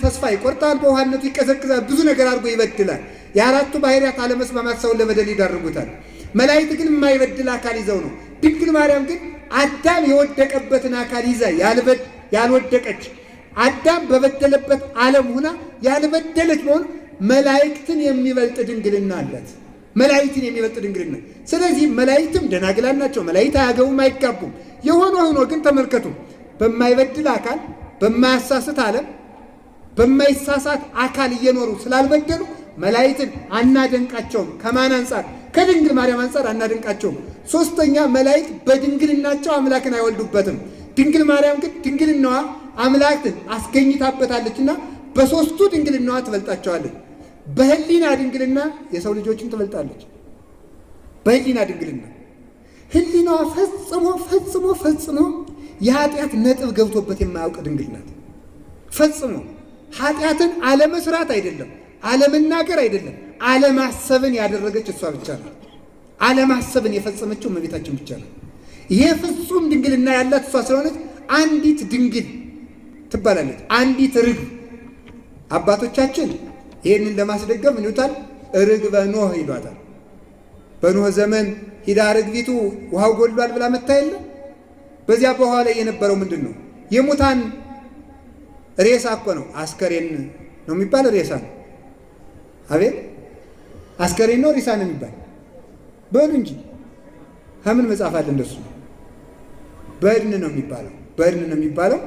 ተስፋ ይቆርጣል፣ በውሃነቱ ይቀዘቅዛል፣ ብዙ ነገር አድርጎ ይበድላል። የ4ቱ ባህሪያት አለመስማማት ሰውን ለበደል ይዳርጉታል። መላእክት ግን የማይበድል አካል ይዘው ነው። ድንግል ማርያም ግን አዳም የወደቀበትን አካል ይዛ ያልወደቀች፣ አዳም በበደለበት ዓለም ሁና ያልበደለች መሆን መላእክትን የሚበልጥ ድንግልና አላት። መላእክትን የሚበልጥ ድንግልና። ስለዚህ መላእክትም ደናግላን ናቸው። መላእክት አያገቡም፣ አይጋቡም። የሆነ ሆኖ ግን ተመልከቱ፣ በማይበድል አካል፣ በማያሳስት ዓለም፣ በማይሳሳት አካል እየኖሩ ስላልበደሉ መላእክትን አናደንቃቸውም። ከማን አንጻር? ከድንግል ማርያም አንጻር አናደንቃቸውም። ሶስተኛ መላእክት በድንግልናቸው አምላክን አይወልዱበትም። ድንግል ማርያም ግን ድንግልናዋ አምላክን አስገኝታበታለችና በሶስቱ ድንግልናዋ ትበልጣቸዋለች። በህሊና ድንግልና የሰው ልጆችን ትበልጣለች። በህሊና ድንግልና ህሊናዋ ፈጽሞ የኃጢአት ነጥብ ገብቶበት የማያውቅ ድንግል ናት። ፈጽሞ ኃጢአትን አለመስራት አይደለም፣ አለመናገር አይደለም፣ አለማሰብን ያደረገች እሷ ብቻ ናት። አለማሰብን የፈጸመችው እመቤታችን ብቻ ናት። ይህ ፍጹም ድንግልና ያላት እሷ ስለሆነች አንዲት ድንግል ትባላለች። አንዲት ርግብ። አባቶቻችን ይህንን ለማስደገፍ ምን ይሉታል? ርግበ ኖህ ይሏታል። በኖህ ዘመን ሂዳ ርግቢቱ ውሃው ጎሏል ብላ መታ የለ። በዚያ በኋላ ላይ የነበረው ምንድን ነው? የሙታን ሬሳ እኮ ነው። አስከሬን ነው የሚባል ሬሳ ነው። አቤት አስከሬን ነው ሬሳ ነው የሚባል በሉ እንጂ ከምን መጽሐፍ አለ እንደሱ? በድን ነው የሚባለው። በድን ነው የሚባለው።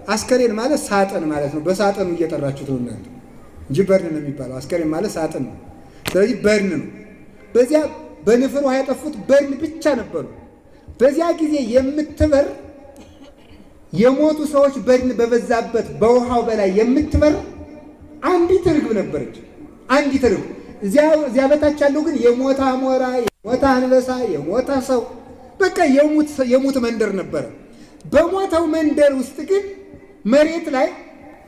አስከሬን ማለት ሳጥን ማለት ነው። በሳጥኑ እየጠራችሁት ነው እናንተ እንጂ በድን ነው የሚባለው። አስከሬን ማለት ሳጥን ነው። ስለዚህ በድን ነው። በዚያ በንፍር ውሃ ያጠፉት በድን ብቻ ነበሩ። በዚያ ጊዜ የምትበር የሞቱ ሰዎች በድን በበዛበት በውሃው በላይ የምትበር አንዲት ርግብ ነበረች። አንዲት ርግብ። እዚያ በታች ያለው ግን የሞተ አሞራ፣ የሞተ አንበሳ፣ የሞተ ሰው፣ በቃ የሙት መንደር ነበረ። በሞተው መንደር ውስጥ ግን መሬት ላይ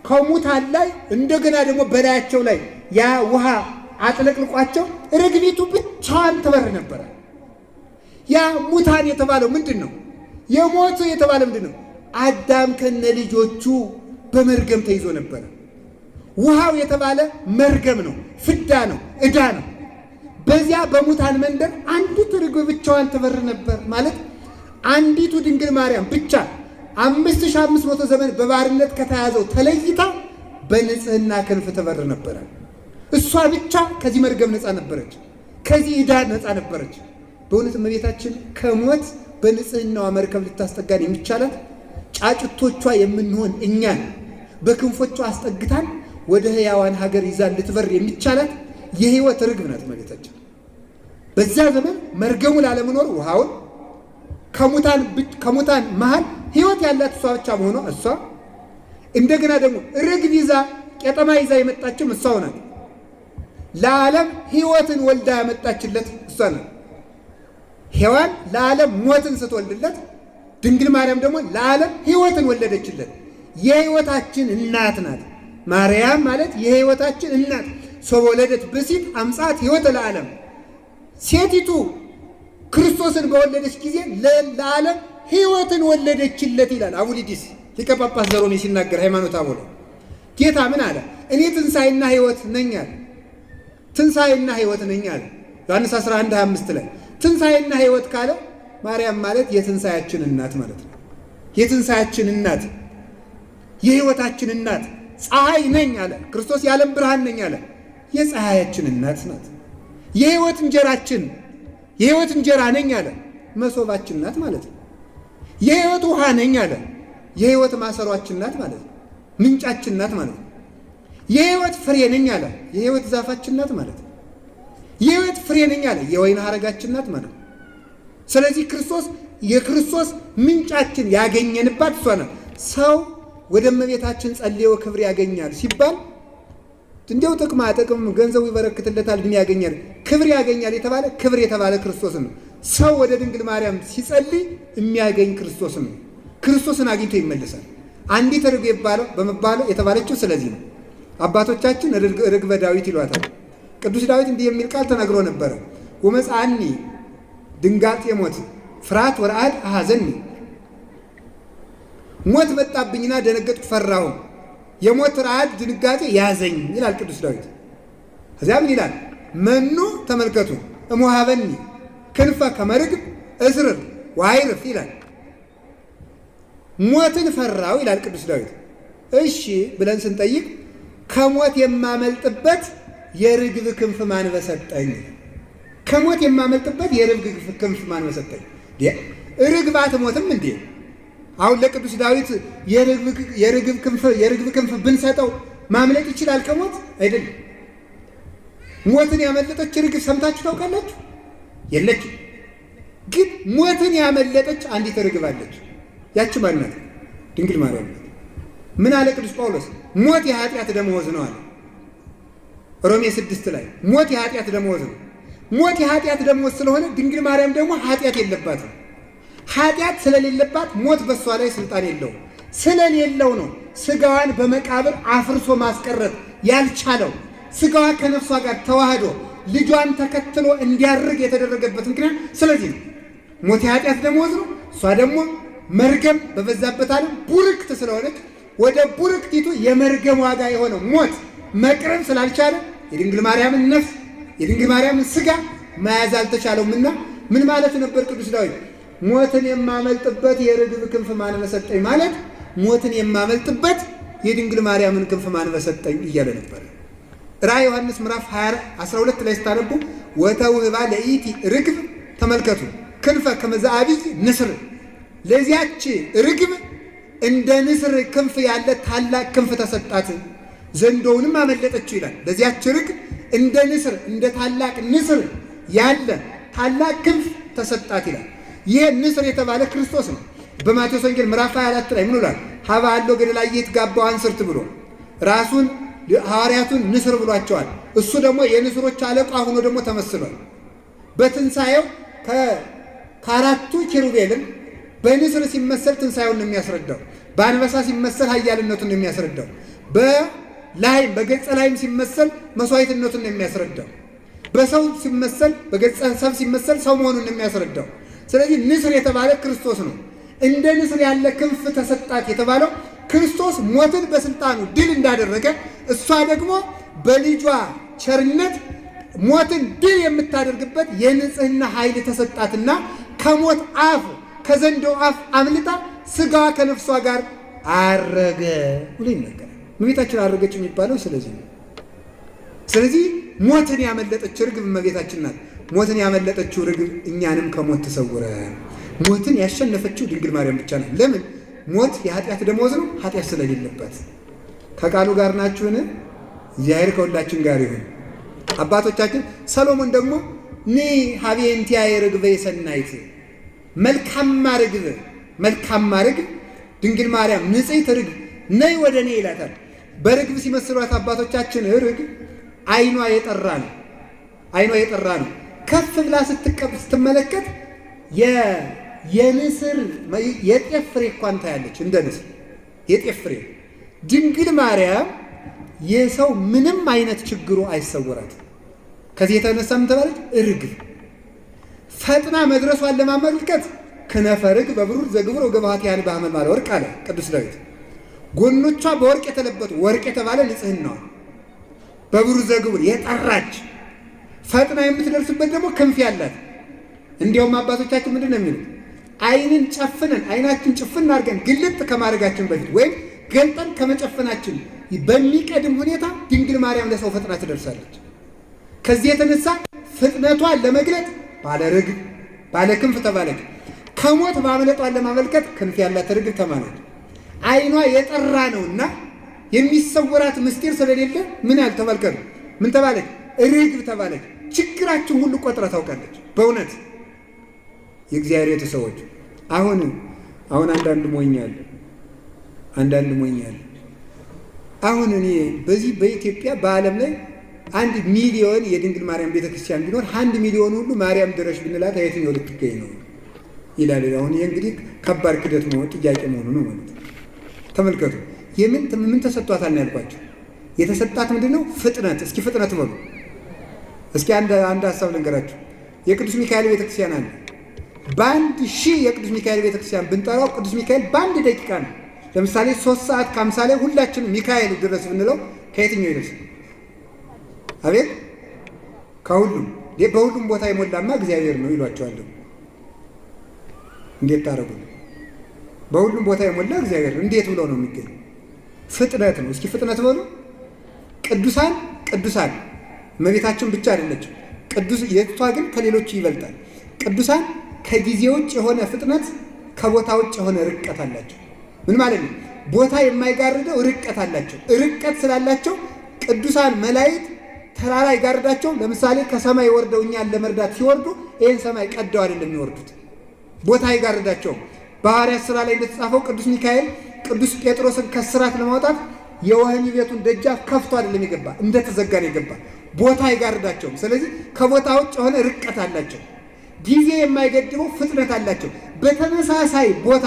ከሙታን ላይ እንደገና ደግሞ በላያቸው ላይ ያ ውሃ አጥለቅልቋቸው ርግቢቱ ብቻዋን ትበር ነበረ። ያ ሙታን የተባለው ምንድን ነው? የሞቱ የተባለ ምንድን ነው? አዳም ከነ ልጆቹ በመርገም ተይዞ ነበረ። ውሃው የተባለ መርገም ነው፣ ፍዳ ነው፣ ዕዳ ነው። በዚያ በሙታን መንደር አንዲት ርግብ ብቻዋን ትበር ነበር። ማለት አንዲቱ ድንግል ማርያም ብቻ 5500 ዘመን በባርነት ከተያዘው ተለይታ በንጽህና ክንፍ ትበር ነበረ። እሷ ብቻ ከዚህ መርገም ነፃ ነበረች፣ ከዚህ ዕዳ ነፃ ነበረች። በእውነት እመቤታችን ከሞት በንጽህናዋ መርከብ ልታስጠጋን የሚቻላት ጫጭቶቿ የምንሆን እኛን በክንፎቿ አስጠግታን ወደ ሕያዋን ሀገር ይዛን ልትበር የሚቻላት የሕይወት ርግብ ናት እመቤታችን። በዛ ዘመን መርገሙ ላለመኖር ውሃውን ከሙታን መሃል ሕይወት ያላት እሷ ብቻ መሆኗ እሷ እንደገና ደግሞ ርግብ ይዛ ቄጠማ ይዛ የመጣችም እሷው ናት። ለዓለም ሕይወትን ወልዳ ያመጣችለት እሷ ናት። ሔዋን ለዓለም ሞትን ስትወልድለት ድንግል ማርያም ደግሞ ለዓለም ሕይወትን ወለደችለት። የሕይወታችን እናት ናት። ማርያም ማለት የሕይወታችን እናት ሶበ ወለደት ብእሲት አምጻት ሕይወተ ለዓለም። ሴቲቱ ክርስቶስን በወለደች ጊዜ ለዓለም ሕይወትን ወለደችለት ይላል አቡሊዲስ ሊቀ ጳጳስ ዘሮሜ ሲናገር ሃይማኖተ አበው ላይ። ጌታ ምን አለ? እኔ ትንሣኤና ሕይወት ነኝ አለ። ትንሣኤና ሕይወት ነኝ አለ ዮሐንስ 11:25 ላይ። ትንሣኤና ሕይወት ካለ ማርያም ማለት የትንሣኤያችን እናት ማለት ነው። የትንሣኤያችን እናት፣ የሕይወታችን እናት። ፀሐይ ነኝ አለ ክርስቶስ፣ የዓለም ብርሃን ነኝ አለ። የፀሐያችን እናት ናት። የሕይወት እንጀራችን፣ የሕይወት እንጀራ ነኝ አለ። መሶባችን ናት ማለት ነው። የሕይወት ውሃ ነኝ አለ። የሕይወት ማሰሯችን ናት ማለት ነው። ምንጫችን ናት ማለት ነው። የሕይወት ፍሬ ነኝ አለ። የሕይወት ዛፋችን ናት ማለት ነው። የሕይወት ፍሬ ነኝ አለ። የወይን ሐረጋችን ናት ማለት ነው። ስለዚህ ክርስቶስ የክርስቶስ ምንጫችን ያገኘንባት እሷ ናት። ሰው ወደ እመቤታችን ጸልዮ ክብር ያገኛል ሲባል እንዲያው ጥቅም ገንዘቡ ይበረክትለታል ግን ያገኛል ክብር ያገኛል የተባለ ክብር የተባለ ክርስቶስን ነው። ሰው ወደ ድንግል ማርያም ሲጸልይ የሚያገኝ ክርስቶስን ነው። ክርስቶስን አግኝቶ ይመለሳል። አንዲት ርግብ በመባለው የተባለችው ስለዚህ ነው። አባቶቻችን ርግበ ዳዊት ይሏታል። ቅዱስ ዳዊት እንዲህ የሚል ቃል ተናግሮ ነበረ። ወመጽአኒ ድንጋጤ ሞት ፍርሃት ወረአድ አሐዘኒ። ሞት መጣብኝና ደነገጥኩ ፈራሁ፣ የሞት ረአድ ድንጋጤ ያዘኝ ይላል ቅዱስ ዳዊት። ከዚያ ምን ይላል? መኑ ተመልከቱ እሞሃበኒ ክንፈ ከመርግብ እስርር ዋይርፍ ይላል። ሞትን ፈራው ይላል ቅዱስ ዳዊት። እሺ ብለን ስንጠይቅ ከሞት የማመልጥበት የርግብ ክንፍ ማን በሰጠኝ? ከሞት የማመልጥበት የርግብ ክንፍ ማን በሰጠኝ? ርግብ አትሞትም እንዴ? አሁን ለቅዱስ ዳዊት የርግብ ክንፍ ብንሰጠው ማምለጥ ይችላል ከሞት? አይደለም። ሞትን ያመለጠች ርግብ ሰምታችሁ ታውቃላችሁ? የለችም። ግን ሞትን ያመለጠች አንዲት ርግብ አለች። ያቺ ማን ናት? ድንግል ማርያም ናት። ምን አለ ቅዱስ ጳውሎስ? ሞት የኃጢአት ደመወዝ ነው አለ ሮሜ 6 ላይ። ሞት የኃጢአት ደመወዝ ነው። ሞት የኃጢአት ደመወዝ ስለሆነ ድንግል ማርያም ደግሞ ኃጢአት የለባትም። ኃጢአት ስለሌለባት ሞት በሷ ላይ ስልጣን የለውም። ስለሌለው ነው ስጋዋን በመቃብር አፍርሶ ማስቀረት ያልቻለው። ስጋዋ ከነፍሷ ጋር ተዋህዶ ልጇን ተከትሎ እንዲያርግ የተደረገበት ምክንያት ስለዚህ ነው። ሞት የኃጢአት ደመወዝ ነው። እሷ ደግሞ መርገም በበዛበት ዓለም ቡርክት ስለሆነች ወደ ቡርክቲቱ የመርገም ዋጋ የሆነው ሞት መቅረብ ስላልቻለ የድንግል ማርያምን ነፍስ የድንግል ማርያምን ስጋ መያዝ አልተቻለውምና ምን ማለት ነበር ቅዱስ ዳዊት? ሞትን የማመልጥበት የርግብ ክንፍ ማን በሰጠኝ ማለት ሞትን የማመልጥበት የድንግል ማርያምን ክንፍ ማን በሰጠኝ እያለ ነበር። ራዕየ ዮሐንስ ምዕራፍ 12 ላይ ስታነቡ ወተውህባ ለኢቲ ርግብ ተመልከቱ ክንፈ ከመዛአቢይ ንስር፣ ለዚያች ርግብ እንደ ንስር ክንፍ ያለ ታላቅ ክንፍ ተሰጣት፣ ዘንዶውንም አመለጠችው ይላል። ለዚያች ርግብ እንደ ንስር እንደ ታላቅ ንስር ያለ ታላቅ ክንፍ ተሰጣት ይላል። ይህ ንስር የተባለ ክርስቶስ ነው። በማቴዎስ ወንጌል ምዕራፍ 24 ላይ ምን ይላል? ሀባ አለው ገደላዬ የተጋባው አንስርት ብሎ ራሱን ሐዋርያቱን ንስር ብሏቸዋል። እሱ ደግሞ የንስሮች አለቃ ሆኖ ደግሞ ተመስሏል። በትንሣኤው ከአራቱ ኪሩቤልን በንስር ሲመሰል ትንሣኤውን ነው የሚያስረዳው። በአንበሳ ሲመሰል ኃያልነቱን ነው የሚያስረዳው። በላይም በገጸ ላይም ሲመሰል መስዋዕትነቱን ነው የሚያስረዳው። በሰው ሲመሰል በገጸ ሰብ ሲመሰል ሰው መሆኑን ነው የሚያስረዳው። ስለዚህ ንስር የተባለ ክርስቶስ ነው። እንደ ንስር ያለ ክንፍ ተሰጣት የተባለው ክርስቶስ ሞትን በስልጣኑ ድል እንዳደረገ እሷ ደግሞ በልጇ ቸርነት ሞትን ድል የምታደርግበት የንጽህና ኃይል ተሰጣትና ከሞት አፍ ከዘንዶ አፍ አምልጣ ስጋዋ ከነፍሷ ጋር አረገ ብሎ ይነገራል። እመቤታችን አረገች የሚባለው ስለዚህ ነው። ስለዚህ ሞትን ያመለጠች ርግብ እመቤታችን ናት። ሞትን ያመለጠችው ርግብ እኛንም ከሞት ትሰውረን። ሞትን ያሸነፈችው ድንግል ማርያም ብቻ ናት። ለምን? ሞት የኃጢአት ደመወዝ ነው፣ ኃጢአት ስለሌለበት። ከቃሉ ጋር ናችሁን? እግዚአብሔር ከሁላችን ጋር ይሁን። አባቶቻችን ሰሎሞን ደግሞ ኒ ሀቤንቲያየ ርግበ ሰናይት፣ መልካማ ርግብ ድንግል ማርያም ንጽሕት ርግብ ነይ ወደ እኔ ይላታል። በርግብ ሲመስሏት አባቶቻችን ርግብ ዓይኗ የጠራ ነው። ከፍ ብላ ስትመለከት የንስር የጤፍ ፍሬ እንኳን ታያለች፣ እንደ ንስር የጤፍ ፍሬ። ድንግል ማርያም የሰው ምንም አይነት ችግሩ አይሰወራትም። ከዚህ የተነሳ ምን ተባለች? ርግብ። ፈጥና መድረሷን ለማመልከት ክነፈ ርግብ በብሩር ዘግብር ወገባሃትያን በሐመልማለ ወርቅ አለ ቅዱስ ዳዊት። ጎኖቿ በወርቅ የተለበጡ ወርቅ የተባለ ንጽሕናዋ በብሩር ዘግብር የጠራች ፈጥና የምትደርስበት ደግሞ ክንፍ ያላት። እንዲያውም አባቶቻችን ምንድን ነው የሚሉት? አይናችን ጭፍን አድርገን ግልጥ ከማድረጋችን በፊት ወይም ገልጠን ከመጨፈናችን በሚቀድም ሁኔታ ድንግል ማርያም ለሰው ፈጥና ትደርሳለች። ከዚህ የተነሳ ፍጥነቷን ለመግለጥ ባለ ርግብ ባለ ክንፍ ተባለች። ከሞት ማምለጧን ለማመልከት ክንፍ ያላት ርግብ ተባለች። ዓይኗ የጠራ ነውና የሚሰወራት ምስጢር ስለሌለ ምን ያልተባልከው ምን ተባለች? ርግብ ተባለች። ችግራችን ሁሉ ቆጥራ ታውቃለች። በእውነት የእግዚአብሔር ቤተሰቦች አሁን አንዳንድ ሞኛል አሁን እኔ በዚህ በኢትዮጵያ በዓለም ላይ 1 ሚሊዮን የድንግል ማርያም ቤተክርስቲያን ቢኖር 1 ሚሊዮን ሁሉ ማርያም ድረሽ ብንላት የትኛው ልትገኝ ነው ይላል። አሁን ይሄ እንግዲህ ከባድ ክደት ነው፣ ጥያቄ መሆኑ ነው ማለት ነው። ተመልከቱ። ምን ተሰጥቷታል ነው ያልኳቸው? የተሰጣት ምንድነው? ፍጥነት። እስኪ ፍጥነት በሉ። እስኪ አንድ ሐሳብ ልንገራችሁ። የቅዱስ ሚካኤል ቤተክርስቲያን አለ። በአንድ ሺህ የቅዱስ ሚካኤል ቤተክርስቲያን ብንጠራው ቅዱስ ሚካኤል በአንድ ደቂቃ ነው። ለምሳሌ 3 ሰዓት ከ50 ላይ ሁላችንም ሚካኤል ድረስ ብንለው ከየትኛው ይደርስ? አቤት ከሁሉም በሁሉም ቦታ የሞላማ እግዚአብሔር ነው ይሏቸዋል። እንዴት ታረጉ? በሁሉም ቦታ የሞላ እግዚአብሔር ነው። እንዴት ብሎ ነው የሚገኝ? ፍጥነት ነው። እስኪ ፍጥነት በሉ። ቅዱሳን እመቤታችን ብቻ አይደለችም። የቷ ግን ከሌሎቹ ይበልጣል። ቅዱሳን ከጊዜ ውጭ የሆነ ፍጥነት፣ ከቦታ ውጭ የሆነ ርቀት አላቸው። ምን ማለት ነው? ቦታ የማይጋርደው ርቀት አላቸው። ርቀት ስላላቸው ቅዱሳን መላእክት ተራራ ይጋርዳቸው። ለምሳሌ ከሰማይ ወርደው እኛን ለመርዳት ሲወርዱ ይህን ሰማይ ቀደው አይደለም የሚወርዱት፣ ቦታ ይጋርዳቸው። በሐዋርያት ሥራ ላይ እንደተጻፈው ቅዱስ ሚካኤል ቅዱስ ጴጥሮስን ከእስራት ለማውጣት የወህኒ ቤቱን ደጃፍ ከፍቶ አይደለም የገባ፣ እንደተዘጋ ነው የገባ። ቦታ አይጋርዳቸውም። ስለዚህ ከቦታ ውጭ የሆነ ርቀት አላቸው። ጊዜ የማይገድበው ፍጥነት አላቸው። በተመሳሳይ ቦታ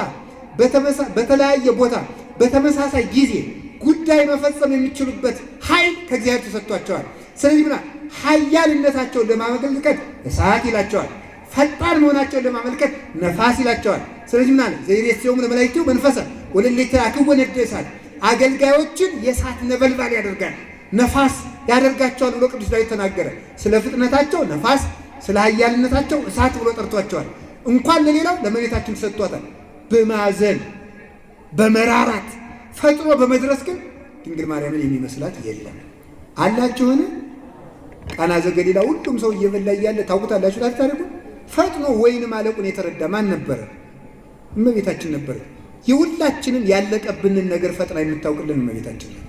በተለያየ ቦታ በተመሳሳይ ጊዜ ጉዳይ መፈጸም የሚችሉበት ኃይል ከእግዚአብሔር ተሰጥቷቸዋል። ስለዚህ ምና ኃያልነታቸውን ለማመልከት እሳት ይላቸዋል። ፈጣን መሆናቸውን ለማመልከት ነፋስ ይላቸዋል። ስለዚህ ምና ዘይሬስዮም ለመላእክቱ መንፈሰ ወለሌታ ያክወነደ እሳት፣ አገልጋዮችን የእሳት ነበልባል ያደርጋል፣ ነፋስ ያደርጋቸዋል ብሎ ቅዱስ ዳዊት ተናገረ። ስለ ፍጥነታቸው ነፋስ፣ ስለ ኃያልነታቸው እሳት ብሎ ጠርቷቸዋል። እንኳን ለሌላው ለመቤታችን ተሰጥቷታል። በማዘን በመራራት ፈጥኖ በመድረስ ግን ድንግል ማርያምን የሚመስላት የለም። አላችሁን? ቃና ዘገሊላ ሁሉም ሰው እየበላ እያለ ታውቁታላችሁ። ታሪኩ ፈጥኖ ወይን ማለቁን የተረዳ ማን ነበረ? እመቤታችን ነበረ። የሁላችንን ያለቀብንን ነገር ፈጥና የምታውቅልን እመቤታችን ናት።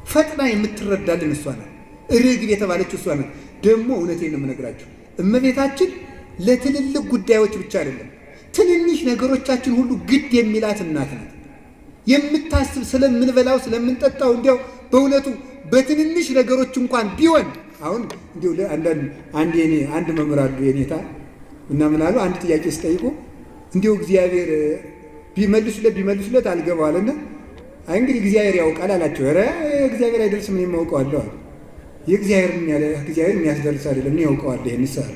ፈጥና የምትረዳልን እሷ ናት። ርግብ የተባለችው እሷ ናት። ደግሞ እውነቴን ነው የምነግራችሁ፣ እመቤታችን ለትልልቅ ጉዳዮች ብቻ አይደለም፣ ትንንሽ ነገሮቻችን ሁሉ ግድ የሚላት እናት ናት። የምታስብ ስለምንበላው ስለምንጠጣው፣ እንዲያው በእውነቱ በትንንሽ ነገሮች እንኳን ቢሆን አሁን እንዲሁ አንድ መምህር አሉ የኔታ እና ምን አሉ፣ አንድ ጥያቄ ሲጠይቁ እንዲሁ እግዚአብሔር ቢመልሱለት አልገባዋልና አይ እንግዲህ እግዚአብሔር ያውቃል አላቸው። ኧረ እግዚአብሔር አይደርስም እኔም አውቀዋለሁ አሉ። እግዚአብሔር የሚያስደርስ አይደለም እኔ ያውቀዋለሁ። ይሄን ይሳል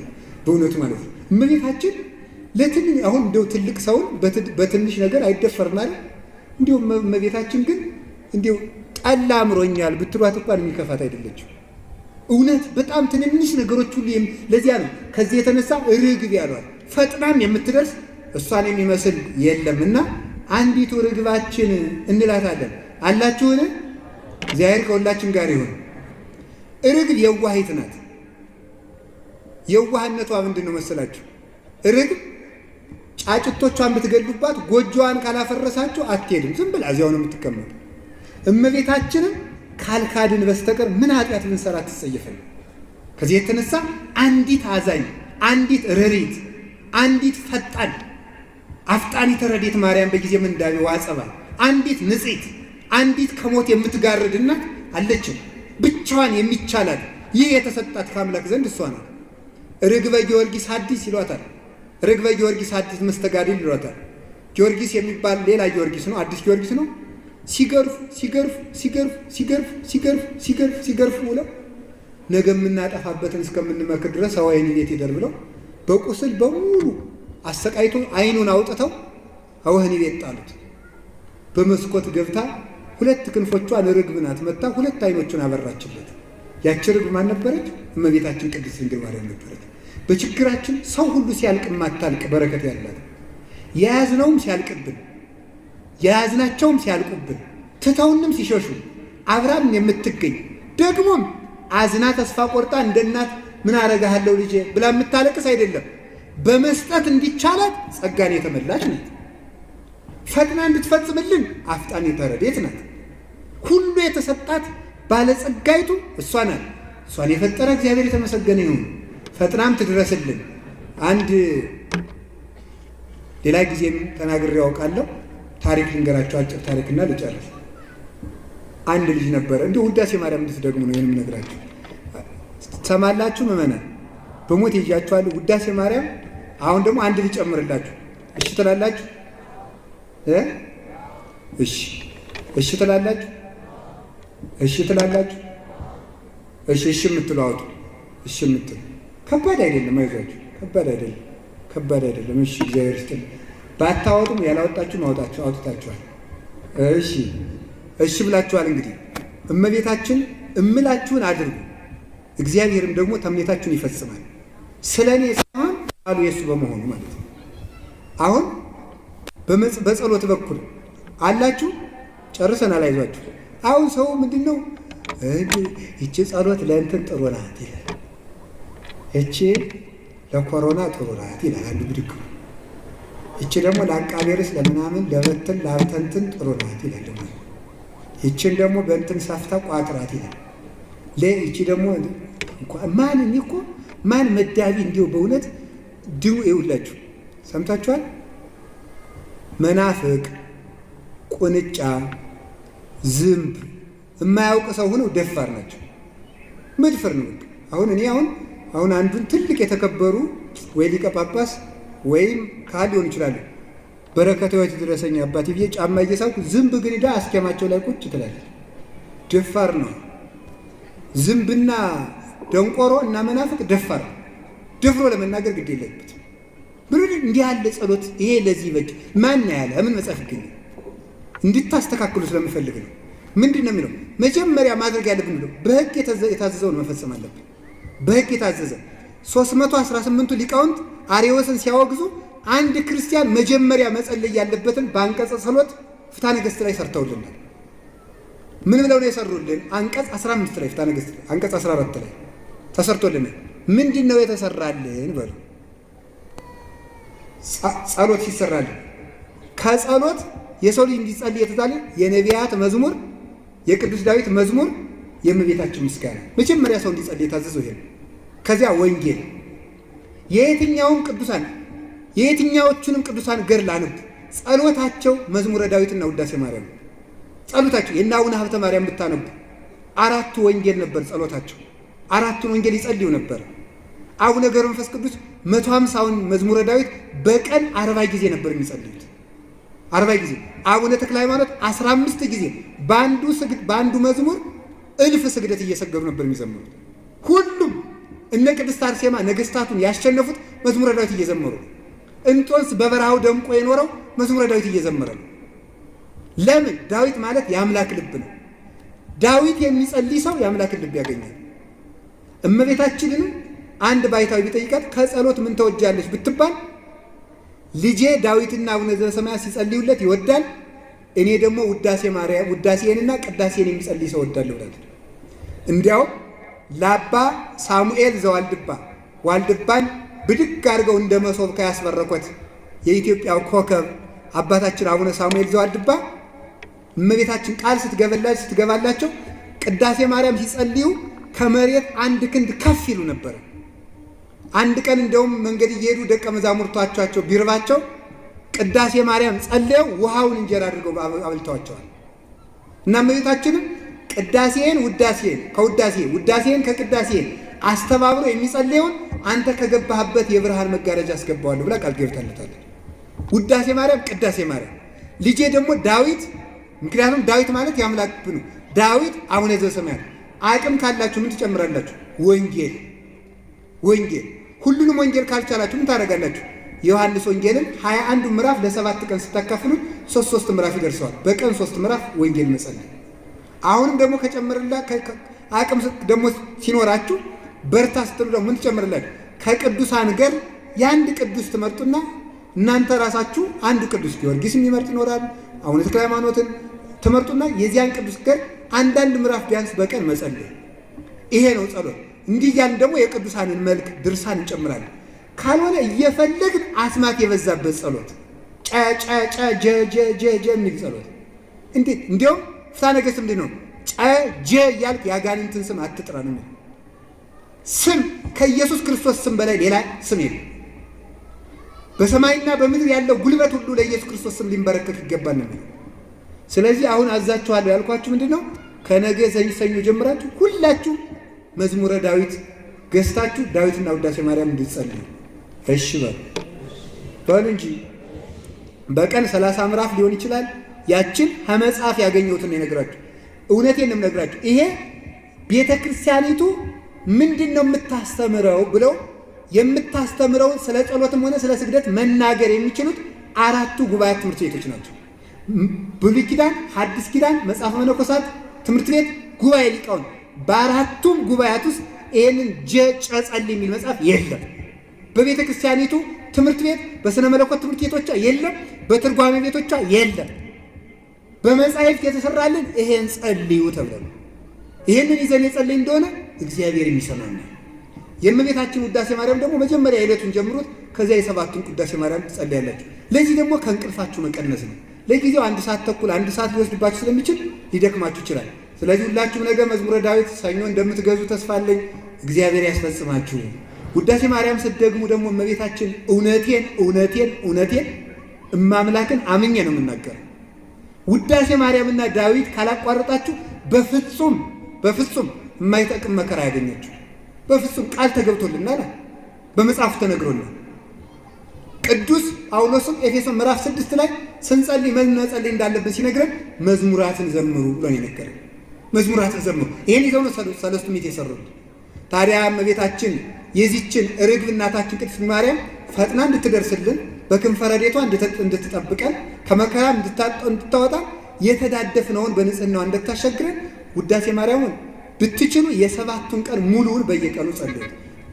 በእውነቱ ማለት ነው። እመቤታችን አሁን እንደው ትልቅ ሰውን በትንሽ ነገር አይደፈርናል። እንዲሁ እመቤታችን ግን እንዲሁ ጠላ አምሮኛል ብትሏት እንኳን የሚከፋት አይደለችም። እውነት በጣም ትንንሽ ነገሮች ሁሉ ለዚያ ነው ከዚህ የተነሳ ርግብ ያሏል። ፈጥናም የምትደርስ እሷን የሚመስል የለምና አንዲቱ ርግባችን እንላታለን። አላችሁን? እግዚአብሔር ከሁላችን ጋር ይሁን። ርግብ የዋሂት ናት። የዋህነቷ ምንድነው መሰላችሁ? ርግብ ጫጭቶቿን ብትገሉባት ጎጆዋን ካላፈረሳችሁ አትሄድም። ዝም ብላ እዚያው ነው የምትቀመጥ። እመቤታችንም ካልካድን በስተቀር ምን ኃጢአት ብንሰራ ትጸየፈን? ከዚህ የተነሳ አንዲት አዛኝ፣ አንዲት ርሪት፣ አንዲት ፈጣን አፍጣኒተ ረድኤት ማርያም በጊዜ ምንዳቤ ዋጸባ፣ አንዲት ንጽሕት፣ አንዲት ከሞት የምትጋርድ እናት አለችን። ብቻዋን የሚቻላት ይህ የተሰጣት ከአምላክ ዘንድ እሷ ናት። ርግበ ጊዮርጊስ ሐዲስ ይሏታል። ርግበ ጊዮርጊስ ሐዲስ መስተጋድል ይሏታል። ጊዮርጊስ የሚባል ሌላ ጊዮርጊስ ነው፣ አዲስ ጊዮርጊስ ነው። ሲገርፉ ብለው ነገ የምናጠፋበትን እስከምንመክር ድረስ ወህኒ ቤት ይደር ብለው በቁስል በሙሉ አሰቃይቶ አይኑን አውጥተው ወህኒ ቤት ጣሉት። በመስኮት ገብታ ሁለት ክንፎቿን ርግብ ናት መታ ሁለት አይኖቹን አበራችለት። ያቺ ርግብ ማን ነበረች? እመቤታችን ቅድስት ድንግል ማርያም ነበረች። በችግራችን ሰው ሁሉ ሲያልቅ ማታልቅ በረከት ያላት፣ የያዝነውም ሲያልቅብን፣ የያዝናቸውም ሲያልቁብን፣ ትተውንም ሲሸሹ አብራም የምትገኝ ደግሞም አዝና ተስፋ ቆርጣ እንደ እናት ምን አረጋለሁ ልጄ ብላ የምታለቅስ አይደለም። በመስጠት እንዲቻላት ጸጋን የተመላች ናት። ፈጥና እንድትፈጽምልን አፍጣኒተ ረድኤት ናት። ሁሉ የተሰጣት ባለጸጋይቱ እሷ ናት። እሷን የፈጠረ እግዚአብሔር የተመሰገነ ይሁን። ፈጥናም ትድረስልን። አንድ ሌላ ጊዜም ተናግሬ ያውቃለሁ። ታሪክ ልንገራቸው፣ አጭር ታሪክና ልጨርስ። አንድ ልጅ ነበረ። እንዲሁ ውዳሴ ማርያም እንድትደግሙ ነው ይህንም ነግራችሁ። ትሰማላችሁ ምእመናን? በሞት ይዣችኋለሁ። ውዳሴ ማርያም አሁን ደግሞ አንድ ልጅ ጨምርላችሁ። እሺ ትላላችሁ? እሺ ትላላችሁ? እሺ ትላላችሁ? እሺ የምትሉ አውጡ። እሺ የምትሉ ከባድ አይደለም፣ አይዟችሁ፣ ከባድ አይደለም። እሺ እግዚአብሔር ይስጥልኝ። ባታወጡም ያላወጣችሁ አውጥታችኋል። እሺ ብላችኋል። እንግዲህ እመቤታችን እምላችሁን አድርጉ፣ እግዚአብሔርም ደግሞ ተምኔታችሁን ይፈጽማል። ስለ እኔ ሳይሆን ቃሉ የእሱ በመሆኑ ማለት ነው። አሁን በጸሎት በኩል አላችሁ፣ ጨርሰናል። አይዟችሁ። አሁን ሰው ምንድን ነው ይቺ ጸሎት ለእንትን ጥሩ ናት ይላል፣ ይቺ ለኮሮና ጥሩ ናት ይላል አንዱ ብድግ። ይቺ ደግሞ ለአቃቤ ርዕስ ለምናምን ለበትን ለአብተንትን ጥሩ ናት ይላል ደግሞ። ይቺን ደግሞ በእንትን ሰፍታ ቋጥራት ይላል። ይቺ ደግሞ ማን እኮ ማን መዳቢ እንዲሁ በእውነት ድው ይውላችሁ ሰምታችኋል። መናፍቅ፣ ቁንጫ፣ ዝምብ የማያውቅ ሰው ሆነው ደፋር ናቸው። መድፈር ነው። እኔ አሁን አንዱን ትልቅ የተከበሩ ወይ ሊቀ ጳጳስ ወይም ካህን ሊሆን ይችላሉ። በረከተ ሕይወት ድረሰኝ አባቴ ብዬ ጫማ እየሳብኩ ዝምብ ግን ሄዳ አስኬማቸው ላይ ቁጭ ትላለች። ደፋር ነው። ዝምብና ደንቆሮ እና መናፍቅ ደፋር ነው። ደፍሮ ለመናገር ግድ የለበት። እንዲህ ያለ ጸሎት ይሄ ለዚህ በጅ ማን ያለ ምን መጽሐፍ ይገኛል? እንድታስተካክሉ ስለምፈልግ ነው። ምንድን ነው የሚለው? መጀመሪያ ማድረግ ያለብን ነው በሕግ የታዘዘውን መፈጸም አለብን። በሕግ የታዘዘ 318ቱ ሊቃውንት አርዮስን ሲያወግዙ አንድ ክርስቲያን መጀመሪያ መጸለይ ያለበትን በአንቀጸ ጸሎት ፍትሐ ነገሥት ላይ ሰርተውልናል። ምን ብለው ነው የሰሩልን? አንቀጽ 15 ላይ ፍትሐ ነገሥት ላይ አንቀጽ 14 ላይ ተሰርቶልናል። ምንድን ነው የተሰራልን በሉ። ጸሎት ሲሰራልን ከጸሎት የሰው ልጅ እንዲጸልይ የተዛለ የነቢያት መዝሙር፣ የቅዱስ ዳዊት መዝሙር፣ የእመቤታችን ምስጋና መጀመሪያ ሰው እንዲጸልይ የታዘዘው ይሄ ነው። ከዚያ ወንጌል የየትኛዎቹንም ቅዱሳን ገድል አነቡ። ጸሎታቸው መዝሙረ ዳዊትና ውዳሴ ማርያም ነው። ጸሎታቸው የእነ አቡነ ሀብተ ማርያም ብታነቡ 4ቱ ወንጌል ነበር ጸሎታቸው። 4ቱን ወንጌል ይጸልዩ ነበር። አቡነ ገብረ መንፈስ ቅዱስ 150ውን መዝሙረ ዳዊት በቀን 40 ጊዜ ነበር የሚጸልዩት። 40 ጊዜ። አቡነ ተክለ ሃይማኖት 15 ጊዜ በአንዱ መዝሙር 1000 ስግደት እየሰገዱ ነበር የሚዘምሩት። ሁሉም እነ ቅድስት አርሴማ ነገስታቱን ያሸነፉት መዝሙረ ዳዊት እየዘመሩ ነው። እንጦንስ በበረሃው ደምቆ የኖረው መዝሙረ ዳዊት እየዘመረ ነው። ለምን? ዳዊት ማለት የአምላክ ልብ ነው። ዳዊት የሚጸልይ ሰው የአምላክን ልብ ያገኛል። እመቤታችንን አንድ ባይታዊ ቢጠይቃት ከጸሎት ምን ተወጃለች ብትባል ልጄ ዳዊትና አቡነ ዘበሰማያት ሲጸልዩለት ይወዳል፣ እኔ ደግሞ ውዳሴንና ቅዳሴን የሚጸልይ ሰው ወዳለሁ ብላለች። እንዲያውም ለአባ ሳሙኤል ዘዋልድባ ዋልድባን ብድግ አድርገው እንደ መሶብ ያስበረኮት የኢትዮጵያው ኮከብ አባታችን አቡነ ሳሙኤል ዘዋልድባ እመቤታችን ቃል ስትገባላቸው ቅዳሴ ማርያም ሲጸልዩ ከመሬት 1 ክንድ ከፍ ይሉ ነበር። አንድ ቀን እንደውም መንገድ እየሄዱ ደቀ መዛሙርቷቸው ቢርባቸው ቅዳሴ ማርያም ጸልየው ውሃውን እንጀራ አድርገው አብልተዋቸዋል። እና እመቤታችንም ቅዳሴን ውዳሴን ከቅዳሴን አስተባብሮ የሚጸልየውን አንተ ከገባህበት የብርሃን መጋረጃ አስገባዋለሁ ብላ ቃል ገብታለታለች። ውዳሴ ማርያም፣ ቅዳሴ ማርያም። ልጄ ደግሞ ዳዊት፣ ምክንያቱም ዳዊት ማለት የአምላክ ነው። ዳዊት አቡነ ዘበሰማያት። አቅም ካላችሁ ምን ትጨምራላችሁ? ወንጌል። ሁሉንም ወንጌል ካልቻላችሁ ምን ታደርጋላችሁ? ዮሐንስ ወንጌልን 21 ምዕራፍ ለ7 ቀን ስታካፍሉ 3 ምዕራፍ ይደርሰዋል። በቀን 3 ምዕራፍ ወንጌል መጸለይ። አሁንም ደግሞ ከጨመረላ አቅም ደግሞ ሲኖራችሁ በርታ ስትሉ ደግሞ ምን ትጨምራላችሁ? ከቅዱሳን ገር የአንድ ቅዱስ ትመርጡና እናንተ ራሳችሁ አንድ ቅዱስ ጊዮርጊስ የሚመርጥ ይኖራል። አቡነ ተክለ ሃይማኖትን ትመርጡና የዚያን ቅዱስ ገር አንዳንድ ምዕራፍ ቢያንስ በቀን መጸለይ። ይሄ ነው ጸሎት። እንዲህ ያን ደግሞ የቅዱሳንን መልክ ድርሳን እንጨምራለን። ካልሆነ እየፈለግን አስማት የበዛበት ጸሎት ጨ የሚል ጸሎት እንዴት! እንዲያውም ፍትሐ ነገሥት ምንድን ነው? ጨ እያልክ የአጋንንትን ስም አትጥራ ነው። ስም ከኢየሱስ ክርስቶስ ስም በላይ ሌላ ስም የለም። በሰማይና በምድር ያለው ጉልበት ሁሉ ለኢየሱስ ክርስቶስ ስም ሊንበረከክ ይገባል ነው። ስለዚህ አሁን አዛችኋለሁ ያልኳችሁ ምንድን ነው? ከነገ ሰኞ ጀምራችሁ ሁላችሁ መዝሙረ ዳዊት ገዝታችሁ ዳዊትና ውዳሴ ማርያም እንድትጸልዩ እሺ በሉ እንጂ። በቀን 30 ምዕራፍ ሊሆን ይችላል። ያችን ከመጽሐፍ ያገኘሁትን የነግራችሁ እውነቴን ነው የምነግራችሁ። ይሄ ቤተ ክርስቲያኒቱ ምንድን ነው የምታስተምረው ብለው የምታስተምረውን ስለ ጸሎትም ሆነ ስለ ስግደት መናገር የሚችሉት 4ቱ ጉባኤያት ትምህርት ቤቶች ናቸው። ብሉይ ኪዳን፣ ሐዲስ ኪዳን፣ መጽሐፈ መነኮሳት ትምህርት ቤት፣ ጉባኤ ሊቃውንት። በ4ቱም ጉባኤያት ውስጥ ይህንን ጸልይ የሚል መጽሐፍ የለም። በቤተ ክርስቲያኒቱ ትምህርት ቤት በስነ መለኮት ትምህርት ቤቶቿ የለም፣ በትርጓሜ ቤቶቿ የለም። በመጻሕፍት የተሰራልን ይሄን ጸልዩ ተብለን ይሄንን ይዘን የጸልይ እንደሆነ እግዚአብሔር የሚሰማን። የእመቤታችን ውዳሴ ማርያም ደግሞ መጀመሪያ የዕለቱን ጀምሮት ከዚያ የ7ቱን ቅዳሴ ማርያም ትጸልያላችሁ። ለዚህ ደግሞ ከእንቅልፋችሁ መቀነስ ነው። ለጊዜው 1 ሰዓት ተኩል 1 ሰዓት ሊወስድባችሁ ስለሚችል ሊደክማችሁ ይችላል። ስለዚህ ሁላችሁም ነገ መዝሙረ ዳዊት ሰኞ እንደምትገዙ ተስፋ አለኝ። እግዚአብሔር ያስፈጽማችሁ። ውዳሴ ማርያም ስትደግሙ ደግሞ እመቤታችን እውነቴን እማምላክን አምኜ ነው የምናገረው። ውዳሴ ማርያምና ዳዊት ካላቋረጣችሁ በፍጹም የማይጠቅም መከራ ያገኛችሁ። በፍጹም ቃል ተገብቶልናል፣ በመጽሐፍ ተነግሮናል። ቅዱስ ጳውሎስም ኤፌሶን ምዕራፍ 6 ላይ ስንጸልይ መጸለይ እንዳለብን ሲነግረን መዝሙራትን ዘምሩ ብሎ የነገረን። መዝሙራትን ዘምሩ። ይሄን ይዘው ነው ሰለስቱ ምዕት የሰሩት። ታዲያ እመቤታችን የዚችን ርግብ እናታችን ቅድስት ማርያም ፈጥና እንድትደርስልን በክንፈ ረድኤቷ እንድትጠብቀን ከመከራ እንድታወጣ የተዳደፍነውን በንጽህናዋ እንድታሻግረን ውዳሴ ማርያምን ብትችሉ የ7ቱን ቀን ሙሉውን በየቀኑ ጸልዩ።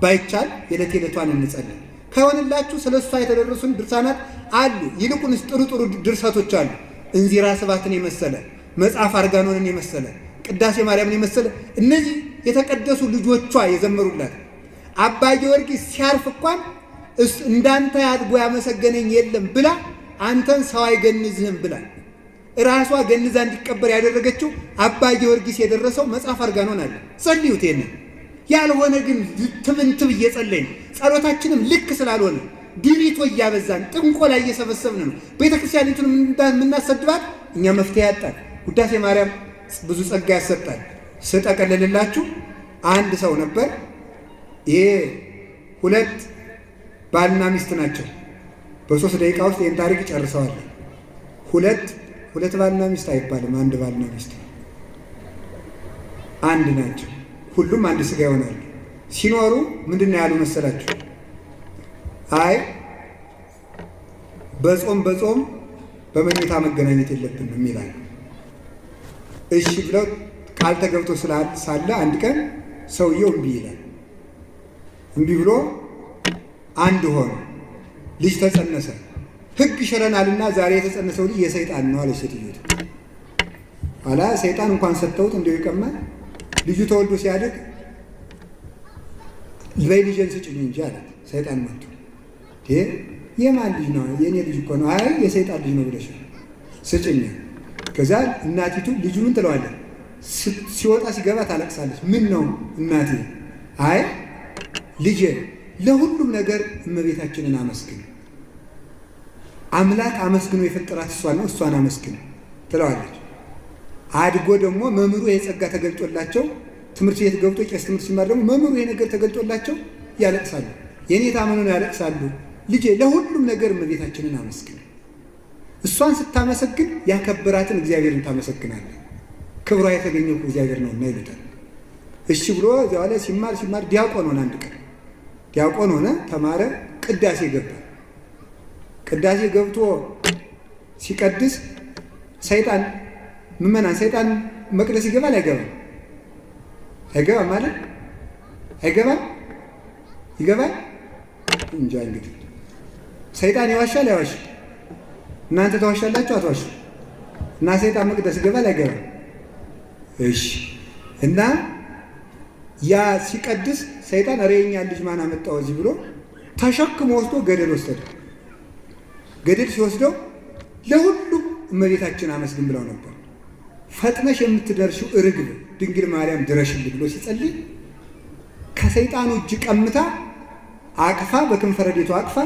ባይቻል የዕለት ዕለቷን እንጸልይ። ከሆነላችሁ ስለ እሷ የተደረሱን ድርሳናት አሉ። ይልቁንስ ጥሩ ድርሰቶች አሉ። እንዚራ ስብሐትን የመሰለ መጽሐፍ አርጋኖንን የመሰለ ቅዳሴ ማርያምን የመሰለ እነዚህ የተቀደሱ ልጆቿ የዘመሩላት። አባ ጊዮርጊስ ሲያርፍ እንኳን እንዳንተ አድጎ ያመሰገነኝ የለም ብላ አንተን ሰው አይገንዝህም ብላ ራሷ ገንዛ እንዲቀበር ያደረገችው አባ ጊዮርጊስ የደረሰው መጽሐፍ አርጋኖን አለ። ጸልዩት። ይሄንን ያልሆነ ግን ትምንትብ እየጸለይን ጸሎታችንም ልክ ስላልሆነ ድሪቶ እያበዛን ጥንቆላ እየሰበሰብን ነው ቤተ ክርስቲያኒቱን የምናሰድባት። እኛ መፍትሄ ያጣል። ውዳሴ ማርያም ብዙ ጸጋ ያሰጣል። ስጠቀልልላችሁ አንድ ሰው ነበር። ይሄ 2 ባልና ሚስት ናቸው። በ3 ደቂቃ ውስጥ ይህን ታሪክ ጨርሰዋል። ሁለት ባልና ሚስት አይባልም፣ አንድ ባልና ሚስት አንድ ናቸው። ሁሉም አንድ ስጋ ይሆናሉ። ሲኖሩ ምንድን ነው ያሉ መሰላችሁ? አይ በጾም በመኝታ መገናኘት የለብንም ይላሉ። እሺ ብለው ቃል ተገብቶ ሳለ አንድ ቀን ሰውየው እምቢ ይላል። እምቢ ብሎ አንድ ሆነ። ልጅ ተጸነሰ። ሕግ ሽረናልና ዛሬ የተጸነሰው ልጅ የሰይጣን ነው አለች ሴትዮቱ። ኋላ ሰይጣን እንኳን ሰጥተውት እንዲሁ ይቀማል። ልጁ ተወልዶ ሲያድግ በይ ልጄን ስጭኝ እንጂ አላት። ሰይጣን መጥቶ የማን ልጅ ነው? የእኔ ልጅ እኮ ነው። አይ የሰይጣን ልጅ ነው ብለሽ ስጭኝ። ከዛ እናቲቱ ልጁ ምን ትለዋለች? ሲወጣ ሲገባ ታለቅሳለች። ምን ነው እናቴ? አይ ልጄ ለሁሉም ነገር እመቤታችንን አመስግን። አምላክ አመስግኖ የፈጠራት እሷን ነው፣ እሷን አመስግን ትለዋለች። አድጎ ደግሞ መምህሩ የጸጋ ተገልጦላቸው ትምህርት ቤት ገብቶ ቄስ ትምህርት ሲማር ደግሞ መምህሩ ይሄ ነገር ተገልጦላቸው ያለቅሳሉ። የኔታ ምን ያለቅሳሉ? ልጄ ለሁሉም ነገር እመቤታችንን አመስግን። እሷን ስታመሰግን ያከበራትን እግዚአብሔርን ታመሰግናለህ። ክብሯ የተገኘው እግዚአብሔር ነውና ይሉታል። እሺ ብሎ እዚያ ላይ ሲማር ዲያቆን ሆነ። አንድ ቀን ዲያቆን ሆነ፣ ተማረ፣ ቅዳሴ ገባ። ቅዳሴ ገብቶ ሲቀድስ ሰይጣን ምመናን ሰይጣን መቅደስ ይገባል አይገባም? አይገባም ማለት አይገባም? ይገባል እንጃ። እንግዲህ ሰይጣን ይዋሻል አይዋሽም? እናንተ ተዋሻላችሁ አትዋሹ? እና ሰይጣን መቅደስ ይገባል አይገባም? እሺ። እና ያ ሲቀድስ ሰይጣን ኧረ የእኛን ልጅ ማን አመጣው እዚህ ብሎ ተሸክሞ ወስዶ ገደል ወሰደ። ገደል ሲወስደው ለሁሉም እመቤታችን አመስግን ብለው ነበር። ፈጥነሽ የምትደርሺው ርግብ ድንግል ማርያም ድረሽልኝ ብሎ ሲጸልይ ከሰይጣኑ እጅ ቀምታ አቅፋ በክንፈ ረድኤቱ አቅፋ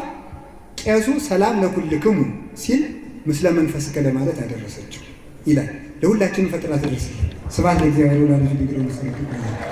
ቄሱ ሰላም ለኩልክሙ ሲል ምስለ መንፈስከ ለማለት አደረሰችው ይላል። ለሁላችንም ፈጥራ ትደርስ። ስብሐት ለእግዚአብሔር ወለወላዲቱ ድንግል ወለመስቀሉ ክቡር።